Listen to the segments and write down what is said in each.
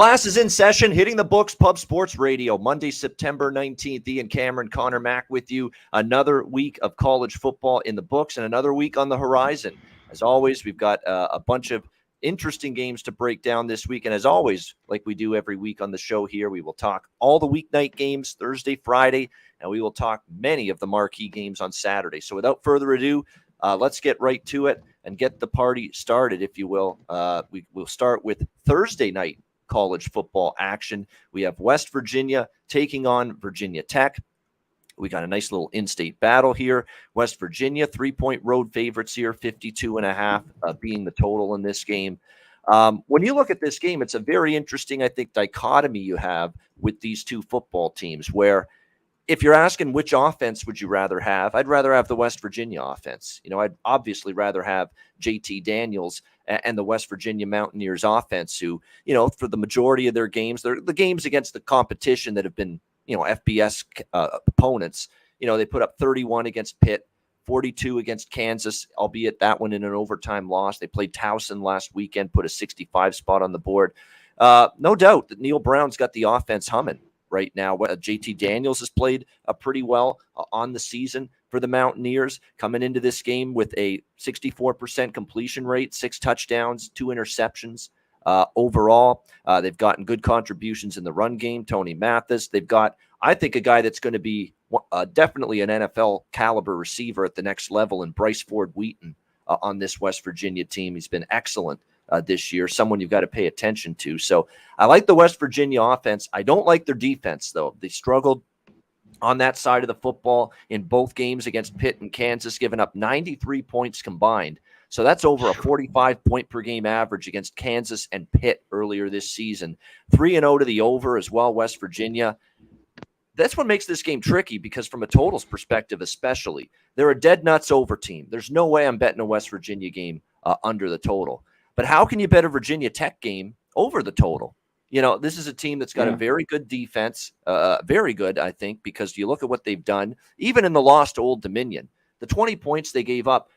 Class is in session, hitting the books, Pub Sports Radio, Monday, September 19th. Ian Cameron, Conor Mac with you. Another week of college football in the books and another week on the horizon. As always, we've got a bunch of interesting games to break down this week. And as always, like we do every week on the show here, we will talk all the weeknight games, Thursday, Friday, and we will talk many of the marquee games on Saturday. So without further ado, let's get right to it and get the party started, if you will. We'll start with Thursday night college football action. We have West Virginia taking on Virginia Tech. We got a nice little in-state battle here. West Virginia, 3-point road favorites here, 52.5 being the total in this game. When you look at this game, it's a very interesting, I think, dichotomy you have with these two football teams, where if you're asking which offense would you rather have, I'd rather have the West Virginia offense. You know, I'd obviously rather have JT Daniels and the West Virginia Mountaineers offense, who, you know, for the majority of their games, they're the games against the competition that have been, you know, FBS opponents. You know, they put up 31 against Pitt, 42 against Kansas, albeit that one in an overtime loss. They played Towson last weekend, put a 65 spot on the board. No doubt that Neil Brown's got the offense humming right now. JT Daniels has played pretty well on the season for the Mountaineers, coming into this game with a 64% completion rate, 6 touchdowns, 2 interceptions. Overall, they've gotten good contributions in the run game. Tony Mathis. They've got, I think, a guy that's going to be definitely an NFL caliber receiver at the next level in Bryce Ford Wheaton on this West Virginia team. He's been excellent this year, someone you've got to pay attention to. So I like the West Virginia offense. I don't like their defense, though. They struggled on that side of the football in both games against Pitt and Kansas, giving up 93 points combined. So that's over a 45-point per game average against Kansas and Pitt earlier this season. 3-0 to the over as well, West Virginia. That's what makes this game tricky, because from a totals perspective especially, they're a dead nuts over team. There's no way I'm betting a West Virginia game under the total. But how can you bet a Virginia Tech game over the total? You know, this is a team that's got a very good defense, very good, I think, because you look at what they've done, even in the loss to Old Dominion. The 20 points they gave up,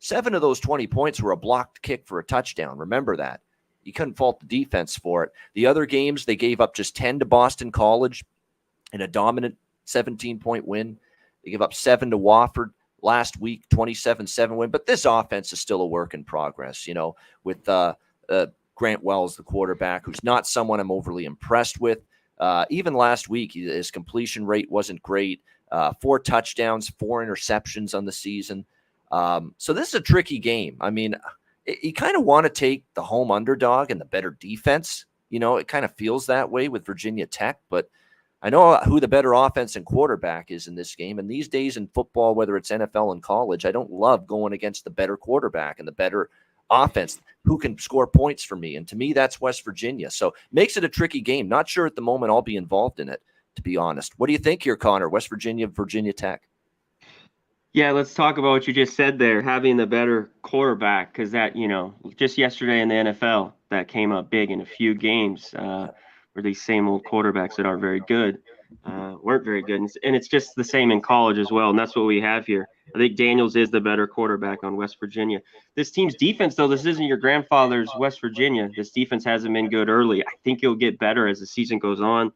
7 of those 20 points were a blocked kick for a touchdown. Remember that. You couldn't fault the defense for it. The other games, they gave up just 10 to Boston College in a dominant 17-point win. They gave up 7 to Wofford last week, 27-7 win. But this offense is still a work in progress, you know, with Grant Wells, the quarterback, who's not someone I'm overly impressed with. Even last week, his completion rate wasn't great. 4 touchdowns, 4 interceptions on the season. So this is a tricky game. I mean, you kind of want to take the home underdog and the better defense. You know, it kind of feels that way with Virginia Tech, but I know who the better offense and quarterback is in this game. And these days in football, whether it's NFL and college, I don't love going against the better quarterback and the better offense who can score points for me. And to me, that's West Virginia. So makes it a tricky game. Not sure at the moment I'll be involved in it, to be honest. What do you think here, Connor? West Virginia, Virginia Tech. Yeah, let's talk about what you just said there, having the better quarterback, because that, you know, just yesterday in the NFL, that came up big in a few games where these same old quarterbacks that aren't very good weren't very good. And it's just the same in college as well, and that's what we have here. I think Daniels is the better quarterback on West Virginia. This team's defense, though, this isn't your grandfather's West Virginia. This defense hasn't been good early. I think it'll get better as the season goes on.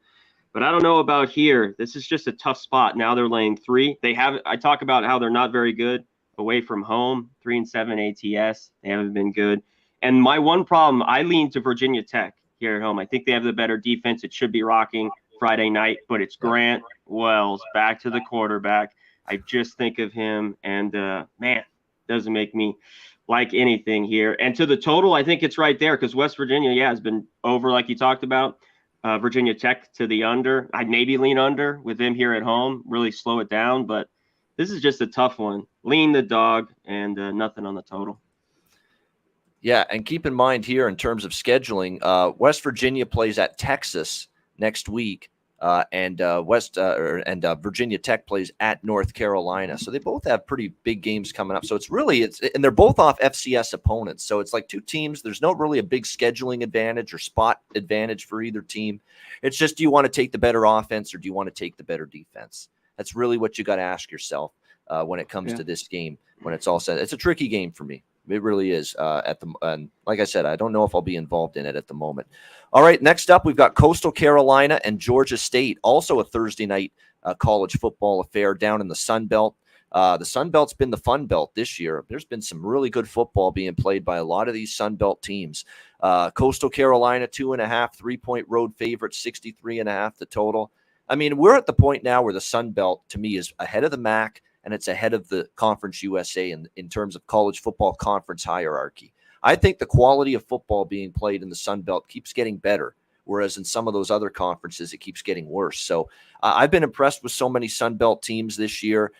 But I don't know about here. This is just a tough spot. Now they're laying 3. I talk about how they're not very good away from home, 3-7 ATS. They haven't been good. And my one problem, I lean to Virginia Tech here at home. I think they have the better defense. It should be rocking Friday night, but it's Grant Wells back to the quarterback. I just think of him, and man, doesn't make me like anything here. And to the total, I think it's right there, because West Virginia, has been over like you talked about. Virginia Tech to the under. I'd maybe lean under with them here at home, really slow it down. But this is just a tough one. Lean the dog and nothing on the total. Yeah, and keep in mind here in terms of scheduling, West Virginia plays at Texas next week, and Virginia Tech plays at North Carolina. So they both have pretty big games coming up. So and they're both off FCS opponents. So it's like two teams. There's no really a big scheduling advantage or spot advantage for either team. It's just, do you want to take the better offense or do you want to take the better defense? That's really what you got to ask yourself when it comes to this game, when it's all said. It's a tricky game for me. It really is. And like I said, I don't know if I'll be involved in it at the moment. All right, next up, we've got Coastal Carolina and Georgia State, also a Thursday night college football affair down in the Sun Belt. The Sun Belt's been the fun belt this year. There's been some really good football being played by a lot of these Sun Belt teams. Coastal Carolina, 2.5, 3-point road favorite, 63.5 the total. I mean, we're at the point now where the Sun Belt, to me, is ahead of the MAC, and it's ahead of the Conference USA in terms of college football conference hierarchy. I think the quality of football being played in the Sun Belt keeps getting better, whereas in some of those other conferences, it keeps getting worse. So I've been impressed with so many Sun Belt teams this year.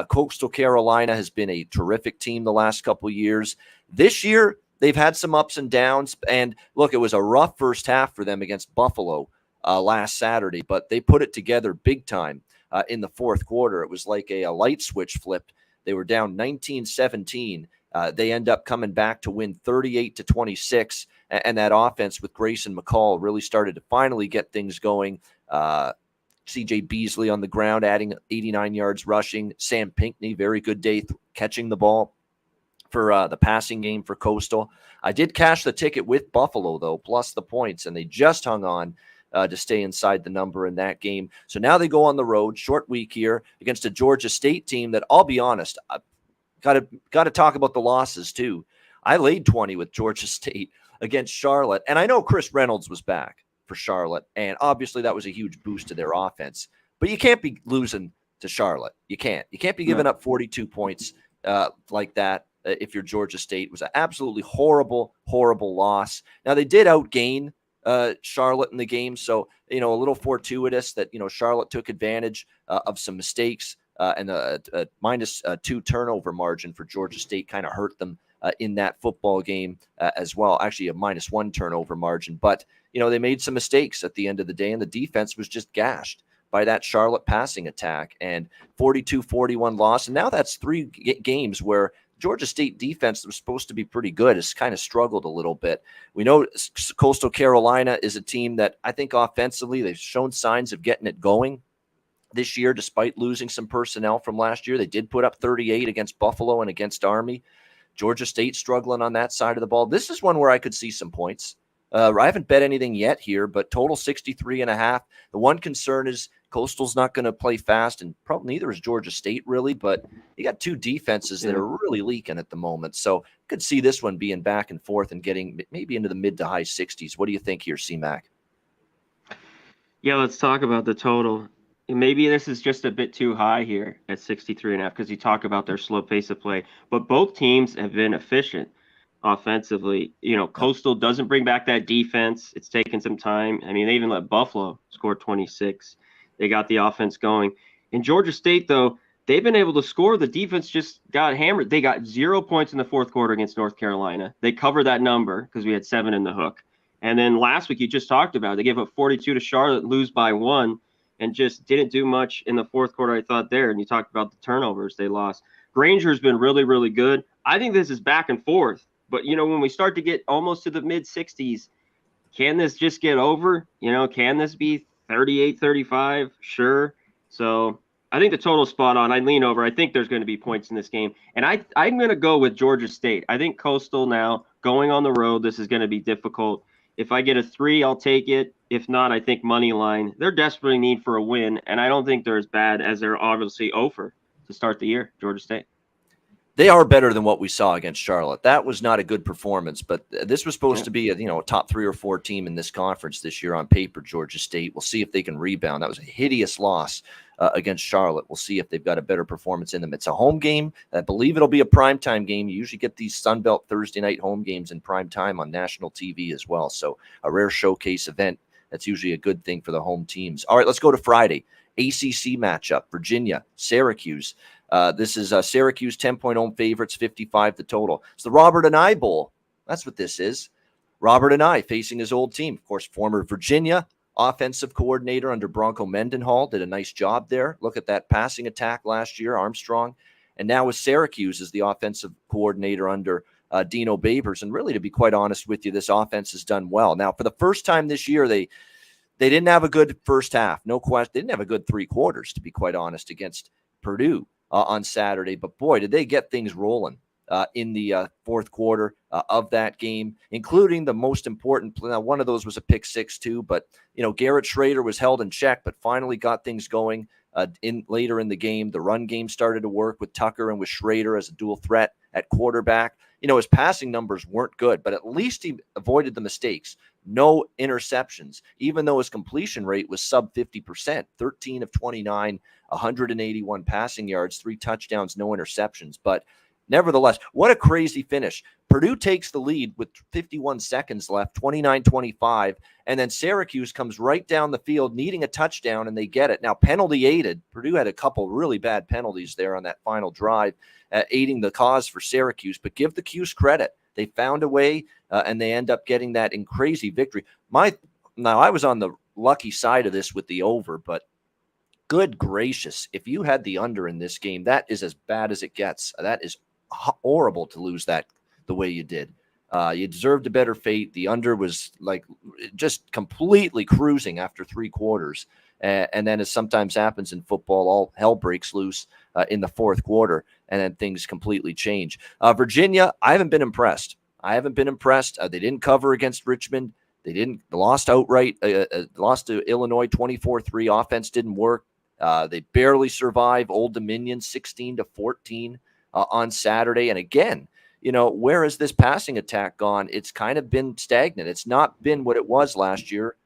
Coastal Carolina has been a terrific team the last couple of years. This year, they've had some ups and downs. And look, it was a rough first half for them against Buffalo last Saturday, but they put it together big time in the fourth quarter. It was like a light switch flipped. They were down 19-17. They end up coming back to win 38-26. And that offense with Grayson McCall really started to finally get things going. C.J. Beasley on the ground, adding 89 yards rushing. Sam Pinckney, very good day catching the ball for the passing game for Coastal. I did cash the ticket with Buffalo, though, plus the points, and they just hung on to stay inside the number in that game. So now they go on the road, short week here, against a Georgia State team that, I'll be honest, I've got to talk about the losses, too. I laid 20 with Georgia State against Charlotte, and I know Chris Reynolds was back for Charlotte, and obviously that was a huge boost to their offense. But you can't be losing to Charlotte. You can't. You can't be giving up 42 points like that if you're Georgia State. It was an absolutely horrible, horrible loss. Now, they did outgain Charlotte in the game, so, a little fortuitous that, Charlotte took advantage of some mistakes, and a -2 turnover margin for Georgia State kind of hurt them in that football game as well. Actually, a -1 turnover margin, but they made some mistakes at the end of the day, and the defense was just gashed by that Charlotte passing attack, and 42-41 loss. And now that's 3 games where Georgia State defense that was supposed to be pretty good has kind of struggled a little bit. We know Coastal Carolina is a team that I think offensively they've shown signs of getting it going this year, despite losing some personnel from last year. They did put up 38 against Buffalo and against Army. Georgia State struggling on that side of the ball. This is one where I could see some points. I haven't bet anything yet here, but total 63.5. The one concern is Coastal's not going to play fast, and probably neither is Georgia State, really. But you got 2 defenses that are really leaking at the moment. So I could see this one being back and forth and getting maybe into the mid to high 60s. What do you think here, C-Mac? Yeah, let's talk about the total. Maybe this is just a bit too high here at 63.5 because you talk about their slow pace of play. But both teams have been efficient offensively. Coastal doesn't bring back that defense. It's taken some time. I mean, they even let Buffalo score 26. They got the offense going. In Georgia State, though, they've been able to score. The defense just got hammered. They got 0 points in the fourth quarter against North Carolina. They covered that number because we had 7 in the hook. And then last week, you just talked about it. They gave up 42 to Charlotte, lose by 1, and just didn't do much in the fourth quarter, I thought, there. And you talked about the turnovers they lost. Granger's been really, really good. I think this is back and forth. But, when we start to get almost to the mid-60s, can this just get over? Can this be 38-35? Sure. So I think the total's spot on. I lean over. I think there's going to be points in this game. And I'm going to go with Georgia State. I think Coastal now, going on the road, this is going to be difficult. If I get a 3, I'll take it. If not, I think money line. They're desperately need for a win, and I don't think they're as bad as they're obviously over to start the year, Georgia State. They are better than what we saw against Charlotte. That was not a good performance, but this was supposed to be a top 3 or 4 team in this conference this year on paper, Georgia State. We'll see if they can rebound. That was a hideous loss against Charlotte. We'll see if they've got a better performance in them. It's a home game. I believe it'll be a primetime game. You usually get these Sun Belt Thursday night home games in primetime on national TV as well. So a rare showcase event. That's usually a good thing for the home teams. All right, let's go to Friday. ACC matchup, Virginia, Syracuse. This is Syracuse 10-point home favorites, 55 the total. It's the Robert and I Bowl. That's what this is. Robert and I facing his old team. Of course, former Virginia offensive coordinator under Bronco Mendenhall did a nice job there. Look at that passing attack last year, Armstrong. And now with Syracuse as the offensive coordinator under Dino Babers. And really, to be quite honest with you, this offense has done well. Now, for the first time this year, they didn't have a good first half. No question. They didn't have a good 3 quarters, to be quite honest, against Purdue on Saturday. But boy, did they get things rolling in the fourth quarter of that game, including the most important play. Now, one of those was a pick six too, but Garrett Schrader was held in check, but finally got things going in later in the game. The run game started to work with Tucker and with Schrader as a dual threat at quarterback. His passing numbers weren't good, but at least he avoided the mistakes. No interceptions, even though his completion rate was sub 50%, 13 of 29, 181 passing yards, 3 touchdowns, no interceptions. But nevertheless, what a crazy finish. Purdue takes the lead with 51 seconds left, 29-25, and then Syracuse comes right down the field needing a touchdown, and they get it. Now, penalty aided. Purdue had a couple really bad penalties there on that final drive, aiding the cause for Syracuse, but give the Cuse credit. They found a way, and they end up getting that in crazy victory. Now, I was on the lucky side of this with the over, but good gracious, if you had the under in this game, that is as bad as it gets. That is horrible to lose that the way you did. You deserved a better fate. The under was like just completely cruising after 3 quarters. And then, as sometimes happens in football, all hell breaks loose in the fourth quarter, and then things completely change. Virginia, I haven't been impressed. They didn't cover against Richmond. They lost outright, lost to Illinois 24-3. Offense didn't work. They barely survived Old Dominion 16-14 on Saturday. And again, where has this passing attack gone? It's kind of been stagnant. It's not been what it was last year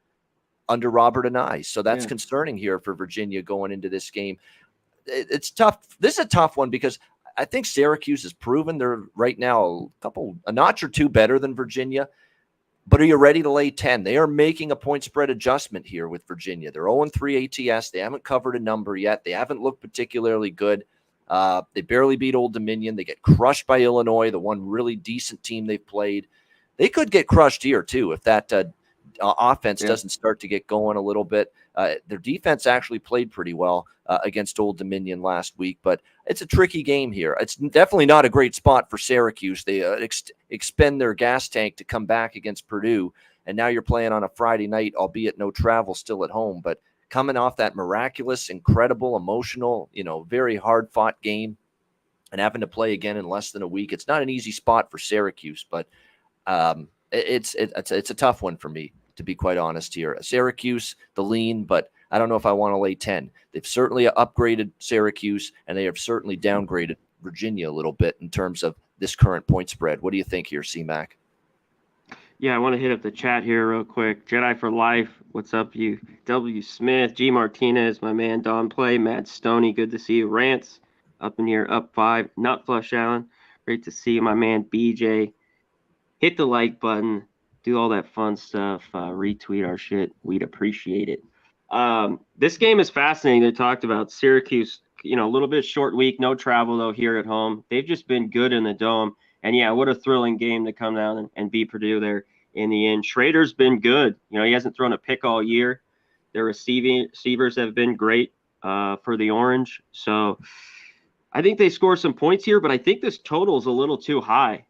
under Robert Anae. So that's concerning here for Virginia going into this game. It's tough. This is a tough one because I think Syracuse has proven they're right now a notch or two better than Virginia. But are you ready to lay 10? They are making a point spread adjustment here with Virginia. They're 0-3 ATS. They haven't covered a number yet. They haven't looked particularly good. They barely beat Old Dominion. They get crushed by Illinois, the one really decent team they've played. They could get crushed here too if that offense doesn't start to get going a little bit. Their defense actually played pretty well against Old Dominion last week, but it's a tricky game here. It's definitely not a great spot for Syracuse. They expend their gas tank to come back against Purdue, and now you're playing on a Friday night, albeit no travel, still at home, but coming off that miraculous, incredible, emotional, very hard-fought game and having to play again in less than a week. It's not an easy spot for Syracuse, but it's a tough one for me, to be quite honest here. Syracuse, the lean, but I don't know if I want to lay 10. They've certainly upgraded Syracuse, and they have certainly downgraded Virginia a little bit in terms of this current point spread. What do you think here, C-Mac? Yeah, I want to hit up the chat here real quick. Jedi for Life, what's up, you? W. Smith, G. Martinez, my man Don Play, Matt Stoney, good to see you. Rants, up in here, up 5. Nut Flush Allen, great to see you, my man BJ. Hit the like button, do all that fun stuff, retweet our shit. We'd appreciate it. This game is fascinating. They talked about Syracuse, a little bit short week, no travel though here at home. They've just been good in the Dome. And yeah, what a thrilling game to come down and beat Purdue there in the end. Schrader's been good. He hasn't thrown a pick all year. Their receivers have been great for the Orange. So I think they score some points here, but I think this total is a little too high.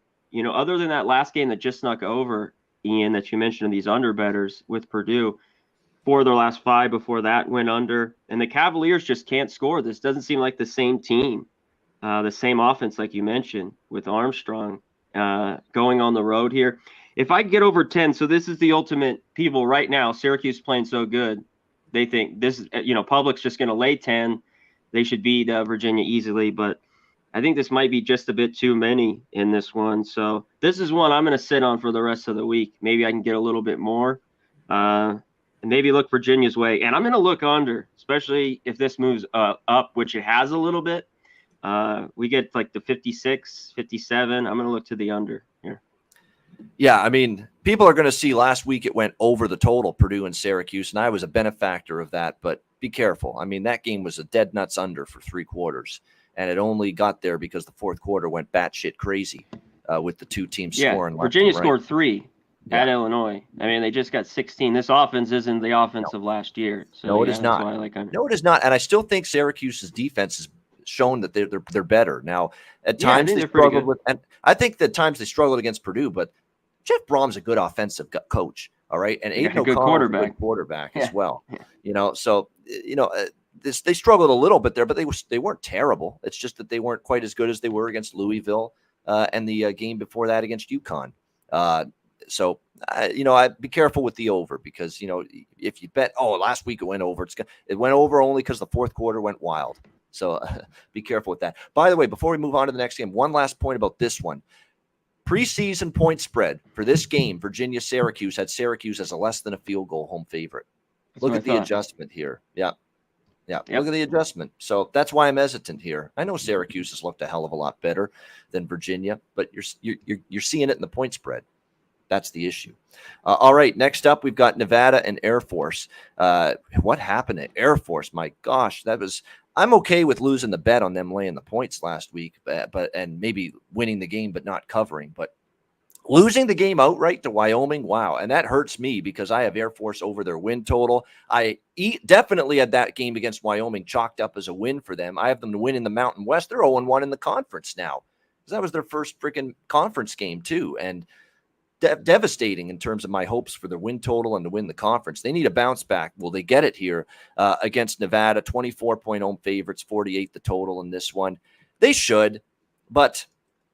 Other than that last game that just snuck over, Ian, that you mentioned, these underbetters with Purdue, 4 of their last 5 before that went under. And the Cavaliers just can't score. This doesn't seem like the same team. The same offense, like you mentioned, with Armstrong going on the road here. If I get over 10, so this is the ultimate people right now. Syracuse playing so good, they think this is, public's just going to lay 10. They should beat Virginia easily, but I think this might be just a bit too many in this one. So this is one I'm going to sit on for the rest of the week. Maybe I can get a little bit more and maybe look Virginia's way. And I'm going to look under, especially if this moves up, which it has a little bit. We get like the 56, 57. I'm going to look to the under here. Yeah, I mean, people are going to see last week it went over the total, Purdue and Syracuse, and I was a benefactor of that, but be careful. I mean, that game was a dead nuts under for 3 quarters, and it only got there because the fourth quarter went batshit crazy with the 2 teams scoring. Virginia scored 3 at Illinois. I mean, they just got 16. This offense isn't the offense of last year. So, no, it is not. No, it is not, and I still think Syracuse's defense is shown that they're better. Now, at times they struggled with, and I think that times they struggled against Purdue, but Jeff Brom's a good offensive coach, all right, and Aiden O'Connell is a good quarterback as well. So they struggled a little bit there, but they weren't terrible. It's just that they weren't quite as good as they were against Louisville, and the game before that against UConn. So I'd be careful with the over because, if you bet, last week it went over, it went over only because the fourth quarter went wild. So be careful with that. By the way, before we move on to the next game, one last point about this one. Preseason point spread for this game, Virginia-Syracuse had Syracuse as a less than a field goal home favorite. Look at the adjustment here. Yeah. Yep. Look at the adjustment. So that's why I'm hesitant here. I know Syracuse has looked a hell of a lot better than Virginia, but you're seeing it in the point spread. That's the issue. All right, next up, we've got Nevada and Air Force. What happened at Air Force? My gosh, I'm okay with losing the bet on them laying the points last week, and maybe winning the game but not covering. But losing the game outright to Wyoming, wow, and that hurts me because I have Air Force over their win total. I definitely had that game against Wyoming chalked up as a win for them. I have them to win in the Mountain West. They're 0-1 in the conference now because that was their first freaking conference game too, and devastating in terms of my hopes for the win total and to win the conference. They need a bounce back. Will they get it here against Nevada? 24-point home favorites, 48 the total in this one. They should, but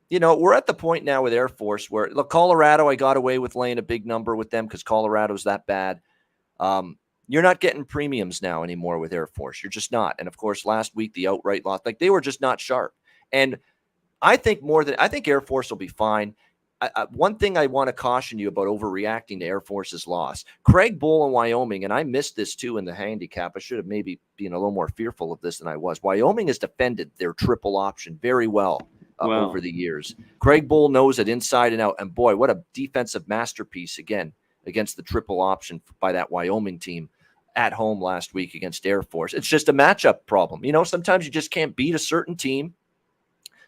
we're at the point now with Air Force where, look, Colorado, I got away with laying a big number with them because Colorado's that bad. You're not getting premiums now anymore with Air Force. You're just not. And of course, last week, the outright loss, they were just not sharp. And I think Air Force will be fine. One thing I want to caution you about overreacting to Air Force's loss. Craig Bull in Wyoming, and I missed this too in the handicap. I should have maybe been a little more fearful of this than I was. Wyoming has defended their triple option very well over the years. Craig Bull knows it inside and out. And boy, what a defensive masterpiece again against the triple option by that Wyoming team at home last week against Air Force. It's just a matchup problem. Sometimes you just can't beat a certain team.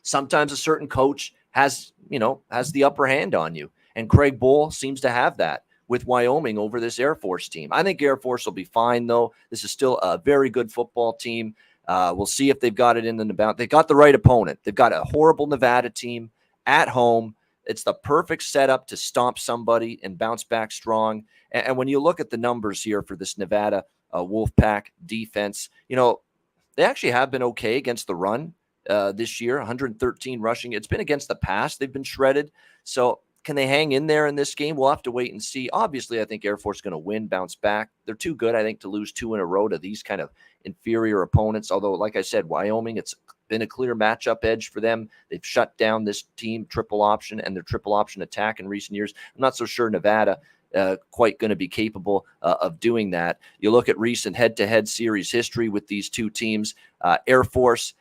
Sometimes a certain coach has the upper hand on you. And Craig Bull seems to have that with Wyoming over this Air Force team. I think Air Force will be fine, though. This is still a very good football team. We'll see if they've got it in the Nevada. They got the right opponent. They've got a horrible Nevada team at home. It's the perfect setup to stomp somebody and bounce back strong. And when you look at the numbers here for this Nevada Wolfpack defense, they actually have been okay against the run this year, 113 rushing. It's been against the pass. They've been shredded. So can they hang in there in this game? We'll have to wait and see. Obviously, I think Air Force is going to win, bounce back. They're too good, I think, to lose 2 in a row to these kind of inferior opponents. Although, like I said, Wyoming, it's been a clear matchup edge for them. They've shut down this team triple option and their triple option attack in recent years. I'm not so sure Nevada quite going to be capable of doing that. You look at recent head-to-head series history with these two teams. Air Force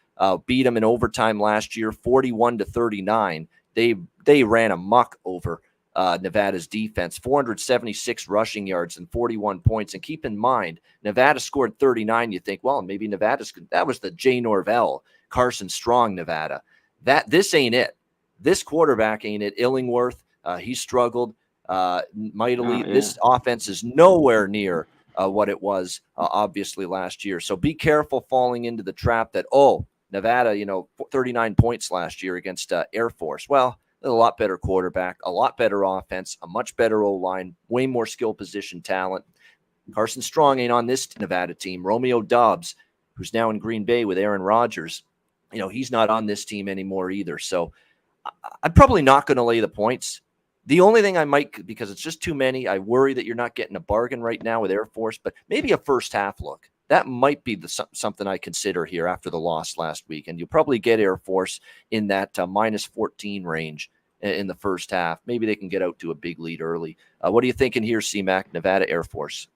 beat them in overtime last year, 41-39. They ran amok over Nevada's defense, 476 rushing yards and 41 points. And keep in mind, Nevada scored 39. You think, well, maybe that was the Jay Norvell, Carson Strong Nevada. This ain't it. This quarterback ain't it. Illingworth, he struggled mightily. Yeah. This offense is nowhere near what it was obviously last year. So be careful falling into the trap that, Nevada, 39 points last year against Air Force. Well, a lot better quarterback, a lot better offense, a much better O-line, way more skill position talent. Carson Strong ain't on this Nevada team. Romeo Doubs, who's now in Green Bay with Aaron Rodgers, he's not on this team anymore either. So I'm probably not going to lay the points. The only thing I might, because it's just too many, I worry that you're not getting a bargain right now with Air Force, but maybe a first half look. That might be something I consider here after the loss last week. And you'll probably get Air Force in that minus 14 range in the first half. Maybe they can get out to a big lead early. What are you thinking here, C-Mac, Nevada Air Force?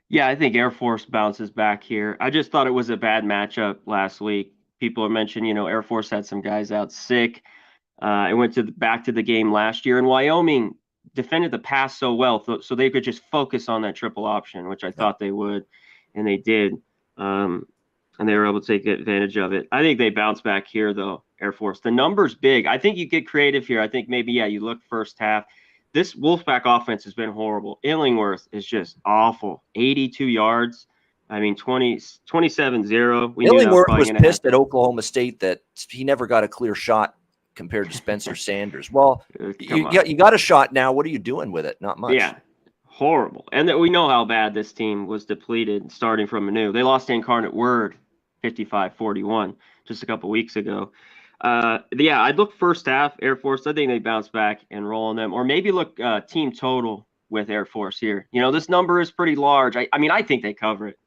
Yeah, I think Air Force bounces back here. I just thought it was a bad matchup last week. People are mentioning, Air Force had some guys out sick. I went back to the game last year, and Wyoming defended the pass so well, so they could just focus on that triple option, which I thought they would. And they did, and they were able to take advantage of it. I think they bounce back here, though, Air Force. The number's big. I think you get creative here. I think maybe, you look first half. This Wolfpack offense has been horrible. Illingworth is just awful. 82 yards. I mean, 27-0. Illingworth was pissed at Oklahoma State that he never got a clear shot compared to Spencer Sanders. Well, you got a shot now. What are you doing with it? Not much. Yeah. Horrible. And that we know how bad this team was depleted starting from anew. They lost to Incarnate Word 55-41 just a couple weeks ago. Yeah, I'd look first half Air Force. I think they bounce back and roll on them, or maybe look team total with Air Force here. This number is pretty large. I mean, I think they cover it.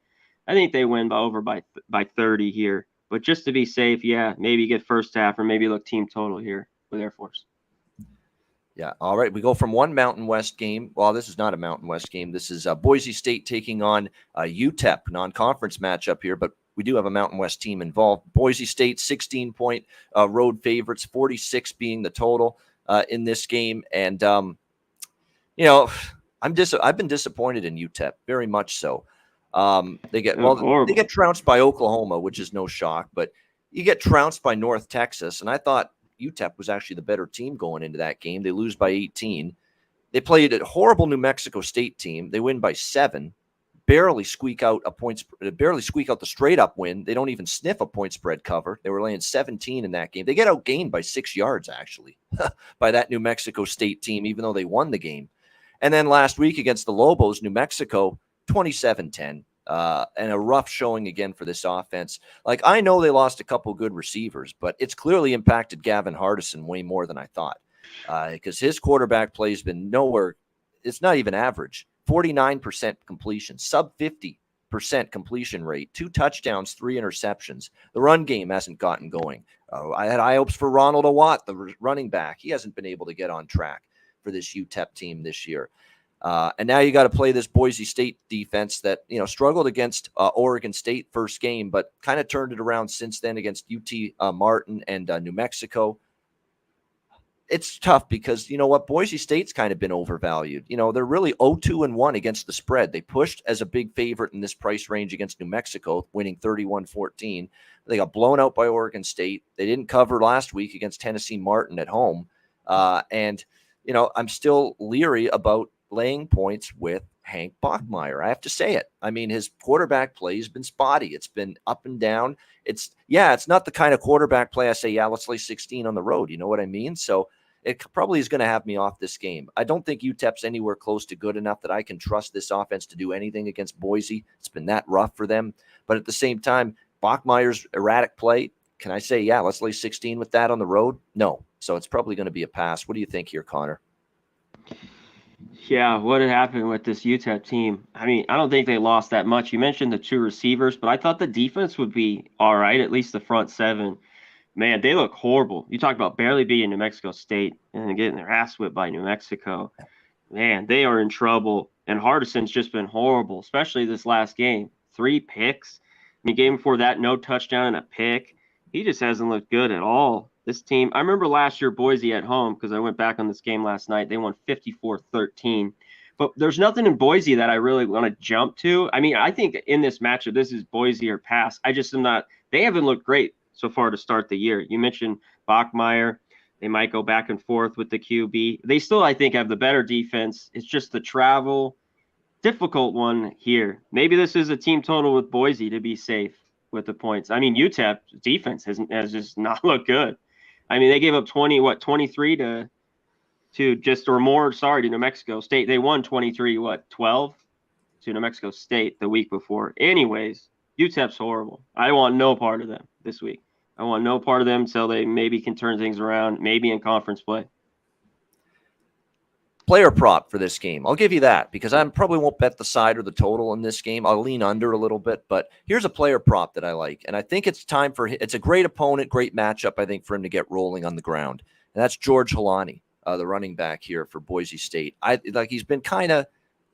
I think they win by 30 here. But just to be safe, yeah, maybe get first half or maybe look team total here with Air Force. Yeah. All right. We go from one Mountain West game. Well, this is not a Mountain West game. This is Boise State taking on UTEP, non-conference matchup here, but we do have a Mountain West team involved. Boise State, 16-point road favorites, 46 being the total in this game. And, I've been disappointed in UTEP, very much so. They get trounced by Oklahoma, which is no shock, but you get trounced by North Texas, and I thought UTEP was actually the better team going into that game. They lose by 18. They played a horrible New Mexico State team. They win by 7. Barely squeak out the straight up win. They don't even sniff a point spread cover. They were laying 17 in that game. They get outgained by 6 yards actually by that New Mexico State team, even though they won the game. And then last week against the Lobos, New Mexico, 27-10. And a rough showing again for this offense. Like, I know they lost a couple good receivers, but it's clearly impacted Gavin Hardison way more than I thought, because his quarterback play has been nowhere. It's not even average. 49% completion, sub 50% completion rate, 2 touchdowns, 3 interceptions. The run game hasn't gotten going. I had high hopes for Ronald Awatt, the running back. He hasn't been able to get on track for this UTEP team this year. And now you got to play this Boise State defense that, struggled against Oregon State first game, but kind of turned it around since then against UT Martin and New Mexico. It's tough because, Boise State's kind of been overvalued. They're really 0-2-1 against the spread. They pushed as a big favorite in this price range against New Mexico, winning 31-14. They got blown out by Oregon State. They didn't cover last week against Tennessee Martin at home. And I'm still leery about laying points with Hank Bachmeier. I have to say it. I mean, his quarterback play has been spotty. It's been up and down. It's not the kind of quarterback play I say, let's lay 16 on the road. You know what I mean? So it probably is going to have me off this game. I don't think UTEP's anywhere close to good enough that I can trust this offense to do anything against Boise. It's been that rough for them. But at the same time, Bachmeier's erratic play, can I say, let's lay 16 with that on the road? No. So it's probably going to be a pass. What do you think here, Connor? Yeah, what had happened with this UTEP team? I mean, I don't think they lost that much. You mentioned the 2 receivers, but I thought the defense would be all right, at least the front 7. Man, they look horrible. You talk about barely beating New Mexico State and then getting their ass whipped by New Mexico. Man, they are in trouble. And Hardison's just been horrible, especially this last game. 3 picks. I mean, game before that, no touchdown and a pick. He just hasn't looked good at all. This team, I remember last year, Boise at home, because I went back on this game last night. They won 54-13. But there's nothing in Boise that I really want to jump to. I mean, I think in this matchup, this is Boise or pass. I just am not – they haven't looked great so far to start the year. You mentioned Bachmeier. They might go back and forth with the QB. They still, I think, have the better defense. It's just the travel. Difficult one here. Maybe this is a team total with Boise to be safe with the points. I mean, UTEP defense has just not looked good. I mean, they gave up 23 to just or more, to New Mexico State. They won 12 to New Mexico State the week before. Anyways, UTEP's horrible. I want no part of them this week. I want no part of them until they maybe can turn things around, maybe in conference play. Player prop for this game. I'll give you that because I probably won't bet the side or the total in this game. I'll lean under a little bit, but here's a player prop that I like. And I think it's time for it's a great opponent, great matchup, I think, for him to get rolling on the ground. And that's George Holani, the running back here for Boise State. He's been kind of,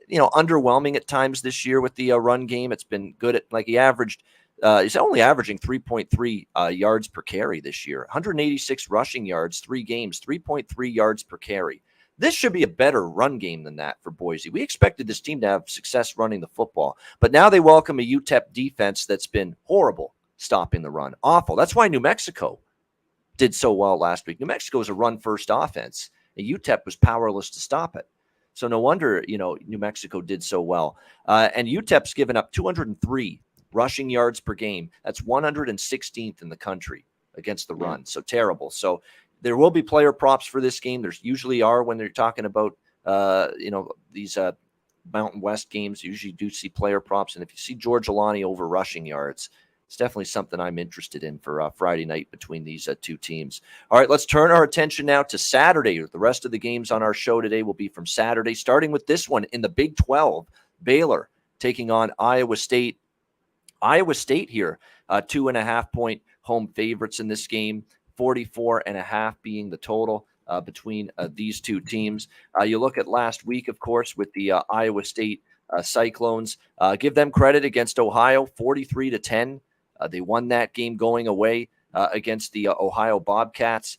underwhelming at times this year with the run game. It's been good at he averaged he's only averaging 3.3 yards per carry this year. 186 rushing yards, 3 games, 3.3 yards per carry. This should be a better run game than that for Boise. We expected this team to have success running the football, but now they welcome a UTEP defense that's been horrible stopping the run. Awful. That's why New Mexico did so well last week. New Mexico is a run-first offense, and UTEP was powerless to stop it. So no wonder, New Mexico did so well. And UTEP's given up 203 rushing yards per game. That's 116th in the country against the run. So terrible. So there will be player props for this game. There's usually are when they're talking about, these Mountain West games. You usually do see player props. And if you see George Alani over rushing yards, it's definitely something I'm interested in for Friday night between these two teams. All right, let's turn our attention now to Saturday. The rest of the games on our show today will be from Saturday, starting with this one in the Big 12. Baylor taking on Iowa State. Iowa State here, 2.5-point home favorites in this game, 44.5 being the total between these two teams. You look at last week, of course, with the Iowa State Cyclones. Give them credit against Ohio, 43-10. They won that game going away against the Ohio Bobcats.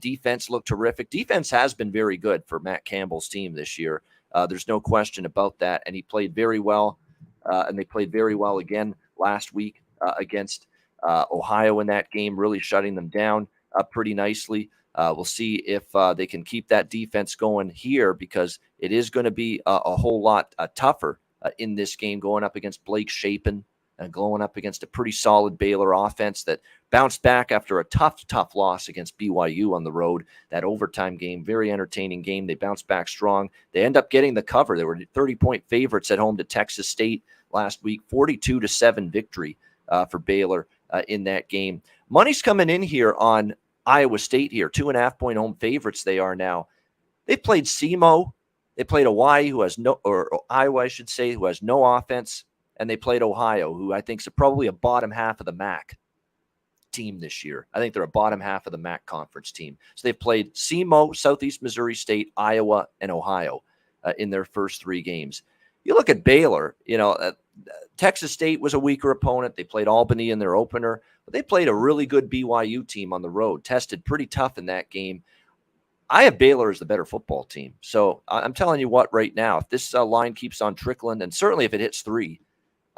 Defense looked terrific. Defense has been very good for Matt Campbell's team this year. There's no question about that. And he played very well, and they played very well again last week against Ohio in that game, really shutting them down pretty nicely. We'll see if they can keep that defense going here, because it is going to be a whole lot tougher in this game, going up against Blake Shapen and going up against a pretty solid Baylor offense that bounced back after a tough loss against BYU on the road. That overtime game, very entertaining game. They bounced back strong. They end up getting the cover. They were 30-point favorites at home to Texas State last week, 42-7 victory for Baylor in that game. Money's coming in here on Iowa State here, 2.5-point home favorites they are now. They played SEMO. They played Hawaii, Iowa, I should say, who has no offense. And they played Ohio, who I think is probably a bottom half of the MAC team this year. I think they're a bottom half of the MAC conference team. So they've played SEMO, Southeast Missouri State, Iowa, and Ohio in their first three games. You look at Baylor, Texas State was a weaker opponent. They played Albany in their opener, but they played a really good BYU team on the road, tested pretty tough in that game. I have Baylor as the better football team. So I'm telling you what right now, if this line keeps on trickling, and certainly if it hits 3,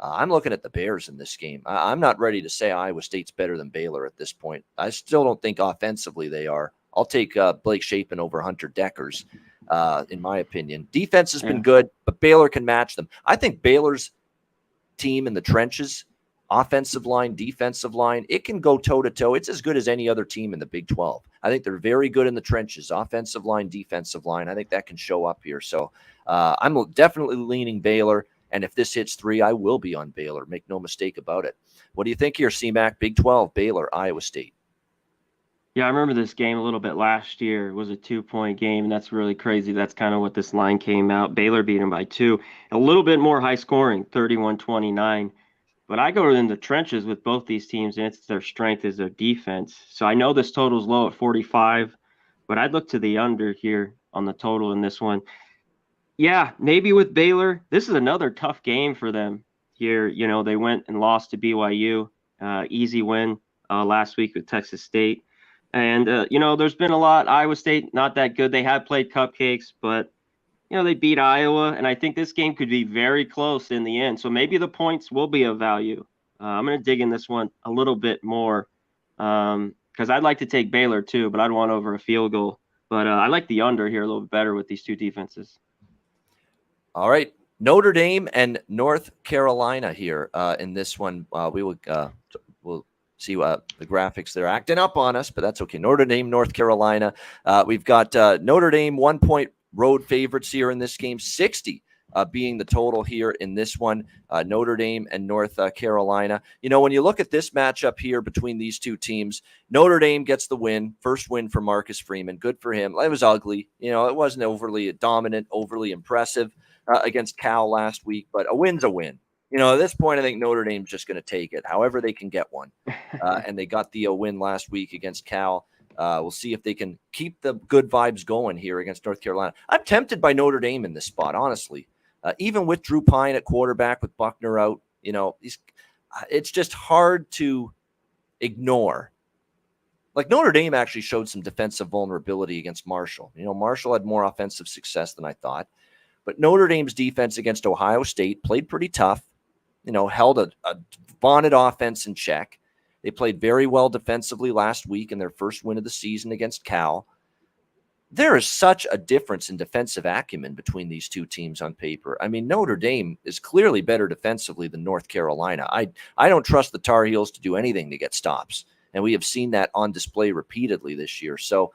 I'm looking at the Bears in this game. I'm not ready to say Iowa State's better than Baylor at this point. I still don't think offensively they are. I'll take Blake Shapen over Hunter Deckers, in my opinion. Defense has been good, but Baylor can match them. I think Baylor's team in the trenches, offensive line, defensive line, it can go toe-to-toe. It's as good as any other team in the Big 12. I think they're very good in the trenches, offensive line, defensive line. I think that can show up here. So I'm definitely leaning Baylor. And if this hits 3, I will be on Baylor. Make no mistake about it. What do you think here, CMAC? Big 12, Baylor, Iowa State. Yeah, I remember this game a little bit last year. It was a 2-point game, and that's really crazy. That's kind of what this line came out. Baylor beat them by 2. A little bit more high scoring, 31-29. But I go in the trenches with both these teams, and it's their strength is their defense. So I know this total's low at 45, but I'd look to the under here on the total in this one. Yeah, maybe with Baylor, this is another tough game for them here. They went and lost to BYU, easy win last week with Texas State. And, there's been a lot. Iowa State, not that good. They have played cupcakes, but, they beat Iowa. And I think this game could be very close in the end. So maybe the points will be of value. I'm going to dig in this one a little bit more because I'd like to take Baylor too, but I'd want over a field goal. But I like the under here a little bit better with these two defenses. All right, Notre Dame and North Carolina here in this one. We'll see the graphics. They're acting up on us, but that's okay. Notre Dame, North Carolina. We've got Notre Dame 1-point road favorites here in this game, 60 being the total here in this one. Notre Dame and North Carolina. When you look at this matchup here between these two teams, Notre Dame gets the win, first win for Marcus Freeman. Good for him. It was ugly. It wasn't overly dominant, overly impressive against Cal last week, but a win's a win. At this point, I think Notre Dame's just going to take it, however they can get one. And they got the win last week against Cal. We'll see if they can keep the good vibes going here against North Carolina. I'm tempted by Notre Dame in this spot, honestly. Even with Drew Pine at quarterback, with Buckner out, it's just hard to ignore. Like Notre Dame actually showed some defensive vulnerability against Marshall. Marshall had more offensive success than I thought. But Notre Dame's defense against Ohio State played pretty tough, held a vaunted offense in check. They played very well defensively last week in their first win of the season against Cal. There is such a difference in defensive acumen between these two teams on paper. I mean, Notre Dame is clearly better defensively than North Carolina. I don't trust the Tar Heels to do anything to get stops, and we have seen that on display repeatedly this year. So,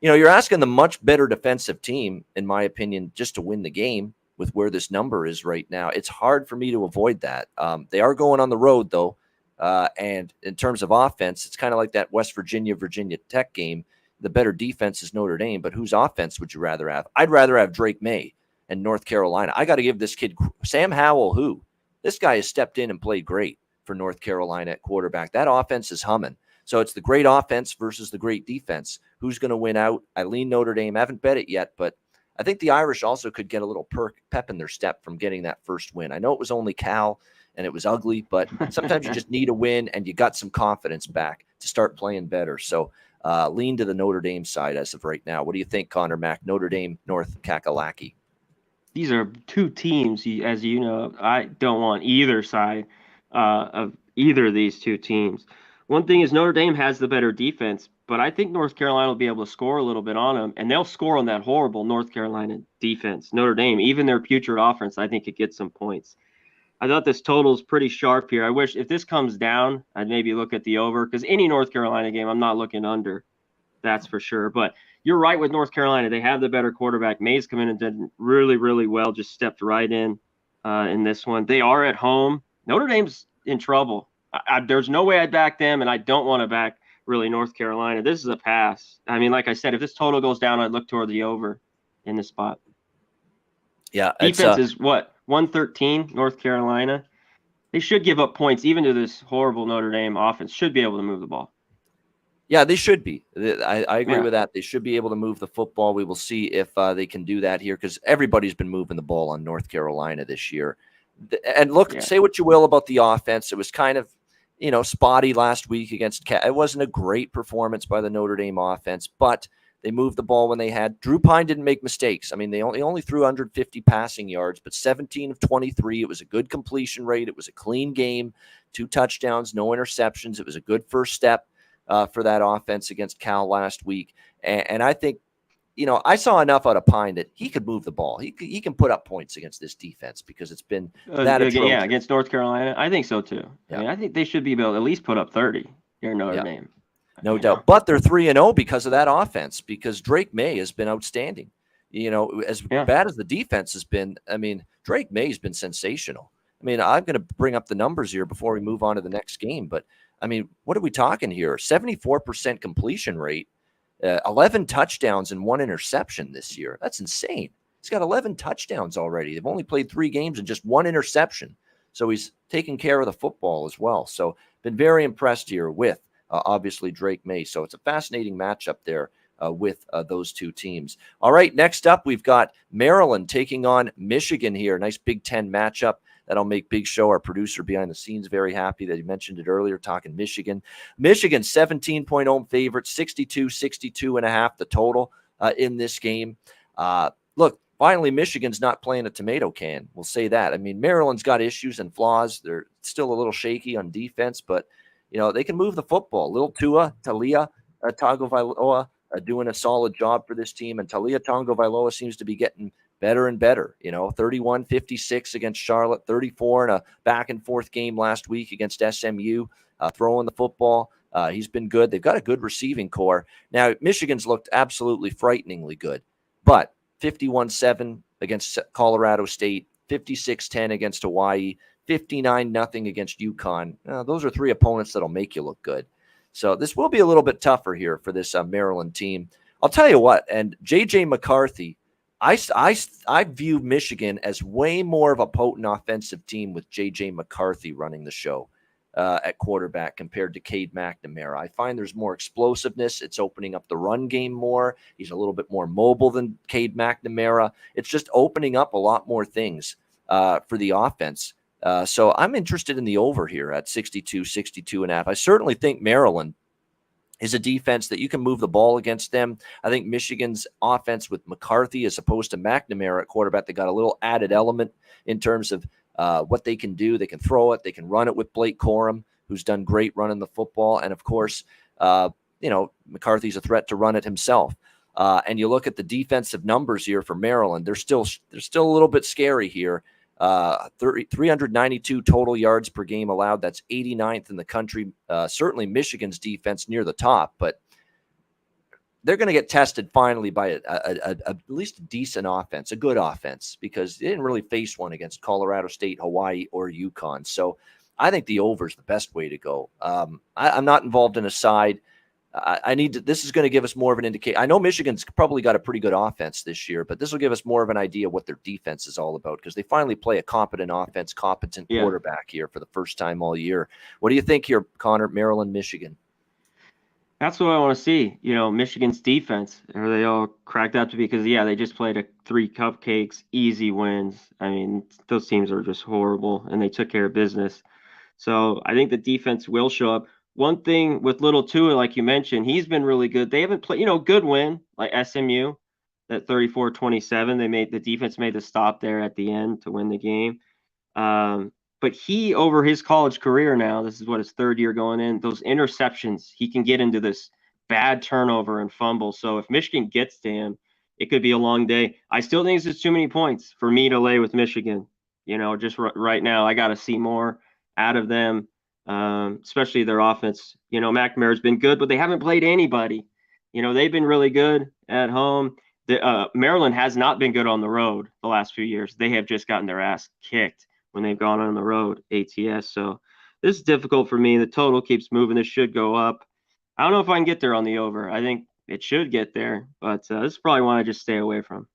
you're asking the much better defensive team, in my opinion, just to win the game with where this number is right now. It's hard for me to avoid that. They are going on the road, though, And in terms of offense, it's kind of like that West Virginia, Virginia Tech game. The better defense is Notre Dame, but whose offense would you rather have? I'd rather have Drake May and North Carolina. I got to give this kid Sam Howell, who this guy has stepped in and played great for North Carolina at quarterback. That offense is humming. So it's the great offense versus the great defense. Who's going to win out? I lean Notre Dame. I haven't bet it yet, but I think the Irish also could get a little pep in their step from getting that first win. I know it was only Cal and it was ugly, but sometimes you just need a win and you got some confidence back to start playing better. So lean to the Notre Dame side as of right now. What do you think, Conor Mac? Notre Dame, North Kakalaki. These are two teams, as you know, I don't want either side of either of these two teams. One thing is Notre Dame has the better defense, but I think North Carolina will be able to score a little bit on them, and they'll score on that horrible North Carolina defense. Notre Dame, even their putrid offense, I think could get some points. I thought this total is pretty sharp here. I wish if this comes down, I'd maybe look at the over, because any North Carolina game, I'm not looking under. That's for sure. But you're right with North Carolina. They have the better quarterback. May's come in and did really, really well, just stepped right in this one. They are at home. Notre Dame's in trouble. There's no way I'd back them, and I don't want to back really North Carolina. This is a pass. I mean, like I said, if this total goes down, I'd look toward the over in this spot. Yeah. Defense is what? 113, North Carolina. They should give up points even to this horrible Notre Dame offense. Should be able to move the ball. Yeah, they should be. I agree with that. They should be able to move the football. We will see if they can do that here, because everybody's been moving the ball on North Carolina this year. And look, say what you will about the offense. It was kind of, spotty last week against Cal. It wasn't a great performance by the Notre Dame offense, but they moved the ball when they had. Drew Pine didn't make mistakes. I mean, they only threw 150 passing yards, but 17 of 23. It was a good completion rate. It was a clean game, 2 touchdowns, no interceptions. It was a good first step for that offense against Cal last week. And I think, I saw enough out of Pine that he could move the ball. He can put up points against this defense, because it's been that atrocious. Yeah, against North Carolina. I think so too. Yeah. I mean, I think they should be able to at least put up 30 here in Notre Dame. No doubt. But they're 3-0 because of that offense, because Drake May has been outstanding. As bad as the defense has been, I mean, Drake May has been sensational. I mean, I'm going to bring up the numbers here before we move on to the next game, but I mean, what are we talking here? 74% completion rate, 11 touchdowns and 1 interception this year. That's insane. He's got 11 touchdowns already. They've only played 3 games and just 1 interception. So he's taking care of the football as well. So been very impressed here with, obviously, Drake May. So it's a fascinating matchup there with those two teams. All right, next up, we've got Maryland taking on Michigan here. Nice Big Ten matchup. That'll make Big Show, our producer behind the scenes, very happy that he mentioned it earlier, talking Michigan. Michigan, 17-point home favorite, 62.5 the total in this game. Look, finally, Michigan's not playing a tomato can. We'll say that. I mean, Maryland's got issues and flaws. They're still a little shaky on defense, but, they can move the football. Little Talia Tagovailoa doing a solid job for this team, and Talia Tagovailoa seems to be getting better and better. 31-56 against Charlotte, 34 in a back-and-forth game last week against SMU, throwing the football. He's been good. They've got a good receiving core. Now, Michigan's looked absolutely frighteningly good, but 51-7 against Colorado State, 56-10 against Hawaii, 59-0 against UConn. Those are 3 opponents that'll make you look good. So this will be a little bit tougher here for this Maryland team. I'll tell you what, and J.J. McCarthy, I view Michigan as way more of a potent offensive team with J.J. McCarthy running the show at quarterback compared to Cade McNamara. I find there's more explosiveness. It's opening up the run game more. He's a little bit more mobile than Cade McNamara. It's just opening up a lot more things for the offense. So I'm interested in the over here at 62.5. I certainly think Maryland is a defense that you can move the ball against them. I think Michigan's offense with McCarthy as opposed to McNamara at quarterback, they got a little added element in terms of what they can do. They can throw it. They can run it with Blake Corum, who's done great running the football. And, of course, McCarthy's a threat to run it himself. And you look at the defensive numbers here for Maryland, they're still a little bit scary here. 392 total yards per game allowed. That's 89th in the country. Certainly Michigan's defense near the top, but they're going to get tested finally by at least a decent offense, a good offense, because they didn't really face one against Colorado State, Hawaii, or UConn. So I think the over is the best way to go. I'm not involved in a side. I need to. This is going to give us more of an indication. I know Michigan's probably got a pretty good offense this year, but this will give us more of an idea what their defense is all about because they finally play a competent offense, competent quarterback here for the first time all year. What do you think here, Connor? Maryland, Michigan. That's what I want to see. Michigan's defense. Are they all cracked up to be? Because they just played 3 cupcakes, easy wins. I mean, those teams are just horrible, and they took care of business. So I think the defense will show up. One thing with little Tua, like you mentioned, he's been really good. They haven't played, good win like SMU, that 34-27. The defense made the stop there at the end to win the game. But he, over his college career now, this is what his 3rd year going in, those interceptions, he can get into this bad turnover and fumble. So if Michigan gets to him, it could be a long day. I still think it's just too many points for me to lay with Michigan. Just right now, I got to see more out of them, especially their offense. McNamara's been good, but they haven't played anybody. They've been really good at home. Maryland has not been good on the road the last few years. They have just gotten their ass kicked when they've gone on the road, ATS. So this is difficult for me. The total keeps moving. This should go up. I don't know if I can get there on the over. I think it should get there, but this is probably one I just stay away from.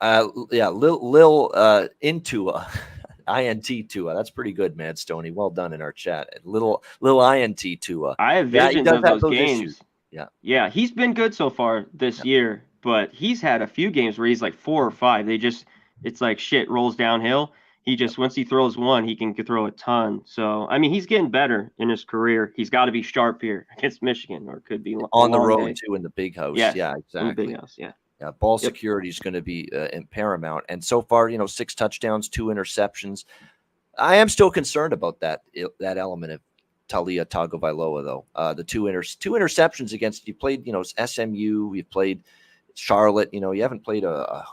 Lil Intua. INT Tua. That's pretty good, man, Stoney. Well done in our chat. Little INT Tua. I have visions of those games. Issues. Yeah, he's been good so far this year, but he's had a few games where he's like 4 or 5. It's like shit rolls downhill. He just, once he throws one, he can throw a ton. So, I mean, he's getting better in his career. He's got to be sharp here against Michigan, or it could be on the road too in the big house. Yes, yeah, exactly. In the big house, yeah. Yeah, ball security is going to be paramount. And so far, 6 touchdowns, 2 interceptions. I am still concerned about that element of Talia Tagovailoa, though. The two interceptions against, you played, SMU, you've played Charlotte, you haven't played a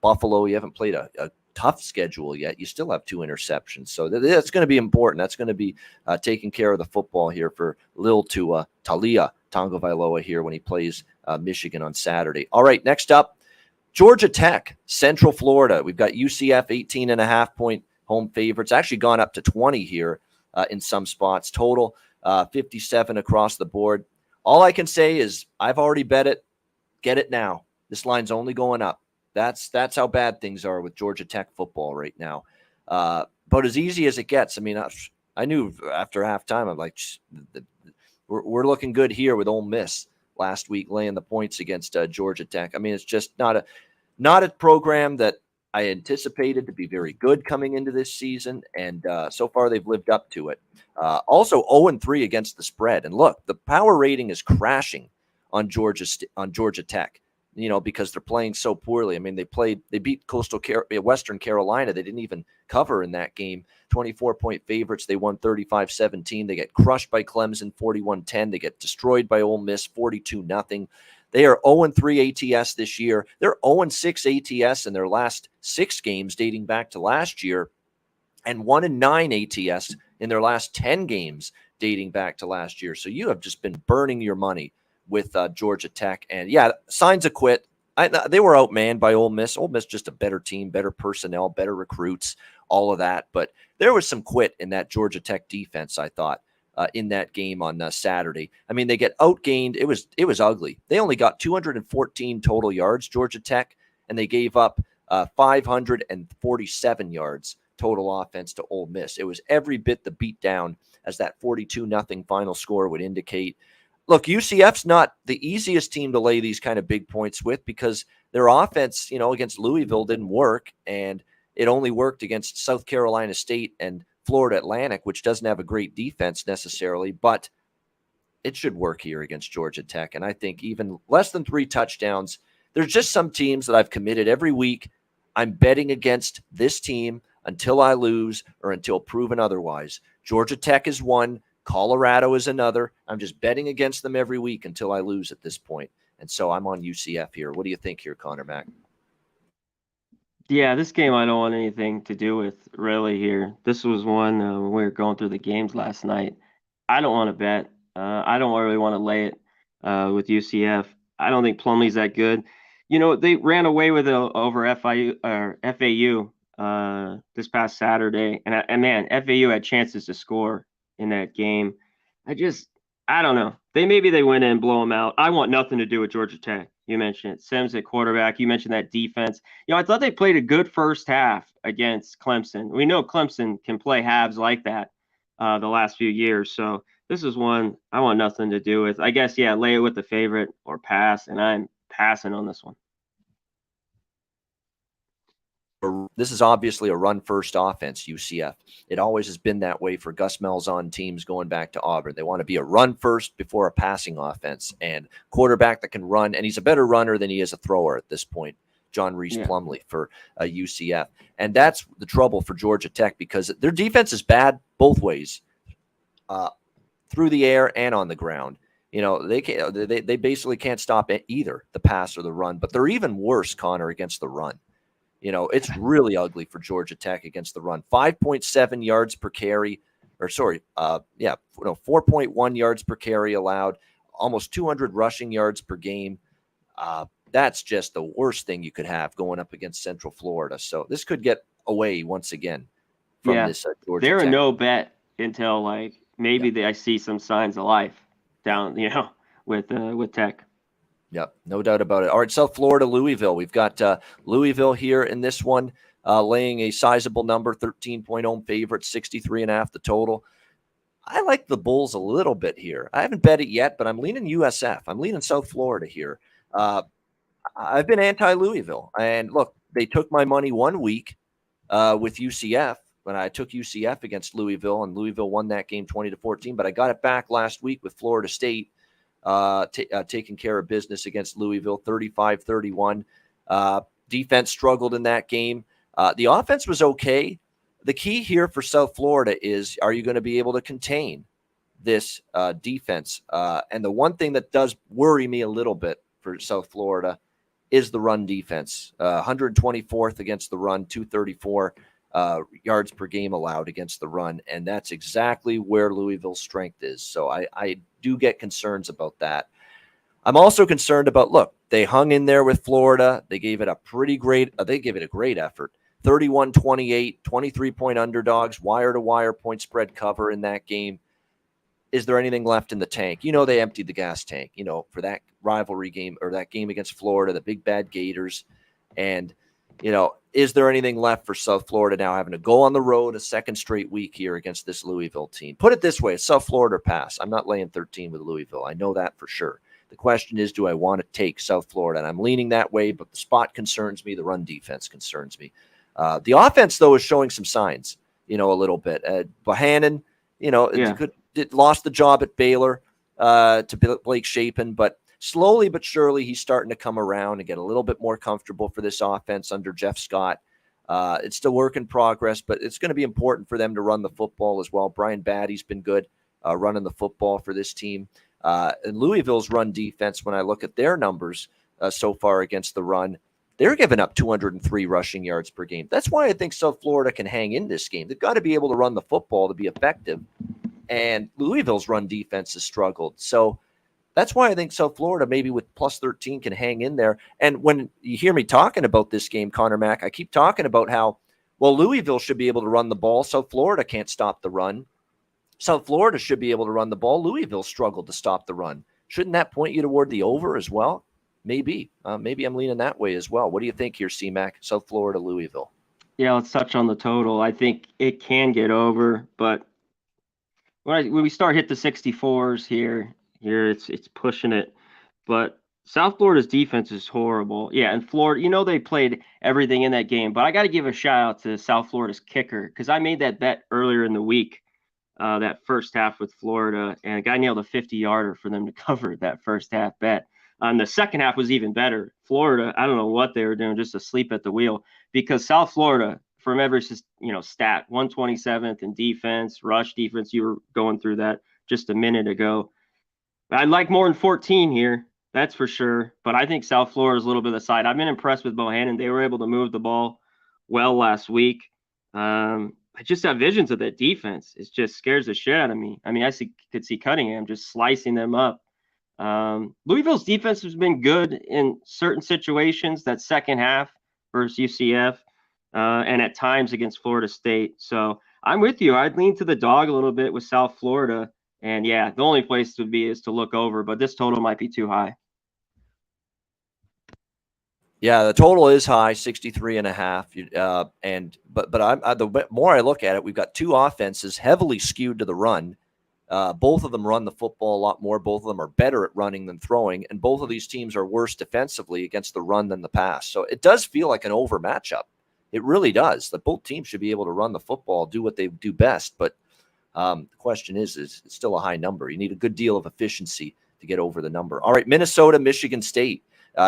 Buffalo, you haven't played a tough schedule yet. You still have 2 interceptions. So that's going to be important. That's going to be taking care of the football here for Lil Tua, Talia Tagovailoa here when he plays Michigan on Saturday. All right, next up, Georgia Tech, Central Florida. We've got UCF 18.5-point home favorites. Actually gone up to 20 here in some spots. Total 57 across the board. All I can say is I've already bet it. Get it now. This line's only going up. That's how bad things are with Georgia Tech football right now. But as easy as it gets. I mean, I knew after halftime, I'm like, we're looking good here with Ole Miss last week laying the points against Georgia Tech. I mean, it's just not a program that I anticipated to be very good coming into this season, and so far they've lived up to it. Also 0-3 against the spread. And look, the power rating is crashing on Georgia Tech, because they're playing so poorly. I mean, they beat Western Carolina. They didn't even cover in that game. 24-point favorites. They won 35-17. They get crushed by Clemson 41-10. They get destroyed by Ole Miss 42-0. They are 0-3 ATS this year. They're 0-6 ATS in their last 6 games dating back to last year, and 1-9 ATS in their last 10 games dating back to last year. So you have just been burning your money with Georgia Tech. And yeah, signs of quit. They were outmanned by Ole Miss. Ole Miss just a better team, better personnel, better recruits, all of that. But there was some quit in that Georgia Tech defense, I thought, in that game on Saturday. I mean, they get outgained. It was ugly. They only got 214 total yards, Georgia Tech, and they gave up 547 yards total offense to Ole Miss. It was every bit the beat down as that 42-0 final score would indicate. Look, UCF's not the easiest team to lay these kind of big points with because their offense, against Louisville didn't work, and it only worked against South Carolina State and Florida Atlantic, which doesn't have a great defense necessarily, but it should work here against Georgia Tech. And I think even less than 3 touchdowns, there's just some teams that I've committed every week. I'm betting against this team until I lose or until proven otherwise. Georgia Tech is one. Colorado is another. I'm just betting against them every week until I lose at this point. And so I'm on UCF here. What do you think here, Conor Mac? Yeah, this game I don't want anything to do with really here. This was one when we were going through the games last night. I don't want to bet. I don't really want to lay it with UCF. I don't think Plumlee's that good. They ran away with it over FAU this past Saturday, and man, FAU had chances to score in that game. I don't know. Maybe they win in and blow them out. I want nothing to do with Georgia Tech. You mentioned it. Sims at quarterback. You mentioned that defense. I thought they played a good first half against Clemson. We know Clemson can play halves like that the last few years. So this is one I want nothing to do with. I guess, yeah, lay it with the favorite or pass, and I'm passing on this one. This is obviously a run-first offense, UCF. It always has been that way for Gus Malzahn teams going back to Auburn. They want to be a run-first before a passing offense, and quarterback that can run, and he's a better runner than he is a thrower at this point, John Reese Plumlee for UCF. And that's the trouble for Georgia Tech because their defense is bad both ways, through the air and on the ground. They basically can't stop either the pass or the run, but they're even worse, Connor, against the run. It's really ugly for Georgia Tech against the run. 5.7 yards per carry, 4.1 yards per carry allowed, almost 200 rushing yards per game. That's just the worst thing you could have going up against Central Florida. So this could get away once again from this Georgia They're Tech. a no bet until I see some signs of life down, with Tech. Yep, no doubt about it. All right, South Florida, Louisville. We've got Louisville here in this one, laying a sizable number, 13-point home favorite, 63.5 the total. I like the Bulls a little bit here. I haven't bet it yet, but I'm leaning USF. I'm leaning South Florida here. I've been anti-Louisville. And look, they took my money 1 week with UCF when I took UCF against Louisville, and Louisville won that game 20-14. But I got it back last week with Florida State. Taking care of business against Louisville, 35-31. Defense struggled in that game. The offense was okay. The key here for South Florida is, are you going to be able to contain this defense? And the one thing that does worry me a little bit for South Florida is the run defense. 124th against the run, 234 yards per game allowed against the run. And that's exactly where Louisville's strength is. So I do get concerns about that. I'm also concerned about, look, they hung in there with Florida. They gave it a great effort. 31-28, 23-point underdogs, wire-to-wire point spread cover in that game. Is there anything left in the tank? They emptied the gas tank, for that rivalry game or that game against Florida, the big bad Gators. And, is there anything left for South Florida now having to go on the road a second straight week here against this Louisville team? Put it this way, South Florida pass. I'm not laying 13 with Louisville. I know that for sure. The question is, do I want to take South Florida? And I'm leaning that way, but the spot concerns me. The run defense concerns me. The offense, though, is showing some signs, a little bit. Bohannon, lost the job at Baylor to Blake Shapen, but slowly but surely, he's starting to come around and get a little bit more comfortable for this offense under Jeff Scott. It's still work in progress, but it's going to be important for them to run the football as well. Brian Batty's been good running the football for this team. And Louisville's run defense, when I look at their numbers so far against the run, they're giving up 203 rushing yards per game. That's why I think South Florida can hang in this game. They've got to be able to run the football to be effective. And Louisville's run defense has struggled. So that's why I think South Florida, maybe with plus 13, can hang in there. And when you hear me talking about this game, Conor Mac, I keep talking about how, well, Louisville should be able to run the ball. South Florida can't stop the run. South Florida should be able to run the ball. Louisville struggled to stop the run. Shouldn't that point you toward the over as well? Maybe. Maybe I'm leaning that way as well. What do you think here, C-Mac? South Florida, Louisville. Yeah, let's touch on the total. I think it can get over, but when we start hit the 64s here it's pushing it. But South Florida's defense is horrible. Yeah, and Florida, they played everything in that game. But I got to give a shout out to South Florida's kicker because I made that bet earlier in the week, that first half with Florida, and a guy nailed a 50-yarder for them to cover that first half bet. The second half was even better. Florida, I don't know what they were doing, just asleep at the wheel, because South Florida, from every stat, 127th in defense, rush defense. You were going through that just a minute ago. I'd like more than 14 here, that's for sure. But I think South Florida is a little bit of the side. I've been impressed with Bohannon. They were able to move the ball well last week. I just have visions of that defense. It just scares the shit out of me. I mean, could see Cunningham just slicing them up. Louisville's defense has been good in certain situations. That second half versus UCF, and at times against Florida State. So I'm with you. I'd lean to the dog a little bit with South Florida. And yeah, the only place to be is to look over, but this total might be too high. Yeah, the total is high, 63.5. But the more I look at it, we've got two offenses heavily skewed to the run. Both of them run the football a lot more. Both of them are better at running than throwing, and both of these teams are worse defensively against the run than the pass. So it does feel like an over matchup. It really does. That both teams should be able to run the football, do what they do best. But the question is it's still a high number. You need a good deal of efficiency to get over the number. All right, Minnesota, Michigan State.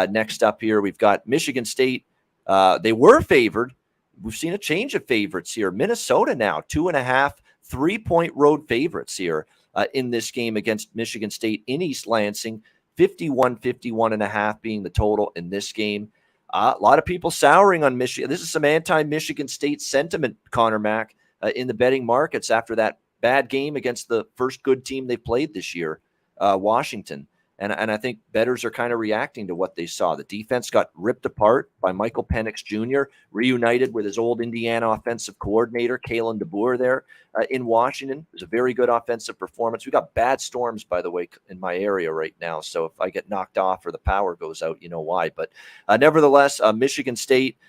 Next up here, we've got Michigan State. They were favored. We've seen a change of favorites here. Minnesota now 2.5, 3-point road favorites here in this game against Michigan State in East Lansing. 51.5 being the total in this game. A lot of people souring on Michigan. This is some anti-Michigan State sentiment, Conor Mac, in the betting markets after that bad game against the first good team they played this year, Washington. And I think bettors are kind of reacting to what they saw. The defense got ripped apart by Michael Penix Jr., reunited with his old Indiana offensive coordinator, Kalen DeBoer, there in Washington. It was a very good offensive performance. We got bad storms, by the way, in my area right now. So if I get knocked off or the power goes out, you know why. But nevertheless, Michigan State,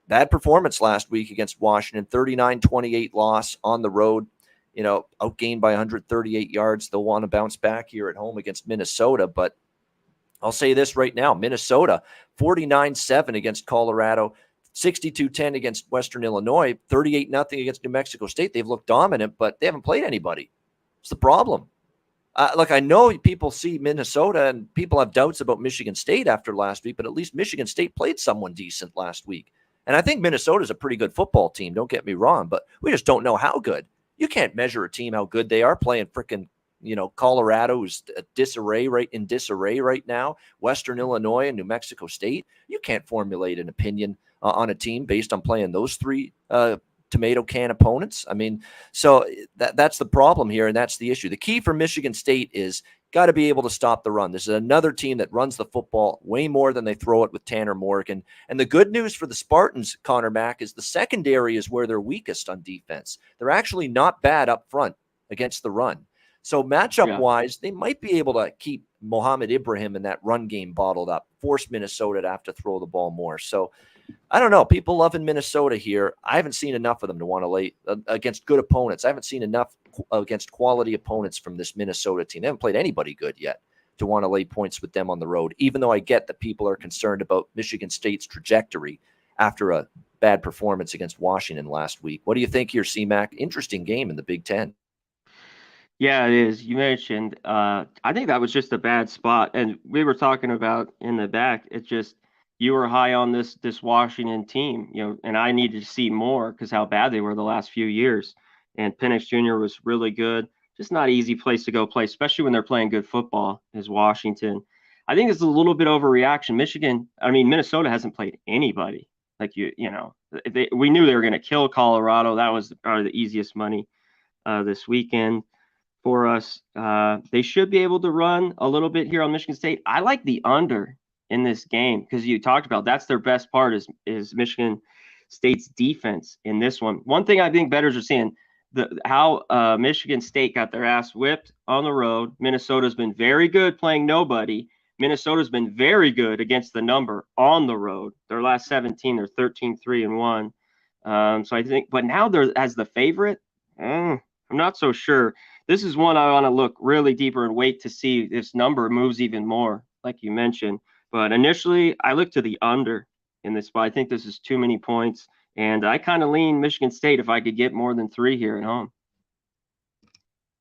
bad performance last week against Washington, 39-28 loss on the road. Outgained by 138 yards. They'll want to bounce back here at home against Minnesota. But I'll say this right now, Minnesota, 49-7 against Colorado, 62-10 against Western Illinois, 38-0 against New Mexico State. They've looked dominant, but they haven't played anybody. It's the problem. Look, I know people see Minnesota and people have doubts about Michigan State after last week, but at least Michigan State played someone decent last week. And I think Minnesota's a pretty good football team, don't get me wrong, but we just don't know how good. You can't measure a team how good they are playing frickin', Colorado, who's disarray right now, Western Illinois and New Mexico State. You can't formulate an opinion on a team based on playing those three tomato can opponents. I mean, so that's the problem here, and that's the issue. The key for Michigan State is got to be able to stop the run. This is another team that runs the football way more than they throw it with Tanner Morgan. And the good news for the Spartans, Conor Mac, is the secondary is where they're weakest on defense. They're actually not bad up front against the run. So matchup-wise, they might be able to keep Mohamed Ibrahim in that run game bottled up, force Minnesota to have to throw the ball more. So I don't know. People loving Minnesota here. I haven't seen enough of them to want to lay against good opponents. I haven't seen enough against quality opponents from this Minnesota team. They haven't played anybody good yet to want to lay points with them on the road, even though I get that people are concerned about Michigan State's trajectory after a bad performance against Washington last week. What do you think here, C-Mac? Interesting game in the Big Ten. Yeah, it is. You mentioned, I think that was just a bad spot. And we were talking about in the back, it's just, you were high on this Washington team, and I needed to see more because how bad they were the last few years. And Penix Jr. was really good. Just not an easy place to go play, especially when they're playing good football, is Washington. I think it's a little bit overreaction. Minnesota hasn't played anybody. Like, we knew they were going to kill Colorado. That was probably the easiest money this weekend for us. They should be able to run a little bit here on Michigan State. I like the under in this game because you talked about that's their best part is Michigan State's defense in this one. One thing I think bettors are seeing, how Michigan State got their ass whipped on the road. Minnesota's been very good playing nobody. Minnesota's been very good against the number on the road. Their last 17, they're 13-3-1. So I think, but now they're as the favorite. I'm not so sure. This is one I want to look really deeper and wait to see if this number moves even more, like you mentioned. But initially, I look to the under in this spot. I think this is too many points. And I kind of lean Michigan State if I could get more than 3 here at home.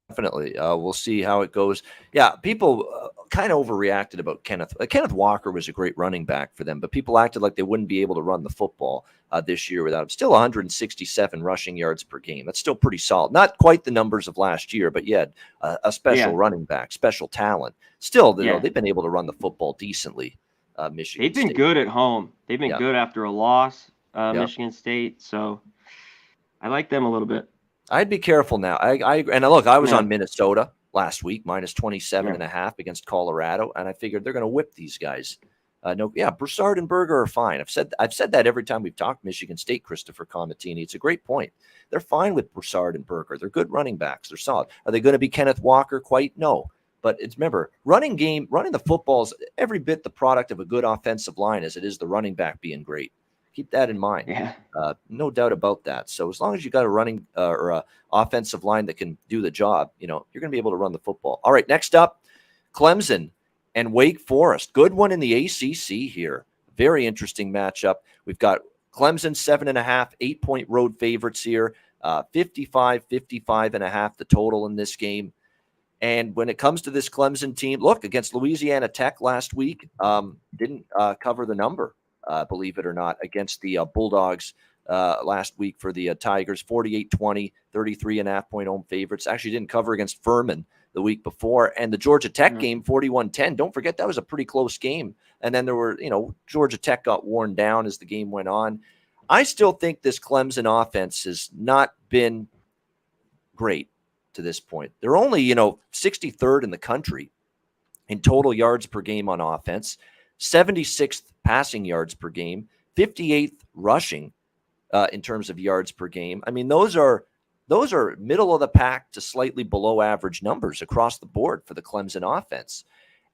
Definitely. We'll see how it goes. Yeah, people kind of overreacted about Kenneth. Kenneth Walker was a great running back for them, but people acted like they wouldn't be able to run the football this year without him. Still 167 rushing yards per game. That's still pretty solid. Not quite the numbers of last year, but yet a special running back, special talent. Still, they've been able to run the football decently, Michigan They've been State. Good at home. They've been good after a loss, Michigan State. So I like them a little bit. I'd be careful now. I was on Minnesota last week, minus 27.5 against Colorado, and I figured they're going to whip these guys No, yeah, Broussard and Berger are fine. I've said that every time we've talked Michigan State, Christopher Comatini. It's a great point. They're fine with Broussard and Berger. They're good running backs. They're solid. Are they going to be Kenneth Walker? Quite no. But remember, running the football is every bit the product of a good offensive line as it is the running back being great. Keep that in mind. Yeah. No doubt about that. So as long as you got a running or a offensive line that can do the job, you're going to be able to run the football. All right, next up, Clemson and Wake Forest. Good one in the ACC here. Very interesting matchup. We've got Clemson 7.5, 8-point road favorites here. 55.5 the total in this game. And when it comes to this Clemson team, look, against Louisiana Tech last week, didn't cover the number, believe it or not, against the Bulldogs last week for the Tigers, 48-20, 33.5-point home favorites. Actually didn't cover against Furman the week before. And the Georgia Tech game, 41-10. Don't forget, that was a pretty close game. And then there were, Georgia Tech got worn down as the game went on. I still think this Clemson offense has not been great to this point. They're only, 63rd in the country in total yards per game on offense, 76th passing yards per game, 58th rushing in terms of yards per game. I mean, those are middle of the pack to slightly below average numbers across the board for the Clemson offense.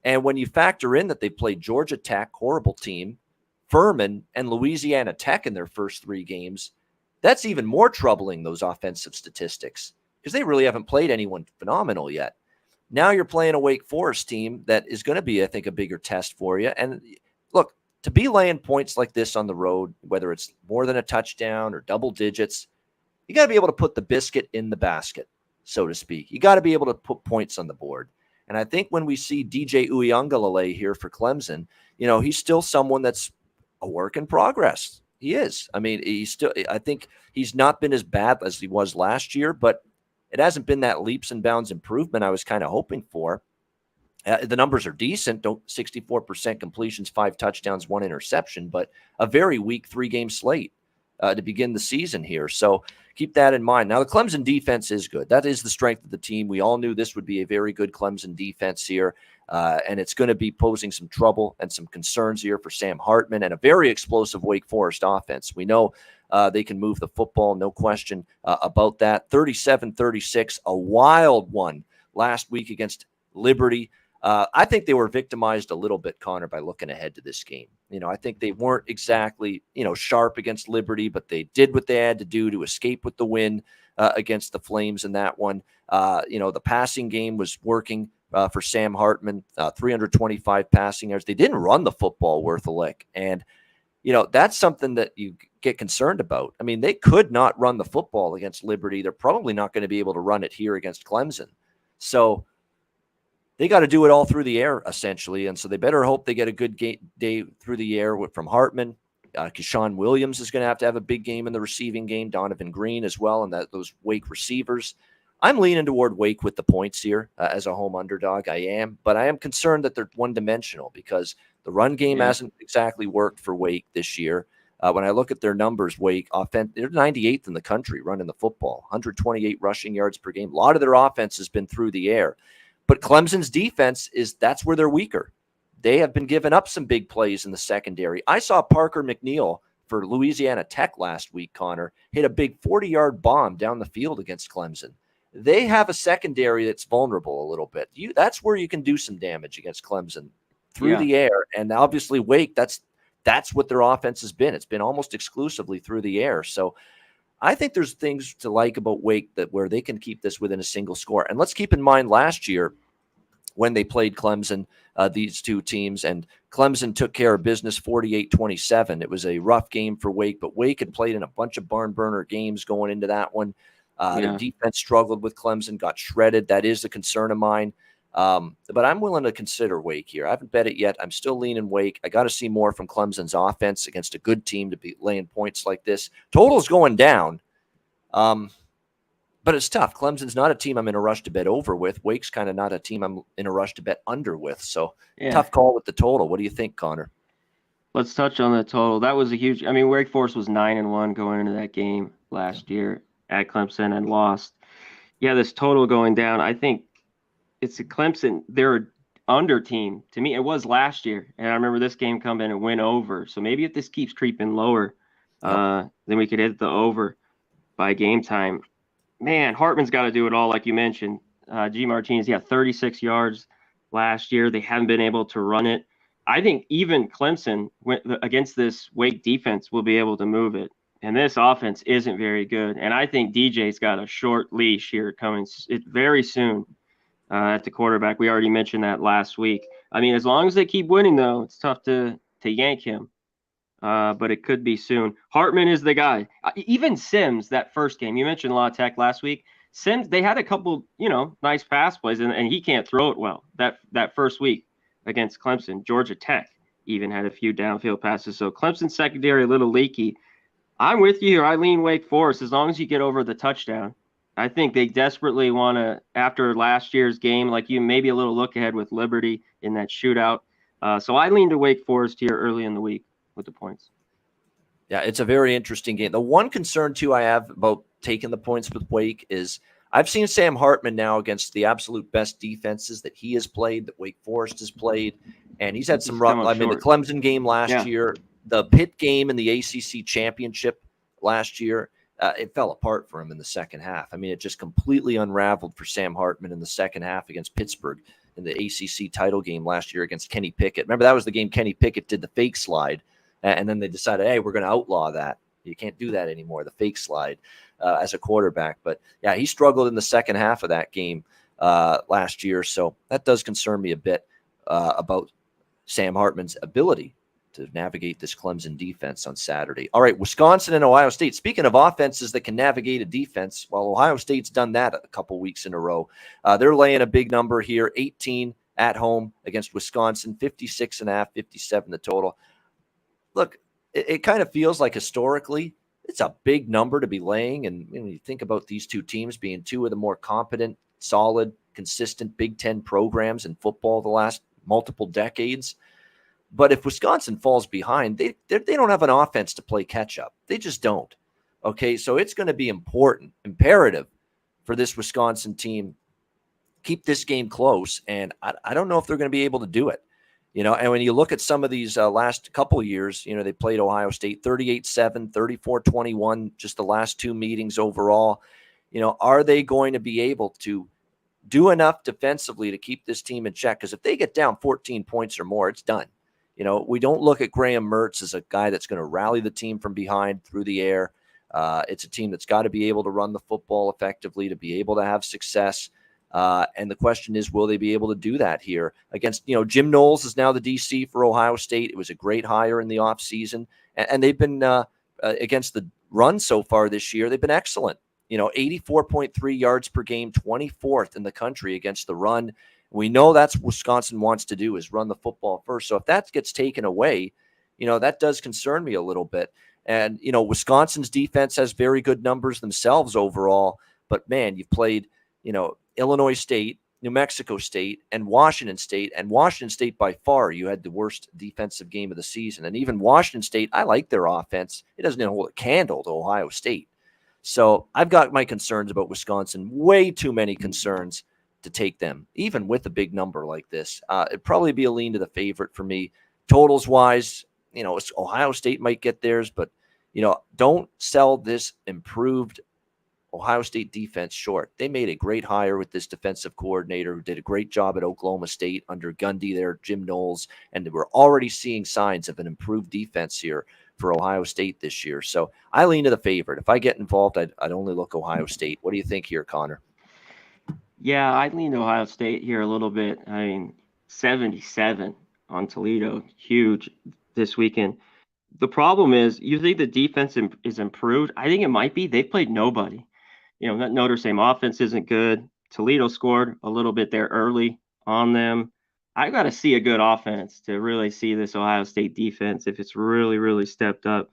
And when you factor in that they played Georgia Tech, horrible team, Furman, and Louisiana Tech in their first 3 games, that's even more troubling, those offensive statistics, because they really haven't played anyone phenomenal yet. Now you're playing a Wake Forest team that is going to be, I think, a bigger test for you. And look, to be laying points like this on the road, whether it's more than a touchdown or double digits, you got to be able to put the biscuit in the basket, so to speak. You got to be able to put points on the board. And I think when we see DJ Uiagalelei here for Clemson, he's still someone that's a work in progress. He is. I mean, I think he's not been as bad as he was last year, but it hasn't been that leaps and bounds improvement I was kind of hoping for. The numbers are decent. 64% completions, 5 touchdowns, 1 interception, but a very weak 3-game slate to begin the season here. So keep that in mind. Now, the Clemson defense is good. That is the strength of the team. We all knew this would be a very good Clemson defense here, and it's going to be posing some trouble and some concerns here for Sam Hartman and a very explosive Wake Forest offense. We know they can move the football, no question about that. 37-36, a wild one last week against Liberty. I think they were victimized a little bit, Connor, by looking ahead to this game. I think they weren't exactly, sharp against Liberty, but they did what they had to do to escape with the win against the Flames in that one. The passing game was working for Sam Hartman, 325 passing yards. They didn't run the football worth a lick. And, that's something that you get concerned about. I mean, they could not run the football against Liberty. They're probably not going to be able to run it here against Clemson. So they got to do it all through the air, essentially. And so they better hope they get a good day through the air from Hartman. Keyshawn Williams is going to have a big game in the receiving game. Donovan Green as well, and those Wake receivers. I'm leaning toward Wake with the points here as a home underdog. I am. But I am concerned that they're one-dimensional because the run game hasn't exactly worked for Wake this year. When I look at their numbers, Wake, they're 98th in the country running the football, 128 rushing yards per game. A lot of their offense has been through the air. But Clemson's defense that's where they're weaker. They have been giving up some big plays in the secondary. I saw Parker McNeil for Louisiana Tech last week, Connor, hit a big 40-yard bomb down the field against Clemson. They have a secondary that's vulnerable a little bit. That's where you can do some damage against Clemson through the air. And obviously Wake, that's what their offense has been. It's been almost exclusively through the air. So I think there's things to like about Wake where they can keep this within a single score. And let's keep in mind last year when they played Clemson, these two teams, and Clemson took care of business 48-27. It was a rough game for Wake, but Wake had played in a bunch of barn burner games going into that one. Their defense struggled with Clemson, got shredded. That is a concern of mine. But I'm willing to consider Wake here. I haven't bet it yet. I'm still leaning Wake. I got to see more from Clemson's offense against a good team to be laying points like this. Total's going down. But it's tough. Clemson's not a team I'm in a rush to bet over with. Wake's kind of not a team I'm in a rush to bet under with. So tough call with the total. What do you think, Connor? Let's touch on the total. That was a huge – I mean, Wake Forest was 9-1 going into that game last year at Clemson and lost. Yeah, this total going down, I think it's a Clemson. They're under team. To me, it was last year. And I remember this game coming and went over. So maybe if this keeps creeping lower, then we could hit the over by game time. Man, Hartman's got to do it all, like you mentioned. G. Martinez, he had 36 yards last year. They haven't been able to run it. I think even Clemson against this Wake defense will be able to move it. And this offense isn't very good. And I think DJ's got a short leash here coming very soon at the quarterback. We already mentioned that last week. I mean, as long as they keep winning, though, it's tough to yank him. But it could be soon. Hartman is the guy. Even Sims, that first game, you mentioned La Tech last week. Sims, they had a couple, nice pass plays, and he can't throw it well. That first week against Clemson, Georgia Tech even had a few downfield passes. So Clemson secondary a little leaky. I'm with you here. I lean Wake Forest as long as you get over the touchdown. I think they desperately want to, after last year's game, like you, maybe a little look ahead with Liberty in that shootout. So I lean to Wake Forest here early in the week with the points. Yeah, it's a very interesting game. The one concern, too, I have about taking the points with Wake is I've seen Sam Hartman now against the absolute best defenses that he has played, that Wake Forest has played, and he's had some rough. I mean, the Clemson game last year, the Pitt game in the ACC championship last year, it fell apart for him in the second half. I mean, it just completely unraveled for Sam Hartman in the second half against Pittsburgh in the ACC title game last year against Kenny Pickett. Remember, that was the game Kenny Pickett did the fake slide, and then they decided, hey, we're going to outlaw that. You can't do that anymore, the fake slide as a quarterback. But, yeah, he struggled in the second half of that game last year, so that does concern me a bit about Sam Hartman's ability to navigate this Clemson defense on Saturday. All right, Wisconsin and Ohio State. Speaking of offenses that can navigate a defense, well, Ohio State's done that a couple weeks in a row. They're laying a big number here, 18 at home against Wisconsin, 56.5, 57 the total. Look, it kind of feels like historically it's a big number to be laying. And when you think about these two teams being two of the more competent, solid, consistent Big Ten programs in football the last multiple decades. But if Wisconsin falls behind, they don't have an offense to play catch up. They just don't. Okay, so it's going to be imperative for this Wisconsin team keep this game close. And I don't know if they're going to be able to do it. And when you look at some of these last couple of years, they played Ohio State 38-7, 34-21, just the last two meetings overall. Are they going to be able to do enough defensively to keep this team in check? Because if they get down 14 points or more, it's done. We don't look at Graham Mertz as a guy that's going to rally the team from behind through the air. It's a team that's got to be able to run the football effectively to be able to have success. And the question is, will they be able to do that here against, Jim Knowles is now the DC for Ohio State. It was a great hire in the offseason. And they've been against the run so far this year. They've been excellent. 84.3 yards per game, 24th in the country against the run. We know that's what Wisconsin wants to do, is run the football first. So if that gets taken away, that does concern me a little bit. And, Wisconsin's defense has very good numbers themselves overall. But, man, you've played, Illinois State, New Mexico State, and Washington State. And Washington State, by far, you had the worst defensive game of the season. And even Washington State, I like their offense. It doesn't hold a candle to Ohio State. So I've got my concerns about Wisconsin, way too many concerns to take them, even with a big number like this. It'd probably be a lean to the favorite for me. Totals wise, Ohio State might get theirs, but, don't sell this improved Ohio State defense short. They made a great hire with this defensive coordinator who did a great job at Oklahoma State under Gundy there, Jim Knowles, and we're already seeing signs of an improved defense here for Ohio State this year. So I lean to the favorite. If I get involved, I'd only look Ohio State. What do you think here, Connor? Yeah, I lean Ohio State here a little bit. I mean, 77 on Toledo, huge this weekend. The problem is, you think the defense is improved? I think it might be. They played nobody. That Notre Dame offense isn't good. Toledo scored a little bit there early on them. I got to see a good offense to really see this Ohio State defense if it's really, really stepped up.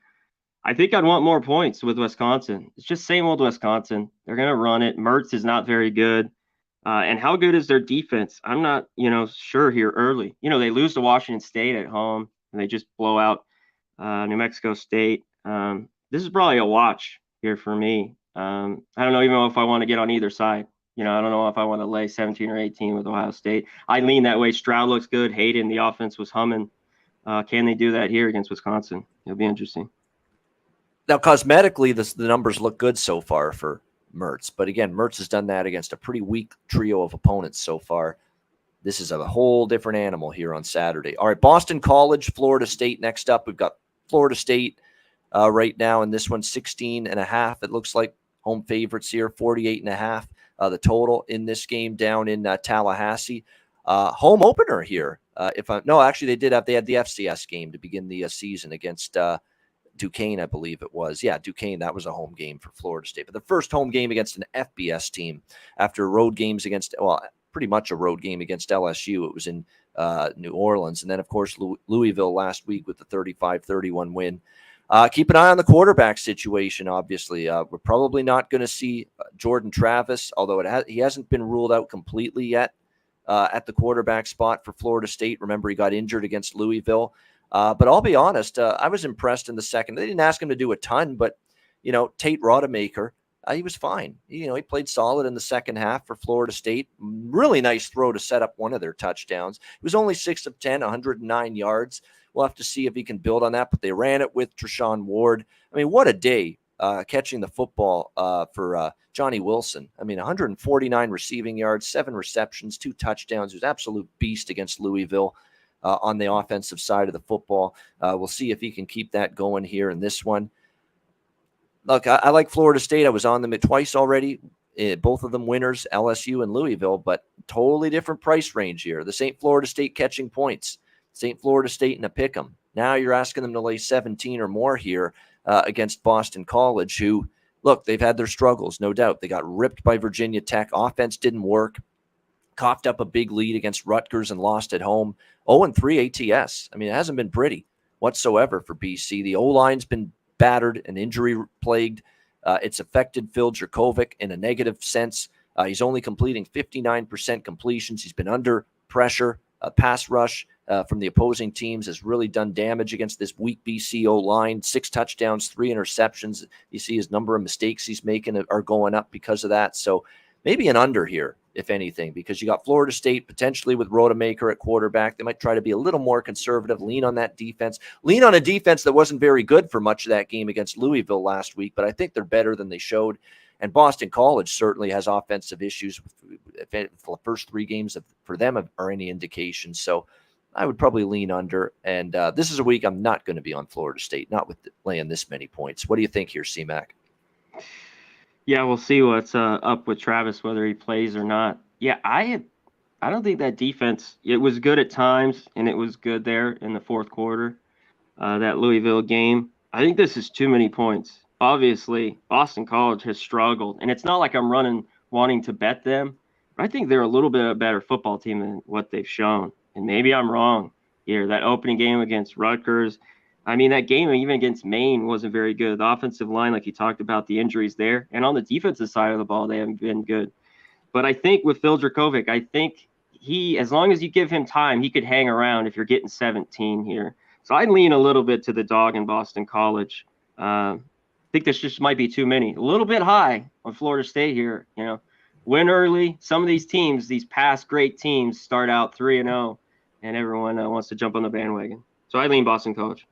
I think I'd want more points with Wisconsin. It's just same old Wisconsin. They're going to run it. Mertz is not very good. And how good is their defense? I'm not, sure here early. They lose to Washington State at home, and they just blow out New Mexico State. This is probably a watch here for me. I don't know even know if I want to get on either side. I don't know if I want to lay 17 or 18 with Ohio State. I lean that way. Stroud looks good. Hayden, the offense was humming. Can they do that here against Wisconsin? It'll be interesting. Now, cosmetically, the numbers look good so far for Mertz. But again, Mertz has done that against a pretty weak trio of opponents so far. This is a whole different animal here on Saturday. All right, Boston College, Florida State next up. We've got Florida State right now, and this one's 16.5. It looks like home favorites here, 48.5. The total in this game down in Tallahassee. Home opener here. Actually, they had the FCS game to begin the season against Duquesne, I believe it was. Yeah, Duquesne, that was a home game for Florida State. But the first home game against an FBS team after road games against, pretty much a road game against LSU. It was in New Orleans. And then, of course, Louisville last week with the 35-31 win. Keep an eye on the quarterback situation, obviously. We're probably not going to see Jordan Travis, although he hasn't been ruled out completely yet at the quarterback spot for Florida State. Remember, he got injured against Louisville. But I'll be honest, I was impressed in the second. They didn't ask him to do a ton, but, Tate Rodemaker, he was fine. He played solid in the second half for Florida State. Really nice throw to set up one of their touchdowns. It was only 6 of 10, 109 yards. We'll have to see if he can build on that, but they ran it with Treshaun Ward. I mean, what a day catching the football for Johnny Wilson. I mean, 149 receiving yards, 7 receptions, 2 touchdowns. He was an absolute beast against Louisville on the offensive side of the football. We'll see if he can keep that going here in this one. Look, I like Florida State. I was on them twice already. Both of them winners, LSU and Louisville, but totally different price range here. This ain't Florida State catching points. This ain't Florida State in a pick 'em. Now you're asking them to lay 17 or more here against Boston College, who, look, they've had their struggles, no doubt. They got ripped by Virginia Tech. Offense didn't work. Coughed up a big lead against Rutgers and lost at home. 0-3 ATS. I mean, it hasn't been pretty whatsoever for BC. The O-line's been battered and injury-plagued. It's affected Phil Jurkovec in a negative sense. He's only completing 59% completions. He's been under pressure. Pass rush from the opposing teams has really done damage against this weak BC O-line. 6 touchdowns, 3 interceptions. You see his number of mistakes he's making are going up because of that. So maybe an under here, if anything, because you got Florida State potentially with Rodemaker at quarterback. They might try to be a little more conservative, lean on that defense, lean on a defense that wasn't very good for much of that game against Louisville last week, but I think they're better than they showed. And Boston College certainly has offensive issues. If the first 3 games for them are any indication. So I would probably lean under. And this is a week I'm not going to be on Florida State, not with laying this many points. What do you think here, C-Mac? Yeah, we'll see what's up with Travis, whether he plays or not. Yeah, I don't think that defense, it was good at times, and it was good there in the fourth quarter, that Louisville game. I think this is too many points. Obviously, Boston College has struggled, and it's not like I'm wanting to bet them, but I think they're a little bit a better football team than what they've shown. And maybe I'm wrong here. That opening game against Rutgers, I mean, that game even against Maine wasn't very good. The offensive line, like you talked about, the injuries there. And on the defensive side of the ball, they haven't been good. But I think with Phil Jurkovec, I think as long as you give him time, he could hang around if you're getting 17 here. So I'd lean a little bit to the dog in Boston College. I think this just might be too many. A little bit high on Florida State here. Win early. Some of these teams, these past great teams, start out 3-0, and everyone wants to jump on the bandwagon. So I lean Boston College.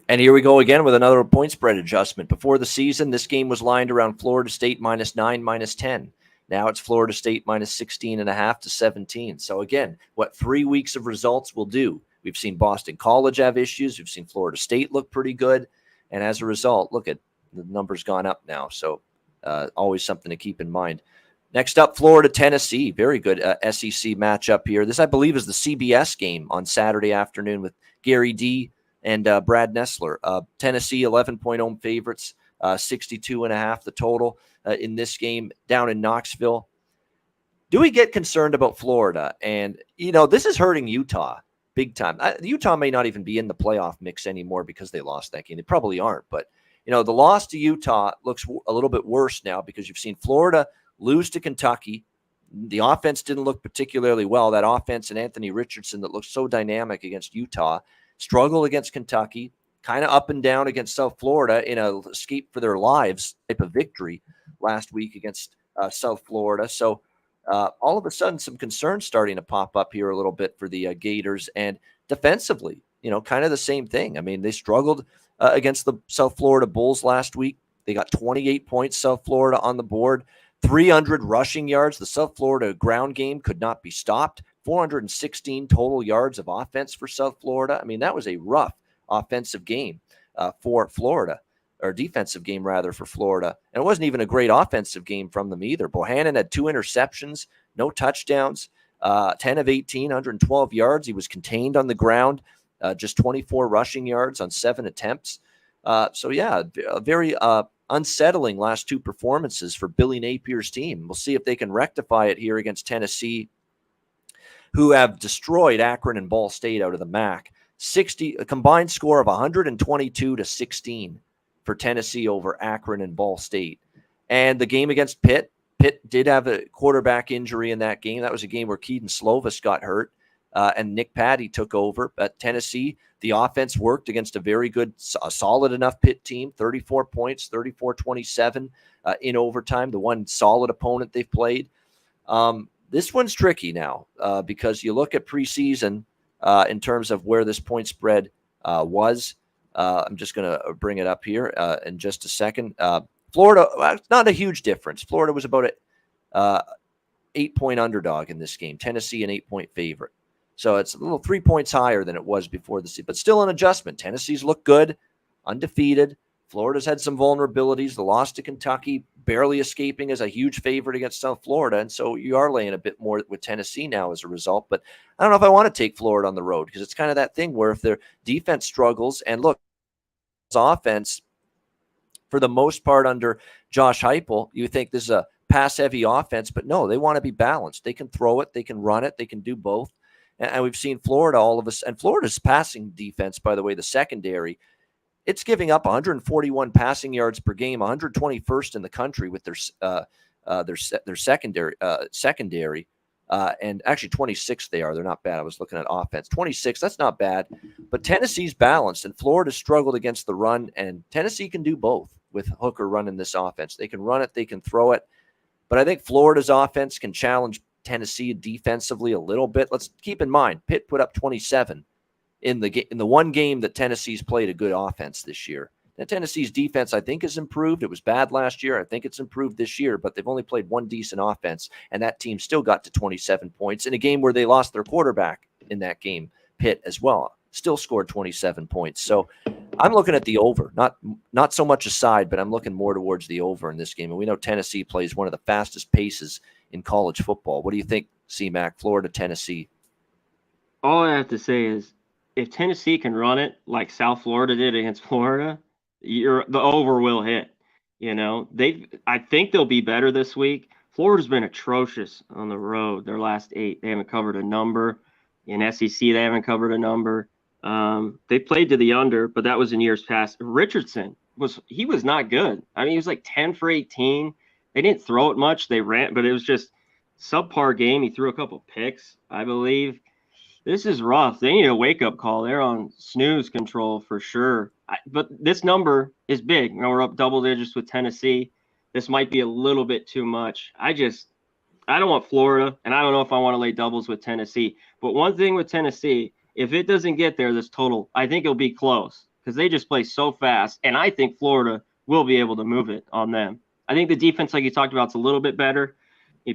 And here we go again with another point spread adjustment. Before the season, this game was lined around Florida State -9, -10. Now it's Florida State -16.5 to 17. So again, what 3 weeks of results will do. We've seen Boston College have issues. We've seen Florida State look pretty good. And as a result, look at the numbers gone up now. So always something to keep in mind. Next up, Florida, Tennessee. Very good SEC matchup here. This, I believe, is the CBS game on Saturday afternoon with Gary D. and Brad Nessler. Tennessee, 11-point home favorites, 62.5 the total in this game down in Knoxville. Do we get concerned about Florida? And, this is hurting Utah big time. Utah may not even be in the playoff mix anymore because they lost that game. They probably aren't. But, the loss to Utah looks a little bit worse now because you've seen Florida lose to Kentucky. The offense didn't look particularly well. That offense and Anthony Richardson that looked so dynamic against Utah struggle against Kentucky, kind of up and down against South Florida in a escape for their lives type of victory last week against South Florida. So all of a sudden, some concerns starting to pop up here a little bit for the Gators. And defensively, kind of the same thing. I mean, they struggled against the South Florida Bulls last week. They got 28 points, South Florida, on the board, 300 rushing yards. The South Florida ground game could not be stopped. 416 total yards of offense for South Florida. I mean, that was a rough offensive game for Florida, or defensive game rather, for Florida. And it wasn't even a great offensive game from them either. Bohannon had 2 interceptions, no touchdowns, 10 of 18, 112 yards. He was contained on the ground, just 24 rushing yards on 7 attempts. So yeah, a very unsettling last 2 performances for Billy Napier's team. We'll see if they can rectify it here against Tennessee, who have destroyed Akron and Ball State out of the MAC. A combined score of 122-16 for Tennessee over Akron and Ball State. And the game against Pitt did have a quarterback injury in that game. That was a game where Keaton Slovis got hurt, and Nick Patty took over. At Tennessee, the offense worked against a very good, a solid enough Pitt team, 34 points, 34-27 in overtime, the one solid opponent they've played. This one's tricky now because you look at preseason in terms of where this point spread was. I'm just going to bring it up here in just a second. Florida, not a huge difference. Florida was about an 8-point underdog in this game. Tennessee, an 8-point favorite. So it's a little 3 points higher than it was before the season, but still an adjustment. Tennessee's looked good, undefeated. Florida's had some vulnerabilities. The loss to Kentucky, barely escaping as a huge favorite against South Florida. And so you are laying a bit more with Tennessee now as a result. But I don't know if I want to take Florida on the road because it's kind of that thing where if their defense struggles, and look, offense, for the most part under Josh Heupel, you think this is a pass-heavy offense, but no, they want to be balanced. They can throw it, they can run it, they can do both. And we've seen Florida, all of us, and Florida's passing defense, by the way, the secondary, it's giving up 141 passing yards per game, 121st in the country with their secondary, and actually 26th they are. They're not bad. I was looking at offense. 26, that's not bad. But Tennessee's balanced, and Florida struggled against the run, and Tennessee can do both with Hooker running this offense. They can run it, they can throw it. But I think Florida's offense can challenge Tennessee defensively a little bit. Let's keep in mind, Pitt put up 27 in the one game that Tennessee's played a good offense this year. Now, Tennessee's defense, I think, has improved. It was bad last year. I think it's improved this year, but they've only played one decent offense, and that team still got to 27 points in a game where they lost their quarterback in that game. Pitt as well still scored 27 points. So I'm looking at the over, not so much a side, but I'm looking more towards the over in this game. And we know Tennessee plays one of the fastest paces in college football. What do you think, C-Mac, Florida, Tennessee? All I have to say is if Tennessee can run it like South Florida did against Florida, the over will hit. I think they'll be better this week. Florida's been atrocious on the road. Their last 8, they haven't covered a number. In SEC, they haven't covered a number. They played to the under, but that was in years past. Richardson was not good. I mean, he was like 10 for 18. They didn't throw it much. They ran, but it was just subpar game. He threw a couple picks, I believe. This is rough. They need a wake-up call. They're on snooze control for sure. But this number is big. We're up double digits with Tennessee. This might be a little bit too much. I don't want Florida, and I don't know if I want to lay doubles with Tennessee. But one thing with Tennessee, if it doesn't get there, this total, I think it'll be close because they just play so fast, and I think Florida will be able to move it on them. I think the defense, like you talked about, is a little bit better.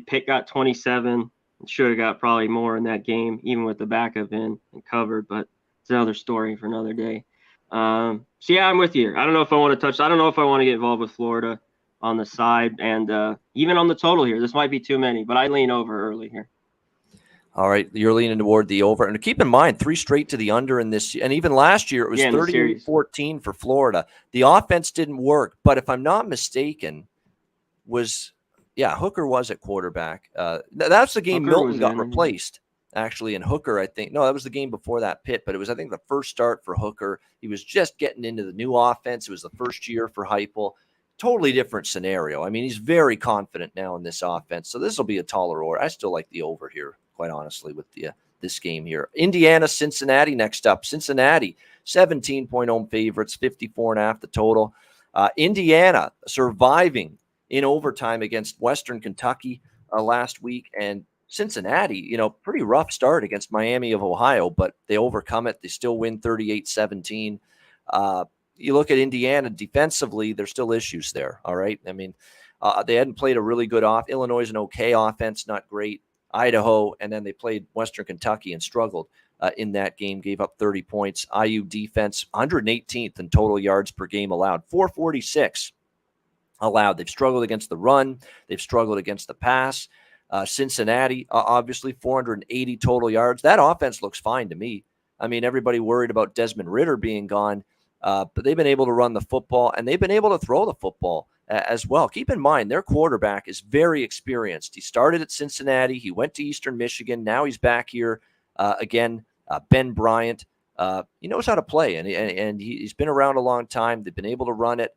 Pitt got 27. Should have got probably more in that game, even with the backup in and covered, but it's another story for another day. So, yeah, I'm with you. I don't know if I want to get involved with Florida on the side, and even on the total here. This might be too many, but I lean over early here. All right, you're leaning toward the over. And keep in mind, 3 straight to the under in this. And even last year, it was 30-14 for Florida. The offense didn't work, but if I'm not mistaken, Hooker was at quarterback. That's the game Hooker Milton got replaced, actually, and Hooker, I think. No, that was the game before that, Pitt, but it was, I think, the first start for Hooker. He was just getting into the new offense. It was the first year for Heupel. Totally different scenario. I mean, he's very confident now in this offense, so this will be a taller over. I still like the over here, quite honestly, with this game here. Indiana, Cincinnati next up. Cincinnati, 17-point home favorites, 54.5 the total. Indiana surviving in overtime against Western Kentucky last week. And Cincinnati, pretty rough start against Miami of Ohio, but they overcome it. They still win 38-17. You look at Indiana defensively, there's still issues there. All right. I mean, they hadn't played a really good Illinois is an okay offense, not great. Idaho, and then they played Western Kentucky and struggled in that game, gave up 30 points. IU defense, 118th in total yards per game allowed, 446 allowed. They've struggled against the run. They've struggled against the pass. Cincinnati, obviously, 480 total yards. That offense looks fine to me. I mean, everybody worried about Desmond Ridder being gone, but they've been able to run the football, and they've been able to throw the football as well. Keep in mind, their quarterback is very experienced. He started at Cincinnati. He went to Eastern Michigan. Now he's back here again. Ben Bryant, he knows how to play, and he's been around a long time. They've been able to run it.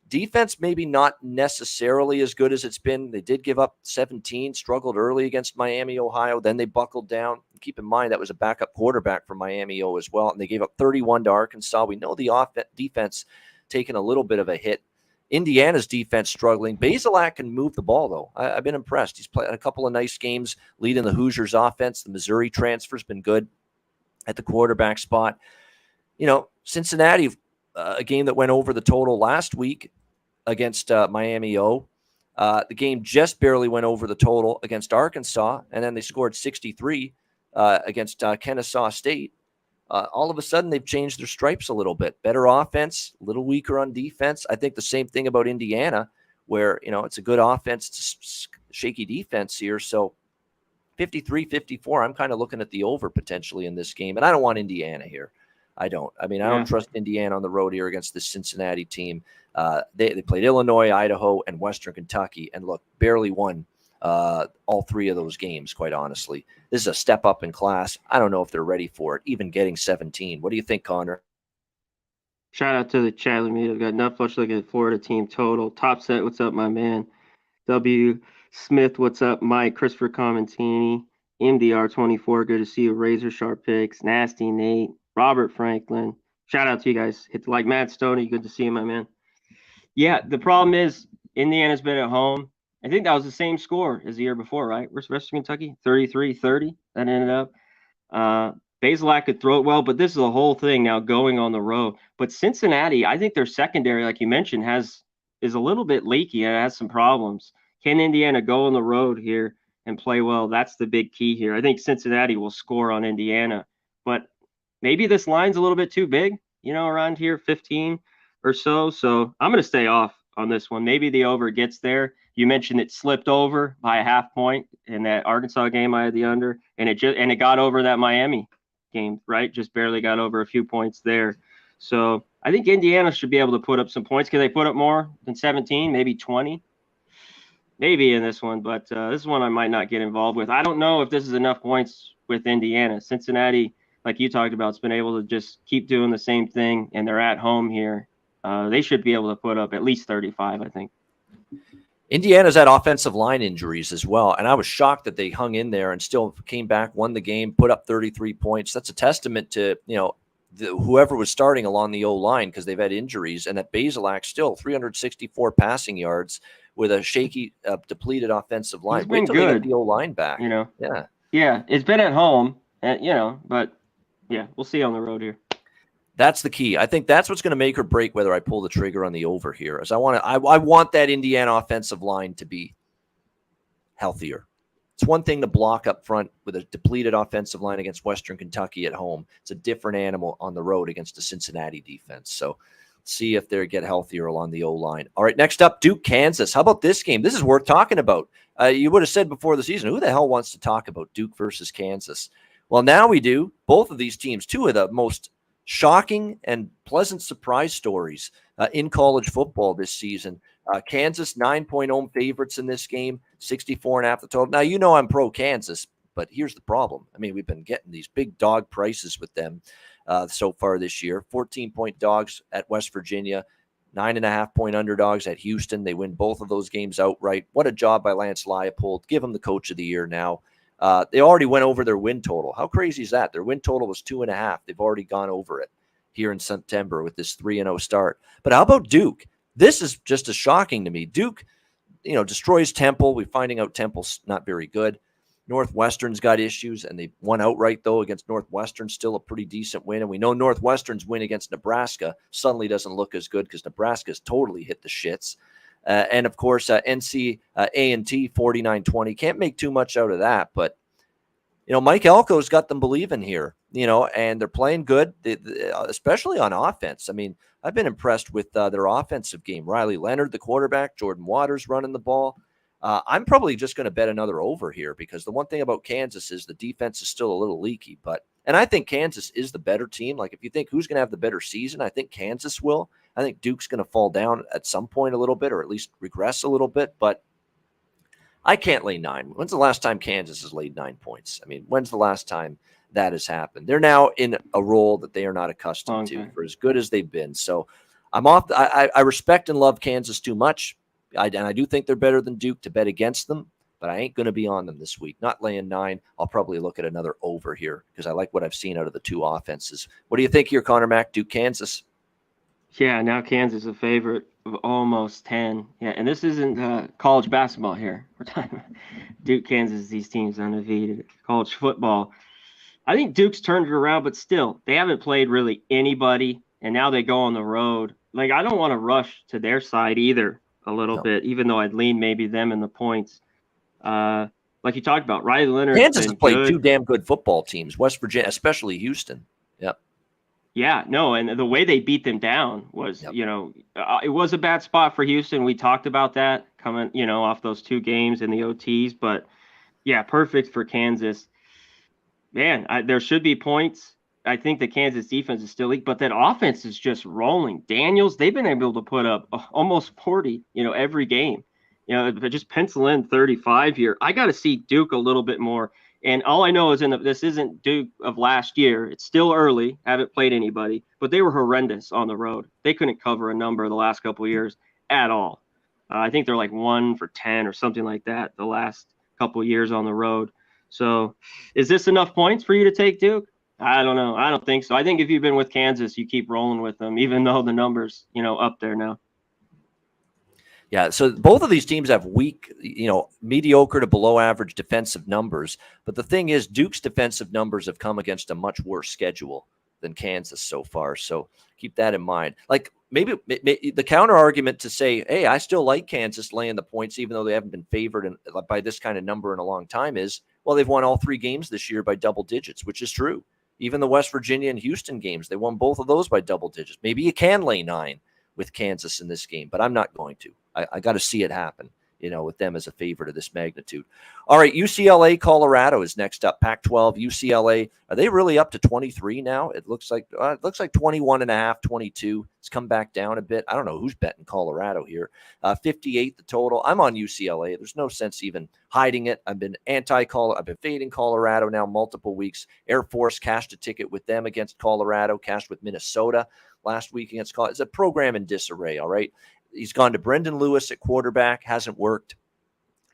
Defense maybe not necessarily as good as it's been. They did give up 17, struggled early against Miami, Ohio. Then they buckled down. Keep in mind that was a backup quarterback for Miami O as well, and they gave up 31 to Arkansas. We know the defense taking a little bit of a hit. Indiana's defense struggling. Bazelak can move the ball, though. I've been impressed. He's played a couple of nice games leading the Hoosiers offense. The Missouri transfer's been good at the quarterback spot. Cincinnati, a game that went over the total last week against Miami O. The game just barely went over the total against Arkansas, and then they scored 63 against Kennesaw State. All of a sudden, they've changed their stripes a little bit. Better offense, a little weaker on defense. I think the same thing about Indiana, where, it's a good offense, it's a shaky defense here. So 53-54, I'm kind of looking at the over potentially in this game. And I don't want Indiana here. I don't. I mean, I don't trust Indiana on the road here against the Cincinnati team. They played Illinois, Idaho, and Western Kentucky, and look, barely won all three of those games, quite honestly. This is a step up in class. I don't know if they're ready for it, even getting 17. What do you think, Connor? Shout out to the chat. I've got not much looking at Florida team total. Top set, what's up, my man? W. Smith, what's up, Mike? Christopher Commentini, MDR24, good to see you. Razor Sharp Picks, Nasty Nate, Robert Franklin. Shout out to you guys. Hit the like. Matt Stoney, good to see you, my man. Yeah, the problem is Indiana's been at home. I think that was the same score as the year before, right? Western Kentucky, 33-30. That ended up. Bazelak could throw it well, but this is a whole thing now going on the road. But Cincinnati, I think their secondary, like you mentioned, is a little bit leaky and has some problems. Can Indiana go on the road here and play well? That's the big key here. I think Cincinnati will score on Indiana, but maybe this line's a little bit too big, around here, 15 or so. So I'm going to stay off on this one. Maybe the over gets there. You mentioned it slipped over by a half point in that Arkansas game. I had the under, and it got over that Miami game, right? Just barely got over a few points there. So I think Indiana should be able to put up some points. Can they put up more than 17, maybe 20? Maybe in this one, but this is one I might not get involved with. I don't know if this is enough points with Indiana. Cincinnati, like you talked about, has been able to just keep doing the same thing, and they're at home here. They should be able to put up at least 35, I think. Indiana's had offensive line injuries as well, and I was shocked that they hung in there and still came back, won the game, put up 33 points. That's a testament to, whoever was starting along the O-line, because they've had injuries, and that Bazelak still 364 passing yards with a shaky, depleted offensive line. He's been good. The O-line back. Yeah, it's been at home, but yeah, we'll see on the road here. That's the key. I think that's what's going to make or break whether I pull the trigger on the over here. Is I want that Indiana offensive line to be healthier. It's one thing to block up front with a depleted offensive line against Western Kentucky at home. It's a different animal on the road against the Cincinnati defense. So see if they get healthier along the O-line. All right, next up, Duke, Kansas. How about this game? This is worth talking about. You would have said before the season, who the hell wants to talk about Duke versus Kansas? Well, now we do. Both of these teams, two of the most shocking and pleasant surprise stories in college football this season. Kansas, 9-point home favorites in this game, 64.5 the total. Now, I'm pro Kansas, but here's the problem. I mean, we've been getting these big dog prices with them so far this year. 14-point dogs at West Virginia, 9.5-point underdogs at Houston. They win both of those games outright. What a job by Lance Leipold. Give him the coach of the year now. They already went over their win total. How crazy is that? Their win total was 2.5. They've already gone over it here in September with this 3-0 start. But how about Duke? This is just as shocking to me. Duke destroys Temple. We're finding out Temple's not very good. Northwestern's got issues, and they won outright, though, against Northwestern. Still a pretty decent win. And we know Northwestern's win against Nebraska suddenly doesn't look as good because Nebraska's totally hit the shits. And, of course, NC A&T 49-20. Can't make too much out of that. But, Mike Elko's got them believing here, and they're playing good, especially on offense. I mean, I've been impressed with their offensive game. Riley Leonard, the quarterback, Jordan Waters running the ball. I'm probably just going to bet another over here because the one thing about Kansas is the defense is still a little leaky. And I think Kansas is the better team. Like, if you think who's going to have the better season, I think Kansas will. I think Duke's going to fall down at some point a little bit, or at least regress a little bit. But I can't lay 9. When's the last time Kansas has laid 9 points? I mean, when's the last time that has happened? They're now in a role that they are not accustomed to for as good as they've been. So I'm off. I respect and love Kansas too much. And I do think they're better than Duke to bet against them, but I ain't going to be on them this week. Not laying 9. I'll probably look at another over here because I like what I've seen out of the two offenses. What do you think here, Conor Mac? Duke, Kansas? Yeah, now Kansas a favorite of almost 10. Yeah, and this isn't college basketball here. We're talking about Duke, Kansas, these teams undefeated. College football. I think Duke's turned it around, but still, they haven't played really anybody, and now they go on the road. Like, I don't want to rush to their side either a little bit, even though I'd lean maybe them in the points. Like you talked about, Riley Leonard. Kansas has played two damn good football teams, West Virginia, especially Houston. Yep. Yeah, no, and the way they beat them down was, it was a bad spot for Houston. We talked about that coming, off those 2 games in the OTs. But, yeah, perfect for Kansas. Man, there should be points. I think the Kansas defense is still weak, but that offense is just rolling. Daniels, they've been able to put up almost 40, every game. Just pencil in 35 here. I got to see Duke a little bit more. And all I know is this isn't Duke of last year. It's still early. Haven't played anybody, but they were horrendous on the road. They couldn't cover a number the last couple of years at all. I think they're like 1 for 10 or something like that the last couple of years on the road. So is this enough points for you to take Duke? I don't know. I don't think so. I think if you've been with Kansas, you keep rolling with them, even though the number's, up there now. Yeah, so both of these teams have weak, mediocre to below average defensive numbers. But the thing is, Duke's defensive numbers have come against a much worse schedule than Kansas so far. So keep that in mind. Like, maybe the counter argument to say, hey, I still like Kansas laying the points, even though they haven't been favored by this kind of number in a long time, is, well, they've won all 3 games this year by double digits, which is true. Even the West Virginia and Houston games, they won both of those by double digits. Maybe you can lay 9 with Kansas in this game, but I'm not going to. I got to see it happen, with them as a favorite of this magnitude. All right, UCLA, Colorado is next up. Pac-12, UCLA. Are they really up to 23 now? It looks like 21 and a half, 22. It's come back down a bit. I don't know who's betting Colorado here. 58 the total. I'm on UCLA. There's no sense even hiding it. I've been I've been fading Colorado now multiple weeks. Air Force cashed a ticket with them against Colorado, cashed with Minnesota last week against Colorado. It's a program in disarray, all right? He's gone to Brendan Lewis at quarterback, hasn't worked.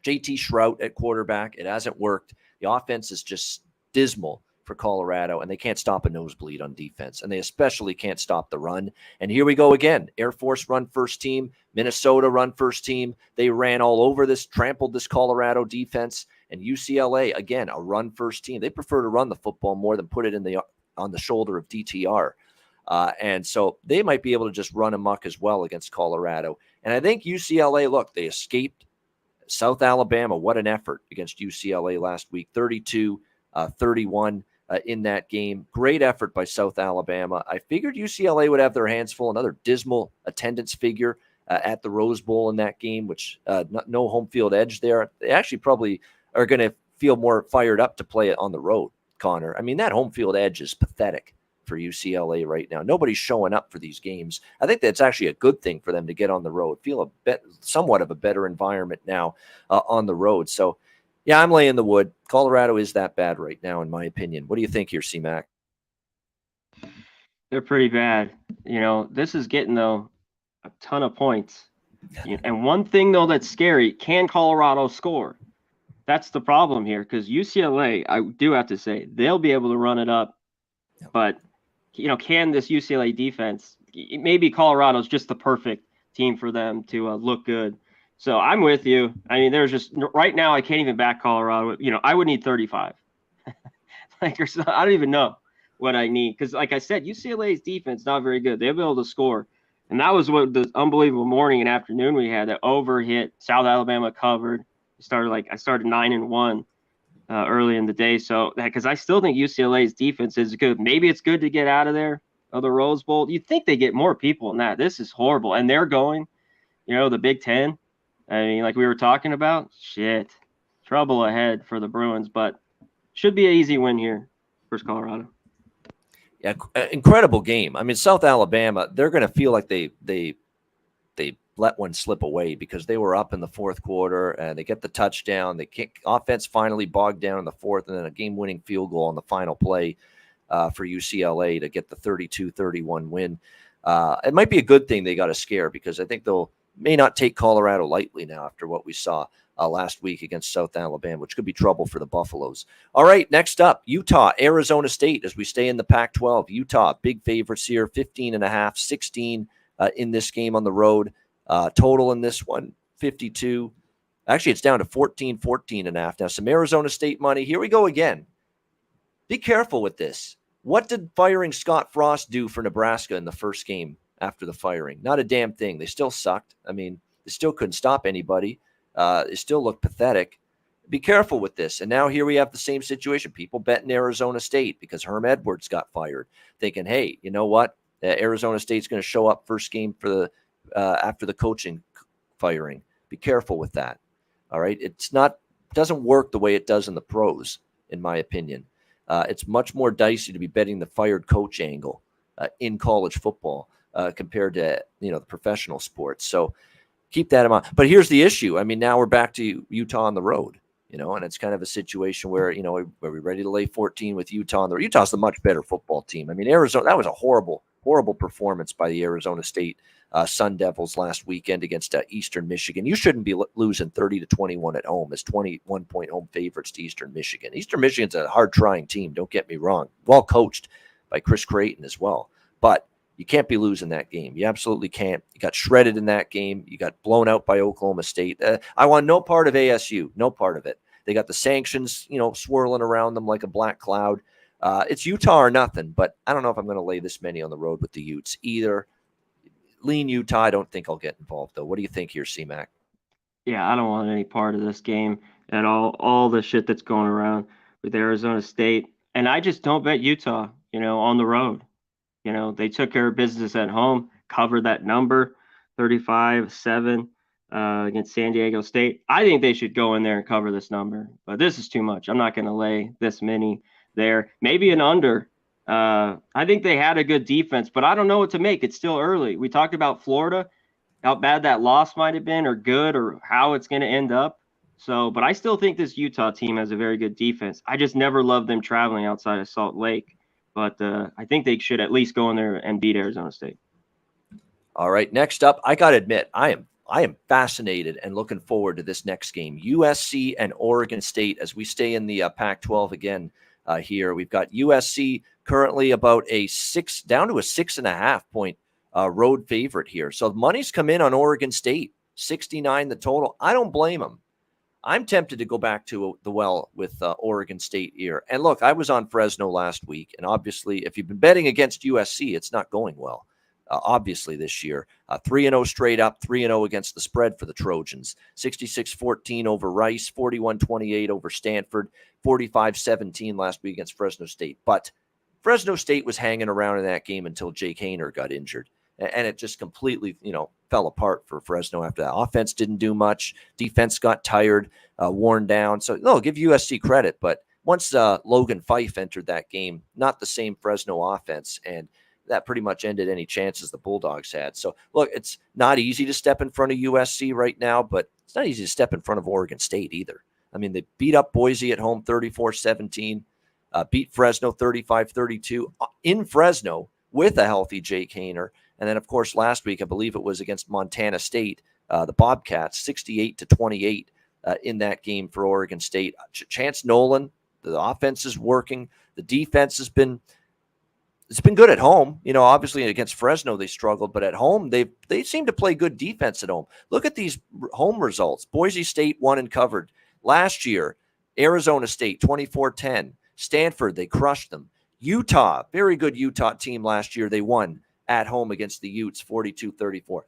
JT Shrout at quarterback, it hasn't worked. The offense is just dismal for Colorado, and they can't stop a nosebleed on defense, and they especially can't stop the run. And here we go again. Air Force run first team, Minnesota run first team. They ran all over this, trampled this Colorado defense, and UCLA, again, a run first team. They prefer to run the football more than put it on the shoulder of DTR. And so they might be able to just run amok as well against Colorado. And I think UCLA, look, they escaped South Alabama. What an effort against UCLA last week, 32-31 in that game. Great effort by South Alabama. I figured UCLA would have their hands full. Another dismal attendance figure at the Rose Bowl in that game, which no home field edge there. They actually probably are going to feel more fired up to play it on the road, Connor. I mean, that home field edge is pathetic for UCLA right now. Nobody's showing up for these games. I think that's actually a good thing for them to get on the road, feel somewhat of a better environment now on the road. So, yeah, I'm laying the wood. Colorado is that bad right now, in my opinion. What do you think here, C-Mac? They're pretty bad. This is getting, though, a ton of points. And one thing, though, that's scary, can Colorado score? That's the problem here, because UCLA, I do have to say, they'll be able to run it up. But can this UCLA defense, maybe Colorado's just the perfect team for them to look good So I'm with you. I mean, there's just right now I can't even back Colorado. I would need 35. Like, I don't even know what I need because, like I said, UCLA's defense not very good. They'll be able to score, and that was what the unbelievable morning and afternoon we had. That over hit South Alabama covered. I started 9-1 early in the day. So because I still think UCLA's defense is good. Maybe it's good to get out of there of the Rose Bowl. You'd think they get more people in that. This is horrible, and they're going. The Big Ten. I mean, like we were talking about, shit, trouble ahead for the Bruins, but should be an easy win here versus Colorado. Yeah, incredible game. I mean, South Alabama, they're going to feel like they let one slip away because they were up in the fourth quarter and they get the touchdown. They kick offense finally bogged down in the fourth, and then a game-winning field goal on the final play for UCLA to get the 32-31 win. It might be a good thing they got a scare because I think they'll may not take Colorado lightly now after what we saw last week against South Alabama, which could be trouble for the Buffaloes. All right, next up, Utah, Arizona State, as we stay in the Pac-12. Utah, big favorites here, 15.5, 16 in this game on the road. Total in this one, 52. Actually, it's down to 14.5. Now, some Arizona State money. Here we go again. Be careful with this. What did firing Scott Frost do for Nebraska in the first game after the firing? Not a damn thing. They still sucked. I mean, they still couldn't stop anybody. They still look pathetic. Be careful with this. And now here we have the same situation. People betting Arizona State because Herm Edwards got fired, thinking, hey, you know what? Arizona State's going to show up first game for the after the coaching firing. Be careful with that. All right. Doesn't work the way it does in the pros, in my opinion. It's much more dicey to be betting the fired coach angle in college football compared to, the professional sports. So keep that in mind. But here's the issue. I mean, now we're back to Utah on the road, and it's kind of a situation where, are we ready to lay 14 with Utah on the road? Utah's the much better football team. I mean, Arizona, that was a horrible performance by the Arizona State Sun Devils last weekend against Eastern Michigan. You shouldn't be losing 30-21 at home as 21-point home favorites to Eastern Michigan. Eastern Michigan's a hard-trying team, don't get me wrong. Well coached by Chris Creighton as well. But you can't be losing that game. You absolutely can't. You got shredded in that game. You got blown out by Oklahoma State. I want no part of ASU, no part of it. They got the sanctions, swirling around them like a black cloud. It's Utah or nothing, but I don't know if I'm going to lay this many on the road with the Utes either. Lean Utah. I don't think I'll get involved, though. What do you think here, C-Mac? Yeah, I don't want any part of this game at all the shit that's going around with Arizona State. And I just don't bet Utah, on the road. They took care of business at home, covered that number, 35-7 against San Diego State. I think they should go in there and cover this number, but this is too much. I'm not going to lay this many there. Maybe an under. I think they had a good defense, but I don't know what to make. It's still early. We talked about Florida, how bad that loss might have been or good or how it's going to end up. So, but I still think this Utah team has a very good defense. I just never loved them traveling outside of Salt Lake. But I think they should at least go in there and beat Arizona State. All right. Next up, I got to admit, I am fascinated and looking forward to this next game. USC and Oregon State as we stay in the Pac-12 again here. We've got USC currently about down to a 6.5 point road favorite here. So money's come in on Oregon State, 69 the total. I don't blame them. I'm tempted to go back to the well with Oregon State here. And look, I was on Fresno last week, and obviously, if you've been betting against USC, it's not going well. Obviously, this year, 3-0 straight up, 3-0 against the spread for the Trojans. 66-14 over Rice, 41-28 over Stanford, 45-17 last week against Fresno State. But Fresno State was hanging around in that game until Jake Haener got injured. And it just completely, fell apart for Fresno after that. Offense didn't do much. Defense got tired, worn down. So, no, give USC credit. But once Logan Fife entered that game, not the same Fresno offense. And that pretty much ended any chances the Bulldogs had. So, look, it's not easy to step in front of USC right now, but it's not easy to step in front of Oregon State either. I mean, they beat up Boise at home 34-17, beat Fresno 35-32 in Fresno with a healthy Jake Haener. And then, of course, last week, I believe it was against Montana State, the Bobcats, 68-28 in that game for Oregon State. Chance Nolan, the offense is working. The defense has been it's been good at home. Obviously against Fresno they struggled, but at home they seem to play good defense at home. Look at these home results. Boise State won and covered. Last year, Arizona State 24-10. Stanford, they crushed them. Utah, very good Utah team last year. They won at home against the Utes 42-34.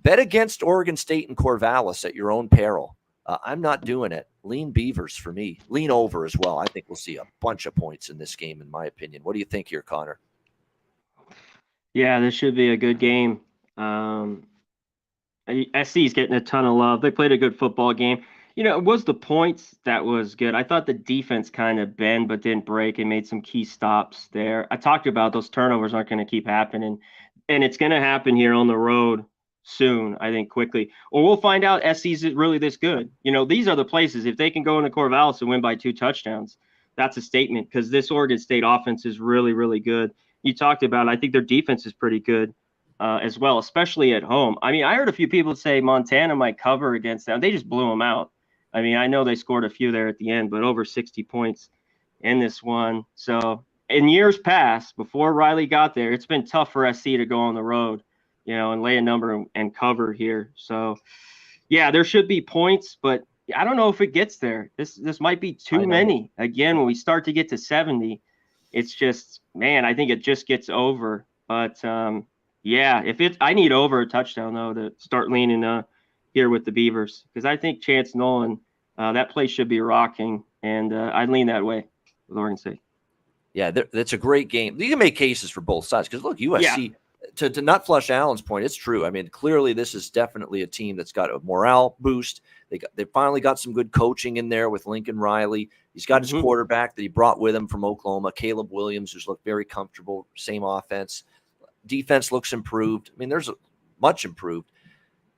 Bet against Oregon State and Corvallis at your own peril. I'm not doing it. Lean Beavers for me. Lean over as well. I think we'll see a bunch of points in this game, in my opinion. What do you think here, Connor? Yeah, this should be a good game. SC's getting a ton of love. They played a good football game. It was the points that was good. I thought the defense kind of bent but didn't break and made some key stops there. I talked about those turnovers aren't going to keep happening, and it's going to happen here on the road soon, I think, quickly. Or we'll find out SC's really this good. These are the places. If they can go into Corvallis and win by 2 touchdowns, that's a statement, because this Oregon State offense is really, really good. You talked about, I think their defense is pretty good as well, especially at home. I heard a few people say Montana might cover against them. They just blew them out. I know they scored a few there at the end, but over 60 points in this one. So in years past, before Riley got there, it's been tough for SC to go on the road, and lay a number and cover here. So, yeah, there should be points, but I don't know if it gets there. This might be too many. Again, when we start to get to 70, it's just, man, I think it just gets over. But, yeah, I need over a touchdown, though, to start leaning here with the Beavers, because I think Chance Nolan, that place should be rocking, and I'd lean that way with Oregon State. Yeah, that's a great game. You can make cases for both sides, because, look, USC, to not flush Allen's point, it's true. Clearly this is definitely a team that's got a morale boost. They finally got some good coaching in there with Lincoln Riley. He's got his quarterback that he brought with him from Oklahoma, Caleb Williams, who's looked very comfortable, same offense. Defense looks improved. There's much improved.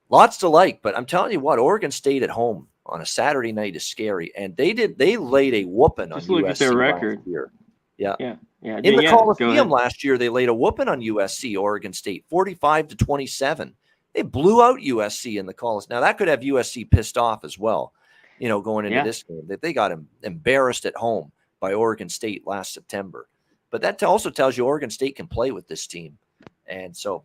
Lots to like, but I'm telling you what, Oregon State at home on a Saturday night is scary, and they laid a whooping on USC look at their record last year. Yeah. In the Coliseum last year, they laid a whooping on USC, Oregon State, 45-27. They blew out USC in the Coliseum. Now that could have USC pissed off as well, going into this game. That they got embarrassed at home by Oregon State last September. But that also tells you Oregon State can play with this team, and so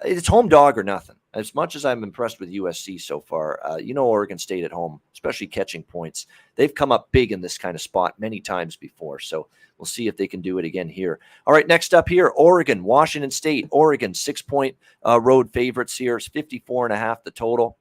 it's home dog or nothing. As much as I'm impressed with USC so far, Oregon State at home, especially catching points, they've come up big in this kind of spot many times before. So we'll see if they can do it again here. All right, next up here, Oregon, Washington State. Oregon, 6-point road favorites here. It's 54.5 the total.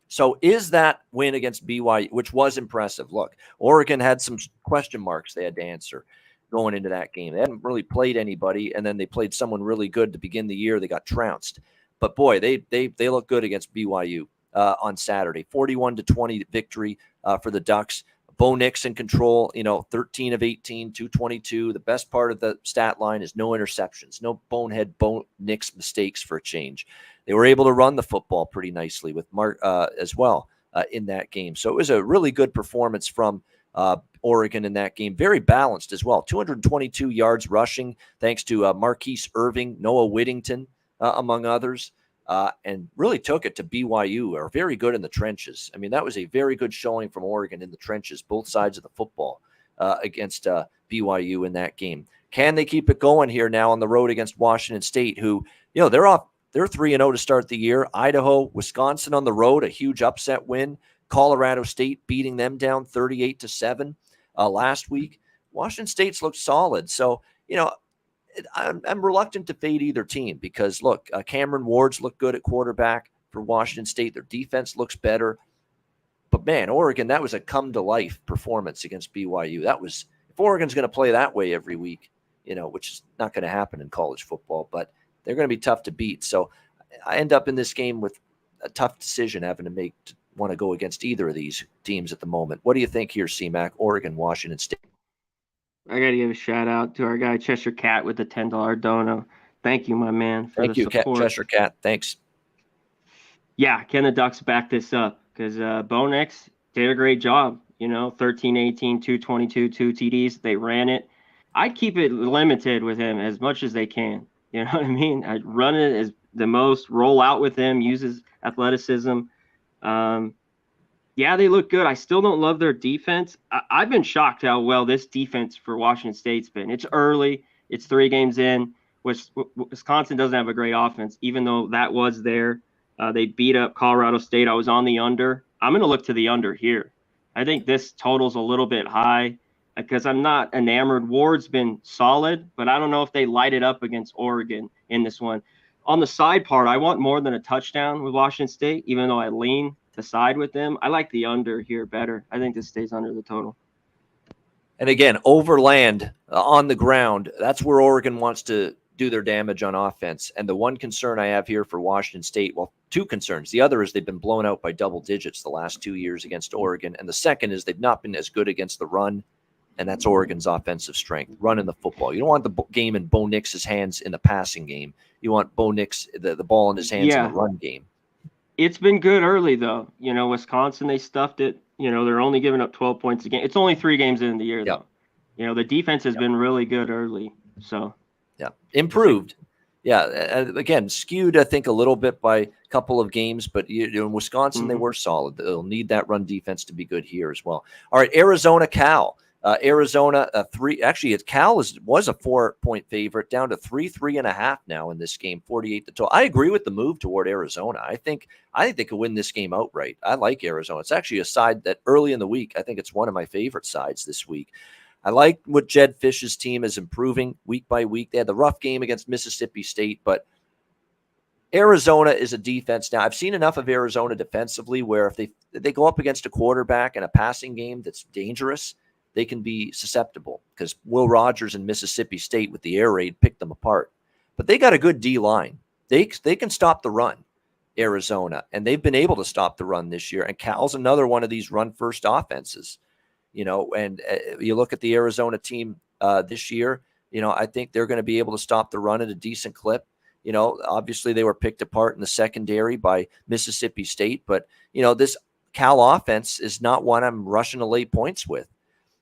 So is that win against BYU, which was impressive? Look, Oregon had some question marks they had to answer going into that game. They hadn't really played anybody, and then they played someone really good to begin the year. They got trounced. But, boy, they look good against BYU on Saturday. 41-20 victory for the Ducks. Bo Nix in control, 13 of 18, 222. The best part of the stat line is no interceptions, no bonehead Bo Nix mistakes for a change. They were able to run the football pretty nicely with Mark as well in that game. So it was a really good performance from Oregon in that game. Very balanced as well. 222 yards rushing thanks to Marquise Irving, Noah Whittington, among others, and really took it to BYU, are very good in the trenches. That was a very good showing from Oregon in the trenches, both sides of the football against BYU in that game. Can they keep it going here now on the road against Washington State, who, they're 3-0 to start the year. Idaho, Wisconsin on the road, a huge upset win. Colorado State beating them down 38-7 last week. Washington State's looked solid. So, I'm reluctant to fade either team because, look, Cameron Ward's looked good at quarterback for Washington State. Their defense looks better. But, man, Oregon, that was a come-to-life performance against BYU. If Oregon's going to play that way every week, which is not going to happen in college football, but they're going to be tough to beat. So I end up in this game with a tough decision having to make to want to go against either of these teams at the moment. What do you think here, C-Mac? Oregon, Washington State. I got to give a shout out to our guy, Cheshire Cat, with the $10 dono. Thank you, my man, for the support. Thank you, Cheshire Cat. Thanks. Yeah, can the Ducks back this up? Because Bo Nix did a great job. 13-18, 222, 2 TDs. They ran it. I'd keep it limited with him as much as they can. You know what I mean? I'd run it as the most, roll out with him, use his athleticism. Yeah, they look good. I still don't love their defense. I've been shocked how well this defense for Washington State's been. It's early. It's 3 games in, which Wisconsin doesn't have a great offense, even though that was there. They beat up Colorado State. I was on the under. I'm going to look to the under here. I think this total's a little bit high because I'm not enamored. Ward's been solid, but I don't know if they light it up against Oregon in this one. On the side part, I want more than a touchdown with Washington State, even though I lean the side with them. I like the under here better. I think this stays under the total. And again, overland on the ground, that's where Oregon wants to do their damage on offense. And the one concern I have here for Washington State, well, 2 concerns. The other is they've been blown out by double digits the last 2 years against Oregon. And the second is they've not been as good against the run. And that's Oregon's offensive strength, running the football. You don't want the game in Bo Nix's hands in the passing game. You want Bo Nix, the ball in his hands in the run game. It's been good early, though. Wisconsin, they stuffed it. They're only giving up 12 points a game. It's only 3 games in the year, though. The defense has been really good early. So, improved. Yeah, and again, skewed, I think, a little bit by a couple of games, but in Wisconsin, they were solid. They'll need that run defense to be good here as well. All right, Arizona, Cal. Arizona, 3. Actually, Cal was a 4-point favorite, down to 3.5 now in this game, 48 to 12. I agree with the move toward Arizona. I think they could win this game outright. I like Arizona. It's actually a side that early in the week, I think it's one of my favorite sides this week. I like what Jed Fish's team is improving week by week. They had the rough game against Mississippi State, but Arizona is a defense. Now, I've seen enough of Arizona defensively where if they go up against a quarterback in a passing game that's dangerous, they can be susceptible because Will Rogers and Mississippi State with the air raid picked them apart. But they got a good D-line. They can stop the run, Arizona, and they've been able to stop the run this year. And Cal's another one of these run-first offenses. And you look at the Arizona team this year, I think they're going to be able to stop the run at a decent clip. Obviously they were picked apart in the secondary by Mississippi State, but, this Cal offense is not one I'm rushing to lay points with.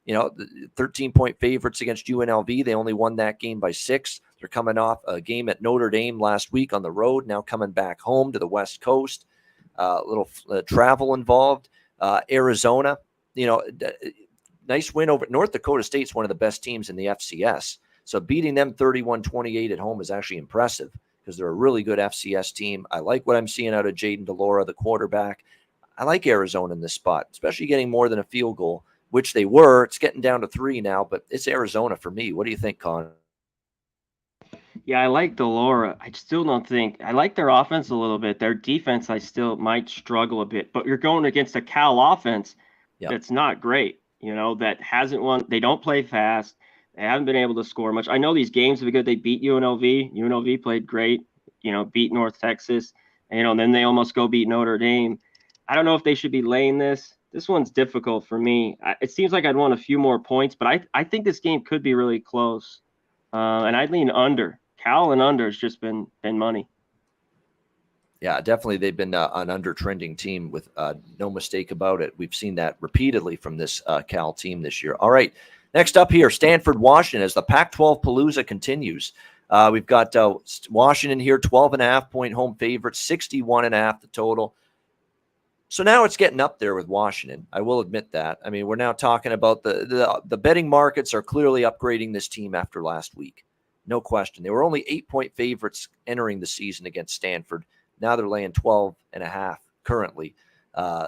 13-point favorites against UNLV. They only won that game by 6. They're coming off a game at Notre Dame last week on the road, now coming back home to the West Coast. A little travel involved. Arizona, nice win over North Dakota State's one of the best teams in the FCS. So beating them 31-28 at home is actually impressive because they're a really good FCS team. I like what I'm seeing out of Jaden DeLora, the quarterback. I like Arizona in this spot, especially getting more than a field goal, which they were. It's getting down to 3 now, but it's Arizona for me. What do you think, Con? Yeah, I like DeLora. I still don't think – I like their offense a little bit. Their defense, I still might struggle a bit. But you're going against a Cal offense that's not great, that hasn't won. They don't play fast. They haven't been able to score much. I know these games have been good. They beat UNLV. UNLV played great, beat North Texas. And, then they almost go beat Notre Dame. I don't know if they should be laying this. This one's difficult for me. It seems like I'd want a few more points, but I think this game could be really close. And I'd lean under. Cal and under has just been money. Yeah, definitely. They've been an under-trending team with no mistake about it. We've seen that repeatedly from this Cal team this year. All right, next up here, Stanford, Washington, as the Pac-12 Palooza continues. We've got Washington here, 12.5-point home favorite, 61.5 the total. So now it's getting up there with Washington. I will admit that. I mean, we're now talking about the betting markets are clearly upgrading this team after last week. No question. They were only 8-point favorites entering the season against Stanford. Now they're laying 12.5 currently.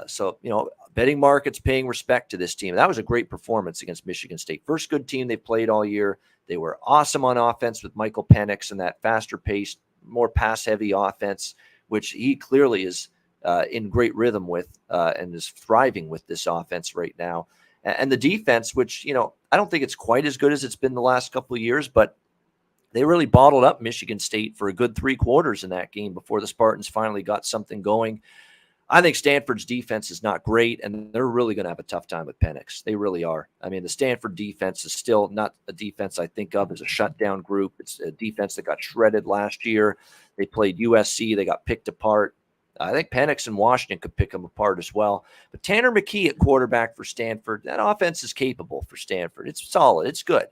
So, betting markets paying respect to this team. That was a great performance against Michigan State. First good team they played all year. They were awesome on offense with Michael Penix and that faster paced, more pass-heavy offense, which he clearly is in great rhythm with and is thriving with this offense right now. And the defense, which, I don't think it's quite as good as it's been the last couple of years, but they really bottled up Michigan State for a good 3 quarters in that game before the Spartans finally got something going. I think Stanford's defense is not great, and they're really going to have a tough time with Penix. They really are. I mean, the Stanford defense is still not a defense I think of as a shutdown group. It's a defense that got shredded last year. They played USC. They got picked apart. I think Penix and Washington could pick them apart as well. But Tanner McKee at quarterback for Stanford, that offense is capable for Stanford. It's solid. It's good.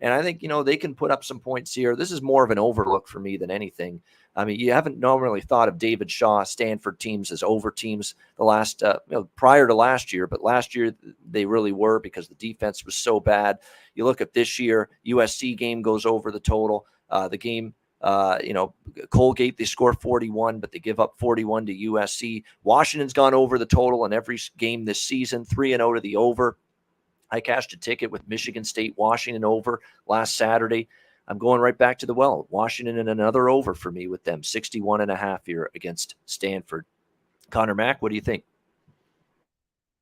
And I think, they can put up some points here. This is more of an overlook for me than anything. I mean, you haven't normally thought of David Shaw, Stanford teams as over teams the last, prior to last year, but last year they really were because the defense was so bad. You look at this year, USC game goes over the total. The game, Colgate, they score 41, but they give up 41 to USC. Washington's gone over the total in every game this season, 3-0 to the over. I cashed a ticket with Michigan State, Washington over last Saturday. I'm going right back to the well. Washington and another over for me with them, 61.5 here against Stanford. Conor Mac, what do you think?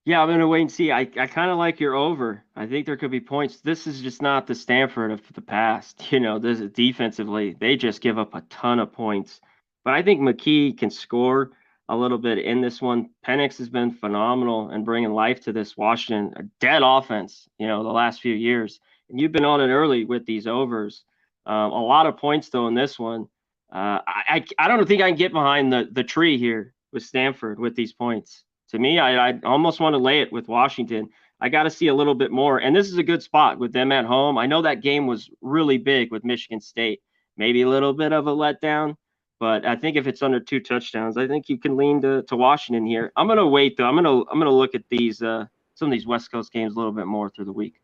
Yeah, I'm going to wait and see. I kind of like your over. I think there could be points. This is just not the Stanford of the past. This is defensively, they just give up a ton of points. But I think McKee can score a little bit in this one. Penix has been phenomenal and bringing life to this Washington, a dead offense, the last few years. And you've been on it early with these overs. A lot of points, though, in this one. I don't think I can get behind the tree here with Stanford with these points. To me, I almost want to lay it with Washington. I got to see a little bit more. And this is a good spot with them at home. I know that game was really big with Michigan State. Maybe a little bit of a letdown. But I think if it's under 2 touchdowns, I think you can lean to Washington here. I'm going to wait, though. I'm gonna look at these some of these West Coast games a little bit more through the week.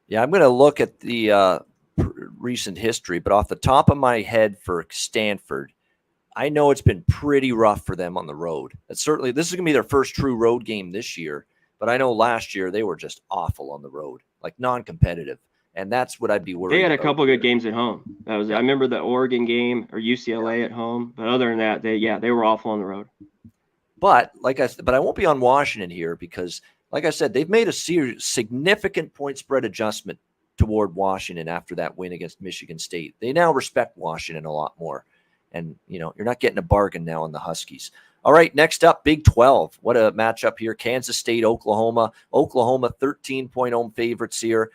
Yeah, I'm going to look at the recent history. But off the top of my head for Stanford, I know it's been pretty rough for them on the road. This is going to be their first true road game this year. But I know last year they were just awful on the road, like non-competitive. And that's what I'd be worried about. They had a couple of good games at home. I remember the Oregon game or UCLA at home. But other than that, they were awful on the road. But I won't be on Washington here because, like I said, they've made a significant point spread adjustment toward Washington after that win against Michigan State. They now respect Washington a lot more. And, you're not getting a bargain now on the Huskies. All right, next up, Big 12. What a matchup here. Kansas State, Oklahoma. Oklahoma, 13-point home favorites here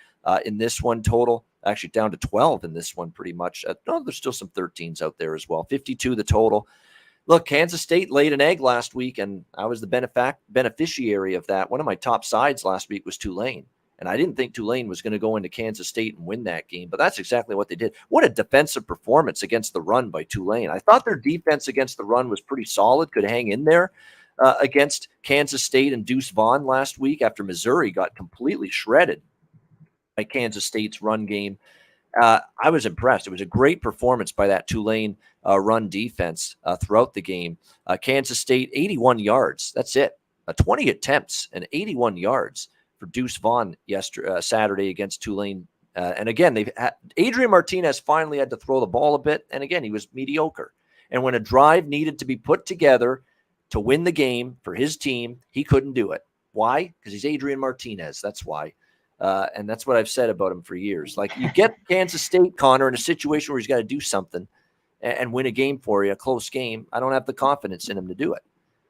in this one total. Actually, down to 12 in this one pretty much. No, there's still some 13s out there as well. 52 the total. Look, Kansas State laid an egg last week, and I was the beneficiary of that. One of my top sides last week was Tulane. And I didn't think Tulane was going to go into Kansas State and win that game, but that's exactly what they did. What a defensive performance against the run by Tulane. I thought their defense against the run was pretty solid, could hang in there against Kansas State and Deuce Vaughn last week after Missouri got completely shredded by Kansas State's run game. I was impressed. It was a great performance by that Tulane run defense throughout the game. Kansas State, 81 yards. That's it. 20 attempts and 81 yards for Deuce Vaughn Saturday against Tulane. And again, Adrian Martinez finally had to throw the ball a bit. And again, he was mediocre. And when a drive needed to be put together to win the game for his team, he couldn't do it. Why? Because he's Adrian Martinez. That's why. And that's what I've said about him for years. Like, you get Kansas State, Connor, in a situation where he's got to do something and win a game for you, a close game. I don't have the confidence in him to do it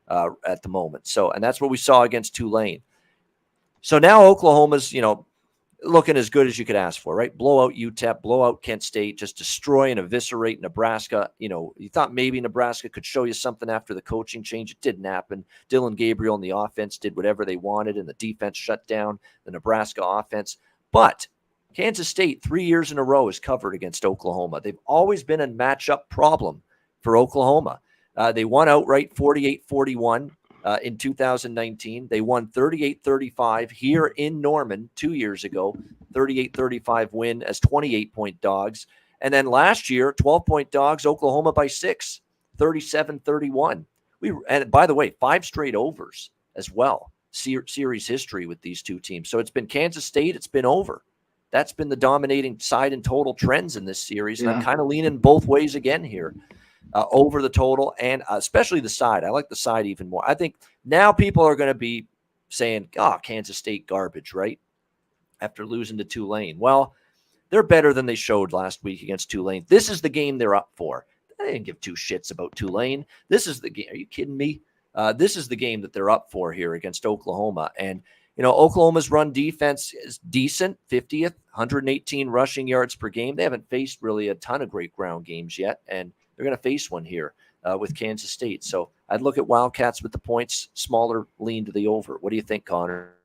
at the moment. And that's what we saw against Tulane. So now Oklahoma's, looking as good as you could ask for, right? Blow out UTEP, blow out Kent State, just destroy and eviscerate Nebraska. You thought maybe Nebraska could show you something after the coaching change. It didn't happen. Dylan Gabriel and the offense did whatever they wanted, and the defense shut down the Nebraska offense. But Kansas State, 3 years in a row, has covered against Oklahoma. They've always been a matchup problem for Oklahoma. They won outright 48-41. In 2019, they won 38-35 here in Norman 2 years ago, 38-35 win as 28-point dogs. And then last year, 12-point dogs, Oklahoma by 6, 37-31. And by the way, 5 straight overs as well, series history with these two teams. So it's been Kansas State, it's been over. That's been the dominating side in total trends in this series. And I'm kind of leaning both ways again here. Over the total, and especially the side. I like the side even more. I think now people are going to be saying, Kansas State garbage, right? After losing to Tulane. Well, they're better than they showed last week against Tulane. This is the game they're up for. I didn't give two shits about Tulane. This is the game. Are you kidding me? This is the game that they're up for here against Oklahoma. And, Oklahoma's run defense is decent, 50th, 118 rushing yards per game. They haven't faced really a ton of great ground games yet, and they're going to face one here with Kansas State. So I'd look at Wildcats with the points, smaller lean to the over. What do you think, Connor?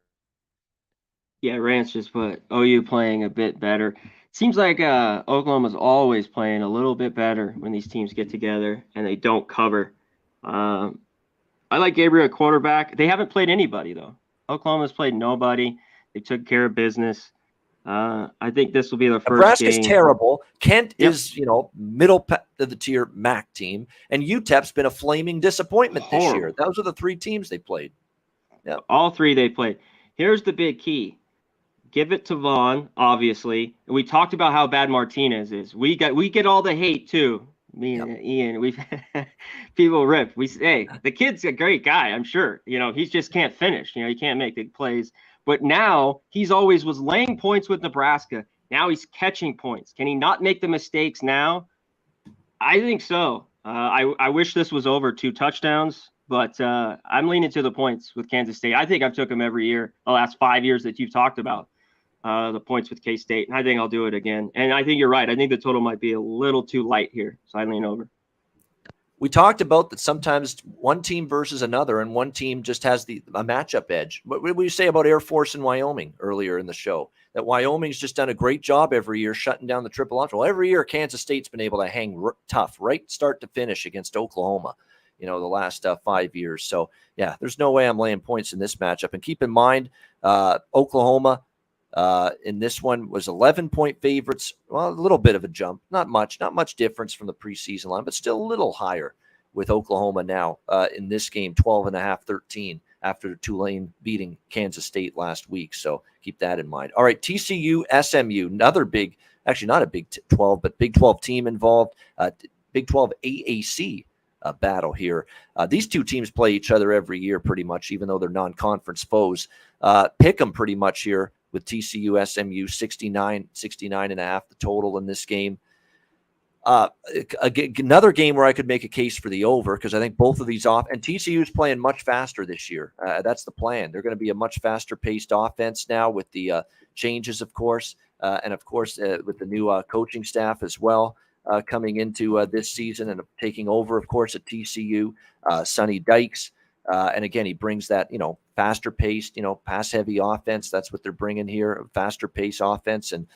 Yeah, Rance just put OU playing a bit better. Seems like Oklahoma's always playing a little bit better when these teams get together and they don't cover. Um, I like Gabriel at quarterback. They haven't played anybody though. Oklahoma's played nobody. They took care of business. I think this will be the first Nebraska's game. terrible. Kent Yep. is, middle of the tier MAC team, and UTEP's been a flaming disappointment this year. Those are the three teams they played. Yep. All three they played. Here's the big key. Give it to Vaughn, obviously. And we talked about how bad Martinez is. We get all the hate too. Me and Ian, we've people rip. We say, hey, the kid's a great guy, I'm sure. He just can't finish. He can't make big plays. But now he's always was laying points with Nebraska. Now he's catching points. Can he not make the mistakes now? I think so. I wish this was over 2 touchdowns, but I'm leaning to the points with Kansas State. I think I've took them every year, the last 5 years that you've talked about. The points with K-State, and I think I'll do it again. And I think you're right. I think the total might be a little too light here, so I lean over. We talked about that sometimes one team versus another, and one team just has a matchup edge. What did we say about Air Force and Wyoming earlier in the show? That Wyoming's just done a great job every year shutting down the triple option. Well, every year Kansas State's been able to hang tough, right start to finish against Oklahoma, the last 5 years. So, yeah, there's no way I'm laying points in this matchup. And keep in mind, Oklahoma – in this one was 11-point favorites. Well, a little bit of a jump, not much difference from the preseason line, but still a little higher with Oklahoma now in this game, 12.5-13 after Tulane beating Kansas State last week. So keep that in mind. All right, TCU, SMU, another big, actually not a Big 12, but Big 12 team involved. Big 12 AAC battle here. These two teams play each other every year pretty much, even though they're non-conference foes. Pick them pretty much here with TCU, SMU, 69.5 the total in this game. Another game where I could make a case for the over because I think both of these and TCU is playing much faster this year. That's the plan. They're going to be a much faster paced offense now with the changes, of course, and of course with the new coaching staff as well coming into this season and taking over, of course, at TCU, Sonny Dykes. And again, he brings that, faster paced, pass heavy offense. That's what they're bringing here, faster pace offense. And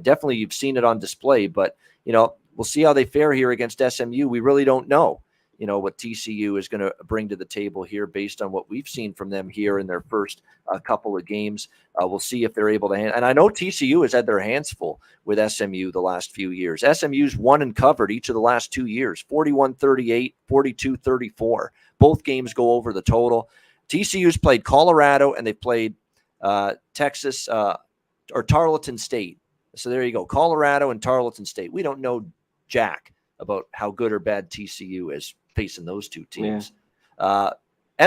definitely you've seen it on display, but, we'll see how they fare here against SMU. We really don't know, what TCU is going to bring to the table here based on what we've seen from them here in their first couple of games. We'll see if they're able to and I know TCU has had their hands full with SMU the last few years. SMU's won and covered each of the last 2 years, 41-38, 42-34. Both games go over the total. TCU's played Colorado and they've played Texas or Tarleton State. So there you go, Colorado and Tarleton State. We don't know jack about how good or bad TCU is facing those two teams. Yeah.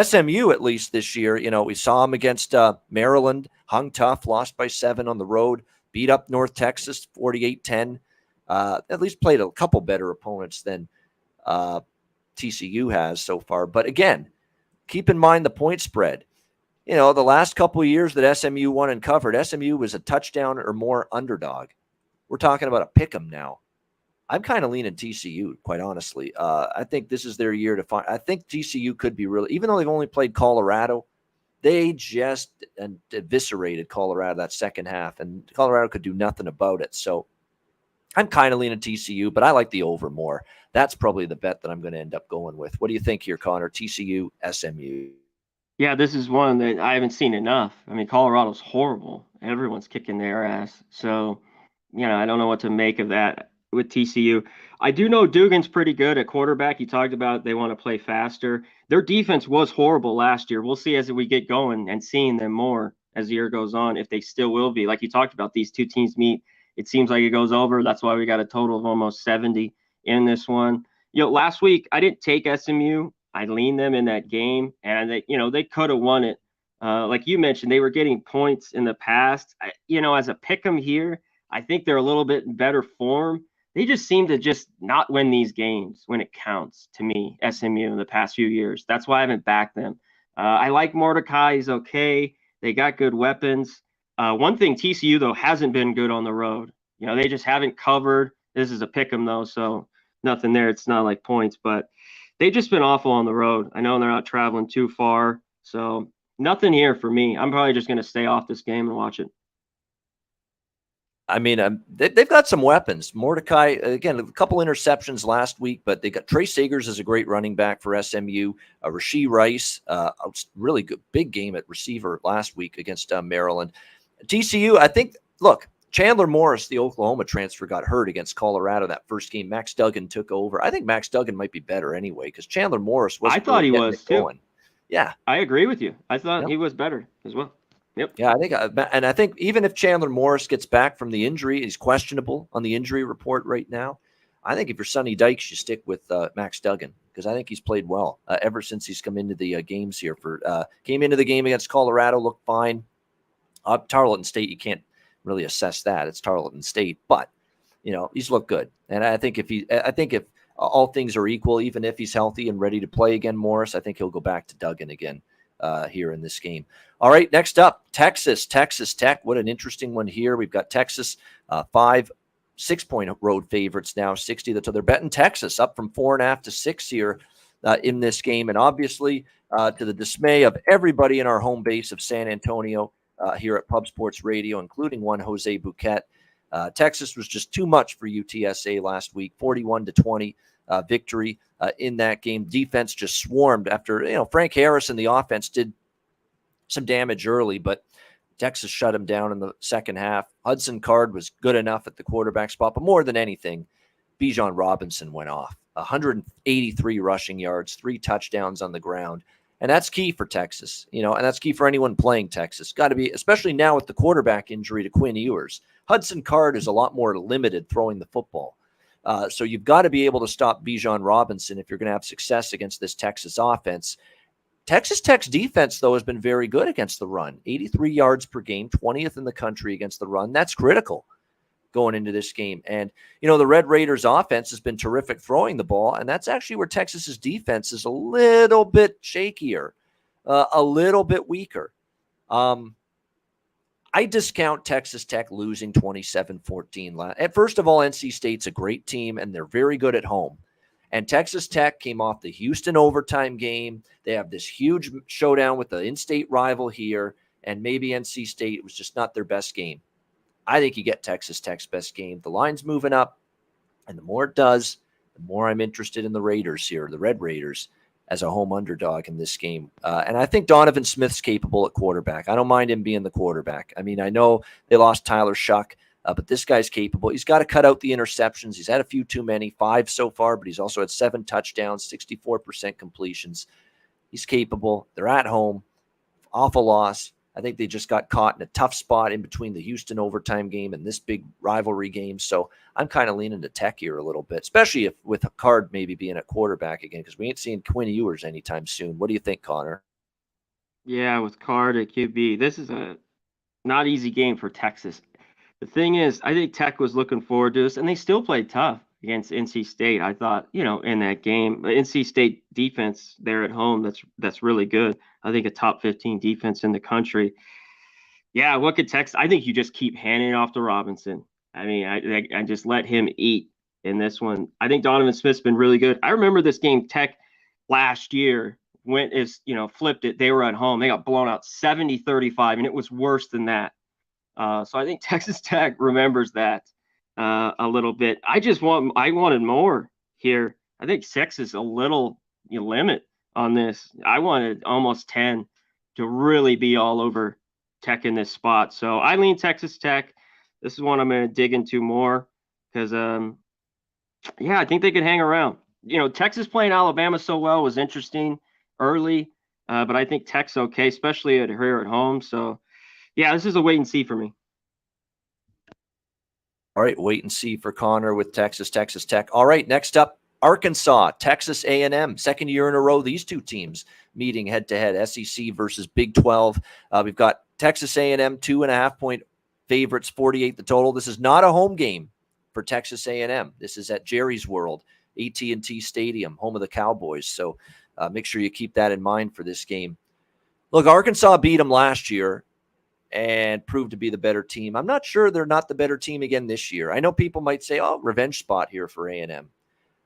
SMU, at least this year, we saw them against Maryland, hung tough, lost by 7 on the road, beat up North Texas 48-10. At least played a couple better opponents than TCU has so far. But again, keep in mind the point spread. The last couple of years that SMU won and covered, SMU was a touchdown or more underdog. We're talking about a pick 'em now. I'm kind of leaning TCU, quite honestly. I think this is their year to find. I think TCU could be really, even though they've only played Colorado, they just eviscerated Colorado that second half, and Colorado could do nothing about it. So I'm kind of leaning TCU, but I like the over more. That's probably the bet that I'm going to end up going with. What do you think here, Connor? TCU, SMU. Yeah, this is one that I haven't seen enough. I mean, Colorado's horrible. Everyone's kicking their ass. So, I don't know what to make of that with TCU. I do know Dugan's pretty good at quarterback. He talked about they want to play faster. Their defense was horrible last year. We'll see as we get going and seeing them more as the year goes on if they still will be. Like you talked about, these two teams meet. It seems like it goes over. That's why we got a total of almost 70 in this one. Last week I didn't take SMU. I leaned them in that game, and they could have won it. Like you mentioned, they were getting points in the past. As a pick 'em here, I think they're a little bit in better form. They just seem to just not win these games when it counts to me, SMU, in the past few years. That's why I haven't backed them. I like Mordecai. He's okay. They got good weapons. One thing, TCU, though, hasn't been good on the road. They just haven't covered. This is a pick 'em, though, so nothing there. It's not like points, but they've just been awful on the road. I know they're not traveling too far, so nothing here for me. I'm probably just going to stay off this game and watch it. I mean, they've got some weapons. Mordecai, again, a couple interceptions last week, but they got Trey Sagers as a great running back for SMU. Rashee Rice, really good, big game at receiver last week against Maryland. TCU, I think, look, Chandler Morris, the Oklahoma transfer, got hurt against Colorado that first game. Max Duggan took over. I think Max Duggan might be better anyway because Chandler Morris was. I thought he was too. Going. Yeah, I agree with you. I thought he was better as well. Yep. Yeah, I think even if Chandler Morris gets back from the injury, he's questionable on the injury report right now. I think if you're Sonny Dykes, you stick with Max Duggan because I think he's played well ever since he's come into the games here. Came into the game against Colorado, looked fine. Tarleton State, you can't really assess that. It's Tarleton State, but he's looked good. And I think if all things are equal, even if he's healthy and ready to play again, Morris, I think he'll go back to Duggan again. Here in this game. All right, next up, Texas Tech. What an interesting one here. We've got Texas 6-point road favorites now, 60. So they're betting Texas up from 4.5 to 6 here in this game. And obviously, to the dismay of everybody in our home base of San Antonio here at Pub Sports Radio, including one Jose Bouquet, Texas was just too much for UTSA last week, 41-20 victory. In that game, defense just swarmed after, Frank Harris and the offense did some damage early, but Texas shut him down in the second half. Hudson Card was good enough at the quarterback spot, but more than anything, Bijan Robinson went off. 183 rushing yards, 3 touchdowns on the ground. And that's key for Texas, and that's key for anyone playing Texas. Got to be, especially now with the quarterback injury to Quinn Ewers. Hudson Card is a lot more limited throwing the football. So you've got to be able to stop Bijan Robinson if you're going to have success against this Texas offense. Texas Tech's defense, though, has been very good against the run. 83 yards per game, 20th in the country against the run. That's critical going into this game. And, the Red Raiders offense has been terrific throwing the ball, and that's actually where Texas's defense is a little bit shakier, a little bit weaker. I discount Texas Tech losing 27-14. First of all, NC State's a great team, and they're very good at home. And Texas Tech came off the Houston overtime game. They have this huge showdown with the in-state rival here, and maybe NC State was just not their best game. I think you get Texas Tech's best game. The line's moving up, and the more it does, the more I'm interested in the Raiders here, the Red Raiders, as a home underdog in this game. And I think Donovan Smith's capable at quarterback. I don't mind him being the quarterback. I mean, I know they lost Tyler Shuck, but this guy's capable. He's got to cut out the interceptions. He's had a few too many, 5 so far, but he's also had 7 touchdowns, 64% completions. He's capable. They're at home. Awful loss. I think they just got caught in a tough spot in between the Houston overtime game and this big rivalry game. So I'm kind of leaning to Tech here a little bit, especially if with a Card maybe being a quarterback again, because we ain't seeing Quinn Ewers anytime soon. What do you think, Connor? Yeah, with Card at QB, this is a not easy game for Texas. The thing is, I think Tech was looking forward to this, and they still played tough against NC State. I thought, in that game, the NC State defense there at home, that's really good. I think a top 15 defense in the country. Yeah, what could Texas? I think you just keep handing it off to Robinson. I mean, I just let him eat in this one. I think Donovan Smith's been really good. I remember this game, Tech last year, flipped it. They were at home. They got blown out 70-35, and it was worse than that. So I think Texas Tech remembers that a little bit. I wanted more here. I think 6 is a little limit on this. I wanted almost 10 to really be all over Tech in this spot. So I lean Texas Tech. This is one I'm going to dig into more because, I think they could hang around. Texas playing Alabama so well was interesting early, but I think Tech's okay, especially here at home. So, yeah, this is a wait and see for me. All right, wait and see for Connor with Texas Tech. All right, next up, Arkansas, Texas A&M. Second year in a row, these two teams meeting head-to-head, SEC versus Big 12. We've got Texas A&M 2.5-point favorites, 48 the total. This is not a home game for Texas A&M. This is at Jerry's World, AT&T Stadium, home of the Cowboys. So make sure you keep that in mind for this game. Look, Arkansas beat them last year and proved to be the better team. I'm not sure they're not the better team again this year. I know people might say, revenge spot here for A&M.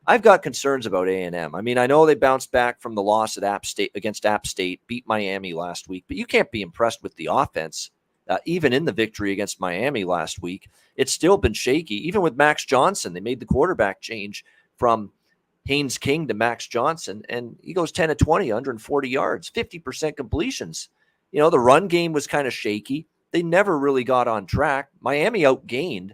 I've got concerns about A&M. I mean, I know they bounced back from the loss at against App State, beat Miami last week, but you can't be impressed with the offense even in the victory against Miami last week. It's still been shaky. Even with Max Johnson, they made the quarterback change from Haynes King to Max Johnson, and he goes 10 of 20, 140 yards, 50% completions. The run game was kind of shaky. They never really got on track. Miami outgained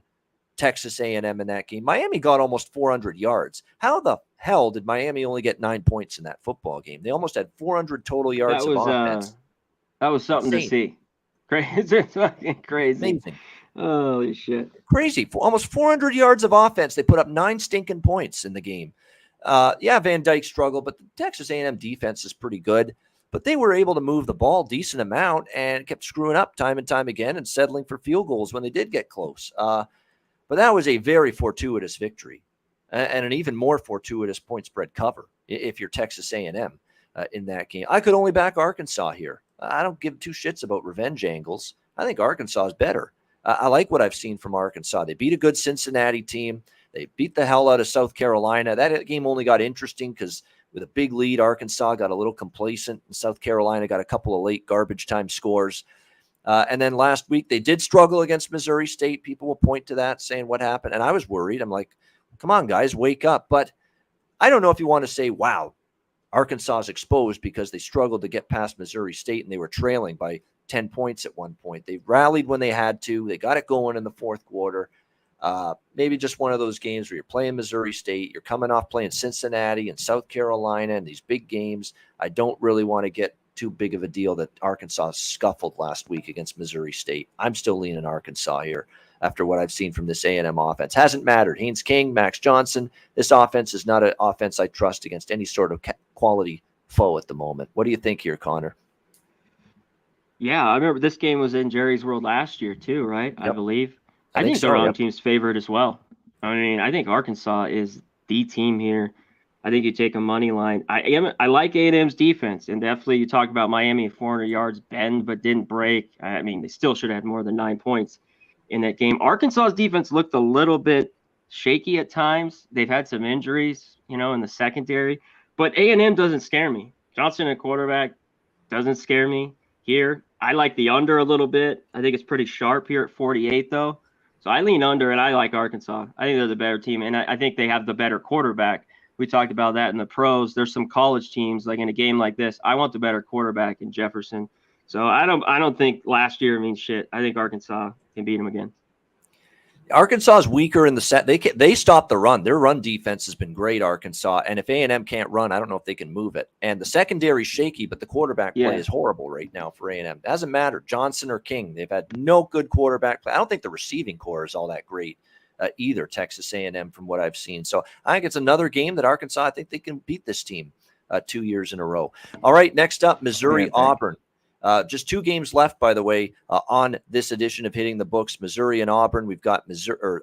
Texas A&M in that game. Miami got almost 400 yards. How the hell did Miami only get 9 points in that football game? They almost had 400 total yards of offense. That was something to see. Crazy. It's fucking crazy. Amazing. Holy shit. Crazy. Almost 400 yards of offense. They put up 9 stinking points in the game. Van Dyke struggled, but the Texas A&M defense is pretty good. But they were able to move the ball a decent amount and kept screwing up time and time again and settling for field goals when they did get close. But that was a very fortuitous victory and an even more fortuitous point spread cover if you're Texas A&M in that game. I could only back Arkansas here. I don't give two shits about revenge angles. I think Arkansas is better. I like what I've seen from Arkansas. They beat a good Cincinnati team. They beat the hell out of South Carolina. That game only got interesting because with a big lead, Arkansas got a little complacent, and South Carolina got a couple of late garbage time scores. And then last week, they did struggle against Missouri State. People will point to that, saying what happened. And I was worried. I'm like, come on, guys, wake up. But I don't know if you want to say, wow, Arkansas is exposed because they struggled to get past Missouri State, and they were trailing by 10 points at one point. They rallied when they had to. They got it going in the fourth quarter. Maybe just one of those games where you're playing Missouri State, you're coming off playing Cincinnati and South Carolina and these big games. I don't really want to get too big of a deal that Arkansas scuffled last week against Missouri State. I'm still leaning Arkansas here after what I've seen from this A&M offense. Hasn't mattered. Haynes King, Max Johnson. This offense is not an offense I trust against any sort of quality foe at the moment. What do you think here, Connor? Yeah, I remember this game was in Jerry's World last year too, right? Yep. I believe. I think their own team's favored as well. I mean, I think Arkansas is the team here. I think you take a money line. I like A&M's defense, and definitely you talk about Miami 400 yards, bend but didn't break. I mean, they still should have had more than 9 points in that game. Arkansas's defense looked a little bit shaky at times. They've had some injuries, in the secondary, but A&M doesn't scare me. Johnson at quarterback doesn't scare me here. I like the under a little bit. I think it's pretty sharp here at 48 though. So I lean under, and I like Arkansas. I think they're the better team, and I think they have the better quarterback. We talked about that in the pros. There's some college teams, like in a game like this, I want the better quarterback in Jefferson. So I don't think last year means shit. I think Arkansas can beat them again. Arkansas is weaker in the set. They stopped the run. Their run defense has been great, Arkansas. And if A&M can't run, I don't know if they can move it. And the secondary is shaky, but the quarterback play is horrible right now for A&M. It doesn't matter, Johnson or King. They've had no good quarterback play. I don't think the receiving core is all that great either, Texas A&M, from what I've seen. So I think it's another game that Arkansas, I think they can beat this team 2 years in a row. All right, next up, Missouri-Auburn. Just 2 games left, by the way, on this edition of Hitting the Books. Missouri and Auburn. We've got Missouri.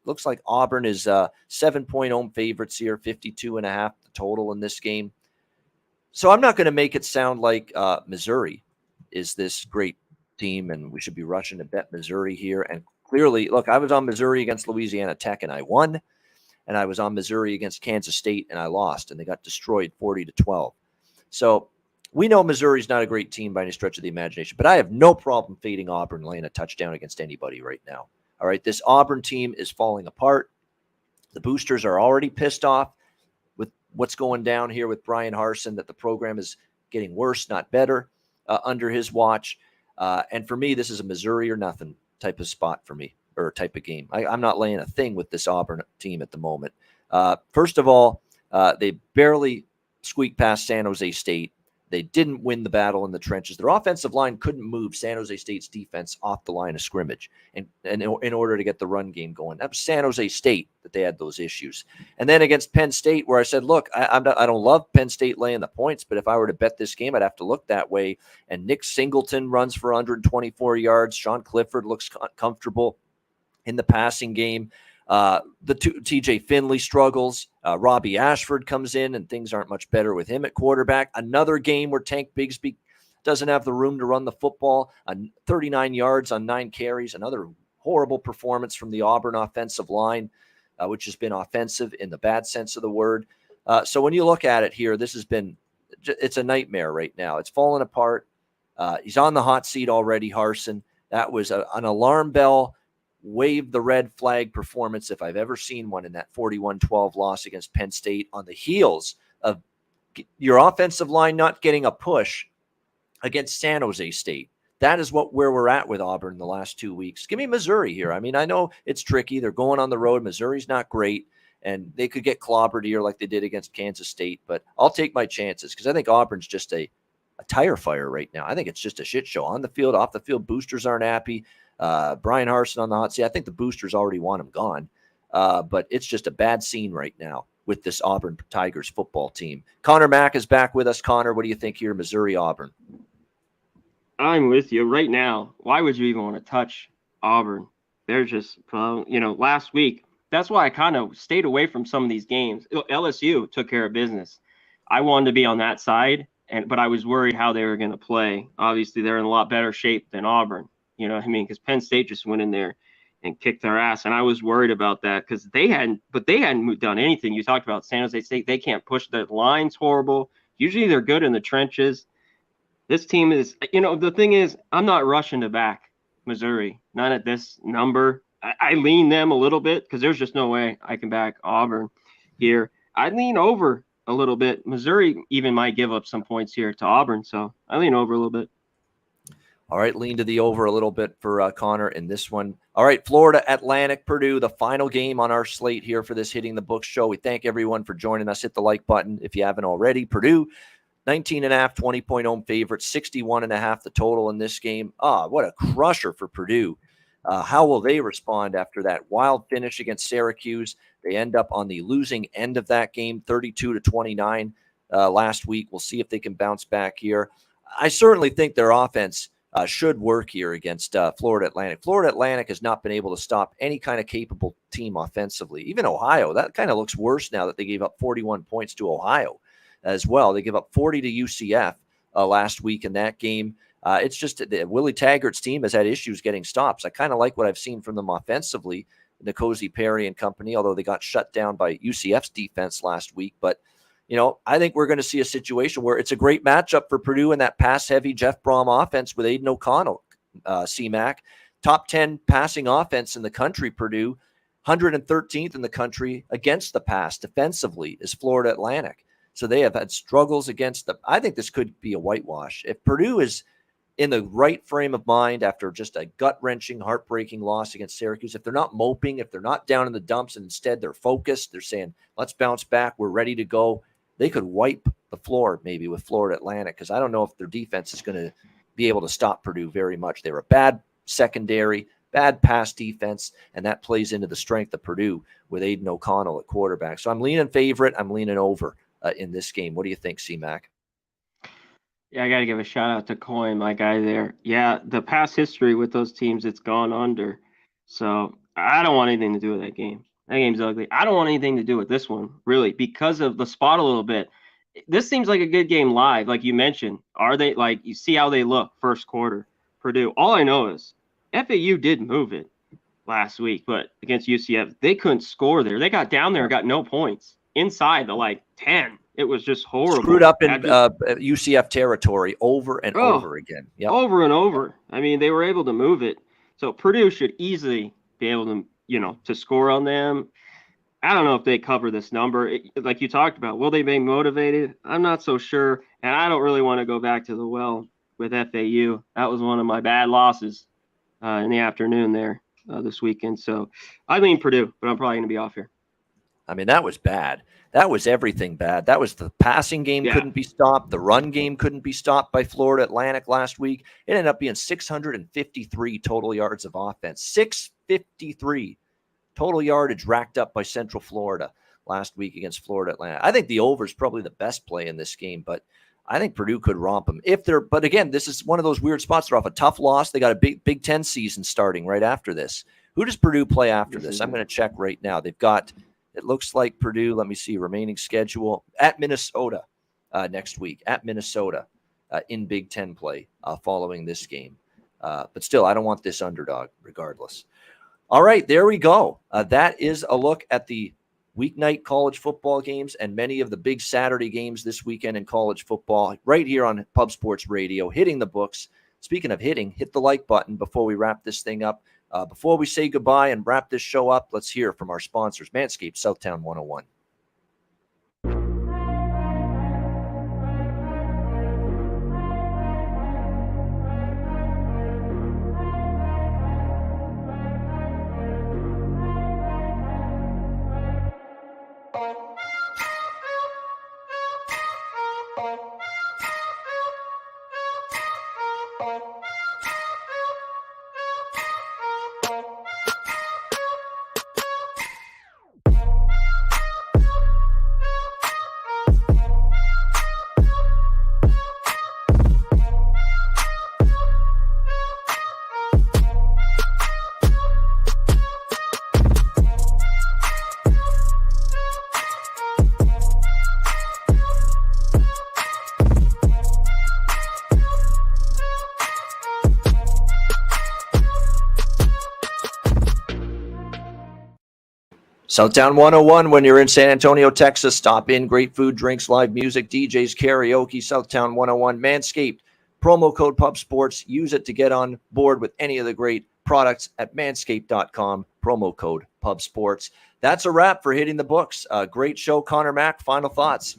Looks like Auburn is 7-point home favorites here, 52.5 the total in this game. So I'm not going to make it sound like Missouri is this great team and we should be rushing to bet Missouri here. And clearly, look, I was on Missouri against Louisiana Tech and I won, and I was on Missouri against Kansas State and I lost, and they got destroyed 40-12. So we know Missouri's not a great team by any stretch of the imagination, but I have no problem fading Auburn laying a touchdown against anybody right now. All right, this Auburn team is falling apart. The boosters are already pissed off with what's going down here with Brian Harsin, that the program is getting worse, not better, under his watch. And for me, this is a Missouri or nothing type of spot for me, or type of game. I'm not laying a thing with this Auburn team at the moment. First of all, they barely squeaked past San Jose State. They didn't win the battle in the trenches. Their offensive line couldn't move San Jose State's defense off the line of scrimmage and in order to get the run game going. That was San Jose State that they had those issues. And then against Penn State, where I said, look, I don't love Penn State laying the points, but if I were to bet this game, I'd have to look that way. And Nick Singleton runs for 124 yards. Sean Clifford looks comfortable in the passing game. TJ Finley struggles. Robbie Ashford comes in, and things aren't much better with him at quarterback. Another game where Tank Bigsby doesn't have the room to run the football. 39 yards on 9 carries. Another horrible performance from the Auburn offensive line, which has been offensive in the bad sense of the word. So when you look at it here, it's a nightmare right now. It's falling apart. He's on the hot seat already, Harsin. That was an alarm bell, wave the red flag performance if I've ever seen one in that 41-12 loss against Penn State on the heels of your offensive line not getting a push against San Jose State. That is where we're at with Auburn the last 2 weeks. Give me Missouri here. I mean, I know it's tricky. They're going on the road. Missouri's not great, and they could get clobbered here like they did against Kansas State, but I'll take my chances because I think Auburn's just a tire fire right now. I think it's just a shit show. On the field, off the field, boosters aren't happy. Brian Harsin on the hot seat. I think the boosters already want him gone, but it's just a bad scene right now with this Auburn Tigers football team. Conor Mac is back with us. Conor, what do you think here, Missouri-Auburn? I'm with you right now. Why would you even want to touch Auburn? They're just, last week, that's why I kind of stayed away from some of these games. LSU took care of business. I wanted to be on that side, but I was worried how they were going to play. Obviously, they're in a lot better shape than Auburn. You know what I mean? Because Penn State just went in there and kicked their ass, and I was worried about that because they hadn't done anything. You talked about San Jose State. They can't push. The line's horrible. Usually they're good in the trenches. This team is, the thing is, I'm not rushing to back Missouri, not at this number. I lean them a little bit because there's just no way I can back Auburn here. I lean over a little bit. Missouri even might give up some points here to Auburn, so I lean over a little bit. All right, lean to the over a little bit for Conor in this one. All right, Florida Atlantic, Purdue, the final game on our slate here for this Hitting the Books show. We thank everyone for joining us. Hit the like button if you haven't already. Purdue, 19.5, 20-point home favorite, 61.5 the total in this game. What a crusher for Purdue. How will they respond after that wild finish against Syracuse? They end up on the losing end of that game, 32-29 last week. We'll see if they can bounce back here. I certainly think their offense should work here against Florida Atlantic. Florida Atlantic has not been able to stop any kind of capable team offensively. Even Ohio, that kind of looks worse now that they gave up 41 points to Ohio as well. They give up 40 to UCF last week in that game. It's just Willie Taggart's team has had issues getting stops. I kind of like what I've seen from them offensively, N'Kosi Perry and company, although they got shut down by UCF's defense last week. But, I think we're going to see a situation where it's a great matchup for Purdue in that pass-heavy Jeff Brom offense with Aiden O'Connell, CMAC. Top 10 passing offense in the country, Purdue. 113th in the country against the pass defensively is Florida Atlantic. So they have had struggles against them. I think this could be a whitewash. If Purdue is in the right frame of mind after just a gut-wrenching, heartbreaking loss against Syracuse, if they're not moping, if they're not down in the dumps, and instead they're focused, they're saying, let's bounce back, we're ready to go, they could wipe the floor maybe with Florida Atlantic because I don't know if their defense is going to be able to stop Purdue very much. They were a bad secondary, bad pass defense, and that plays into the strength of Purdue with Aiden O'Connell at quarterback. So I'm leaning favorite. I'm leaning over in this game. What do you think, C-Mac? Yeah, I got to give a shout out to Coin, my guy there. Yeah, the past history with those teams, it's gone under. So I don't want anything to do with that game. That game's ugly. I don't want anything to do with this one, really, because of the spot a little bit. This seems like a good game live, like you mentioned. Are they, you see how they look first quarter, Purdue. All I know is FAU did move it last week, but against UCF, they couldn't score there. They got down there and got no points inside the 10. It was just horrible. Screwed up in UCF territory over and over again. Yep. Over and over. I mean, they were able to move it. So Purdue should easily be able to, to score on them. I don't know if they cover this number. Like you talked about, will they be motivated? I'm not so sure. And I don't really want to go back to the well with FAU. That was one of my bad losses in the afternoon there this weekend. So I lean Purdue, but I'm probably going to be off here. I mean, that was bad. That was everything bad. That was the passing game couldn't be stopped. The run game couldn't be stopped by Florida Atlantic last week. It ended up being 653 total yards of offense. 653 total yardage racked up by Central Florida last week against Florida Atlantic. I think the over is probably the best play in this game, but I think Purdue could romp them. But again, this is one of those weird spots. They're off a tough loss. They got a Big Ten season starting right after this. Who does Purdue play after this? I'm going to check right now. They've got... It looks like Purdue, let me see, remaining schedule, at Minnesota next week, at Minnesota in Big Ten play following this game. But still, I don't want this underdog regardless. All right, there we go. That is a look at the weeknight college football games and many of the big Saturday games this weekend in college football right here on Pub Sports Radio, hitting the books. Speaking of hitting, hit the like button before we wrap this thing up. Before we say goodbye and wrap this show up, let's hear from our sponsors, Manscaped, Southtown 101. Southtown 101, when you're in San Antonio, Texas, stop in. Great food, drinks, live music, DJs, karaoke. Southtown 101, Manscaped, promo code Pub Sports. Use it to get on board with any of the great products at manscaped.com, promo code Pub Sports. That's a wrap for Hitting the Books. Great show, Conor Mac. Final thoughts.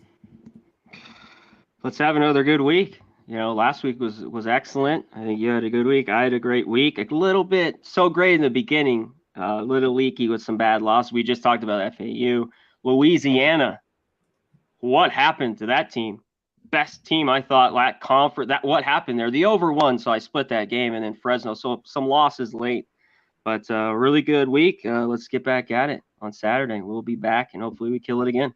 Let's have another good week. Last week was excellent. I think you had a good week. I had a great week. A little bit so great in the beginning. A little leaky with some bad loss. We just talked about FAU. Louisiana. What happened to that team? Best team, I thought, at conference. What happened there? The over won, so I split that game. And then Fresno. So some losses late. But really good week. Let's get back at it on Saturday. We'll be back, and hopefully we kill it again.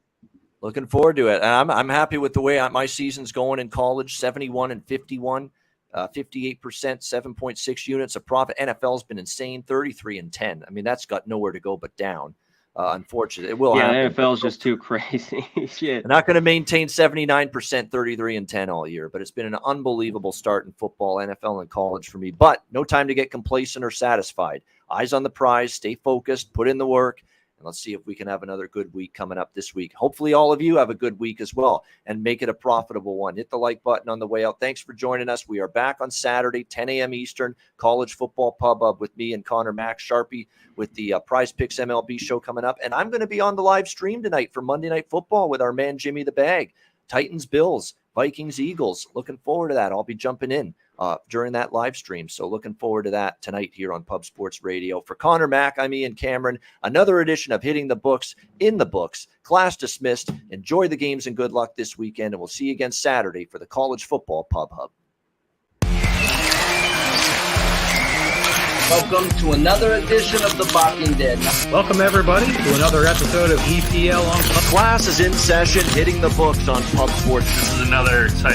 Looking forward to it. I'm happy with the way my season's going in college, 71-51. 58%, 7.6 units of profit. NFL's been insane, 33-10. I mean, that's got nowhere to go but down. Unfortunately, it will happen. Yeah, NFL's just too crazy. Shit. They're not going to maintain 79%, 33-10 all year, but it's been an unbelievable start in football, NFL, and college for me. But no time to get complacent or satisfied. Eyes on the prize, stay focused, put in the work, and let's see if we can have another good week coming up this week. Hopefully all of you have a good week as well and make it a profitable one. Hit the like button on the way out. Thanks for joining us. We are back on Saturday, 10 a.m. Eastern, College Football Pub Up with me and Conor Mac, Sharpie, with the Prize Picks MLB show coming up. And I'm going to be on the live stream tonight for Monday Night Football with our man Jimmy the Bag. Titans, Bills, Vikings, Eagles. Looking forward to that. I'll be jumping in during that live stream. So looking forward to that tonight here on Pub Sports Radio. For Conor Mac, I'm Ian Cameron. Another edition of Hitting the Books in the Books. Class dismissed. Enjoy the games and good luck this weekend. And we'll see you again Saturday for the College Football Pub Hub. Welcome to another edition of The Walking Dead. Welcome, everybody, to another episode of EPL on Pub. Class is in session, hitting the books on Pub Sports. This is another exciting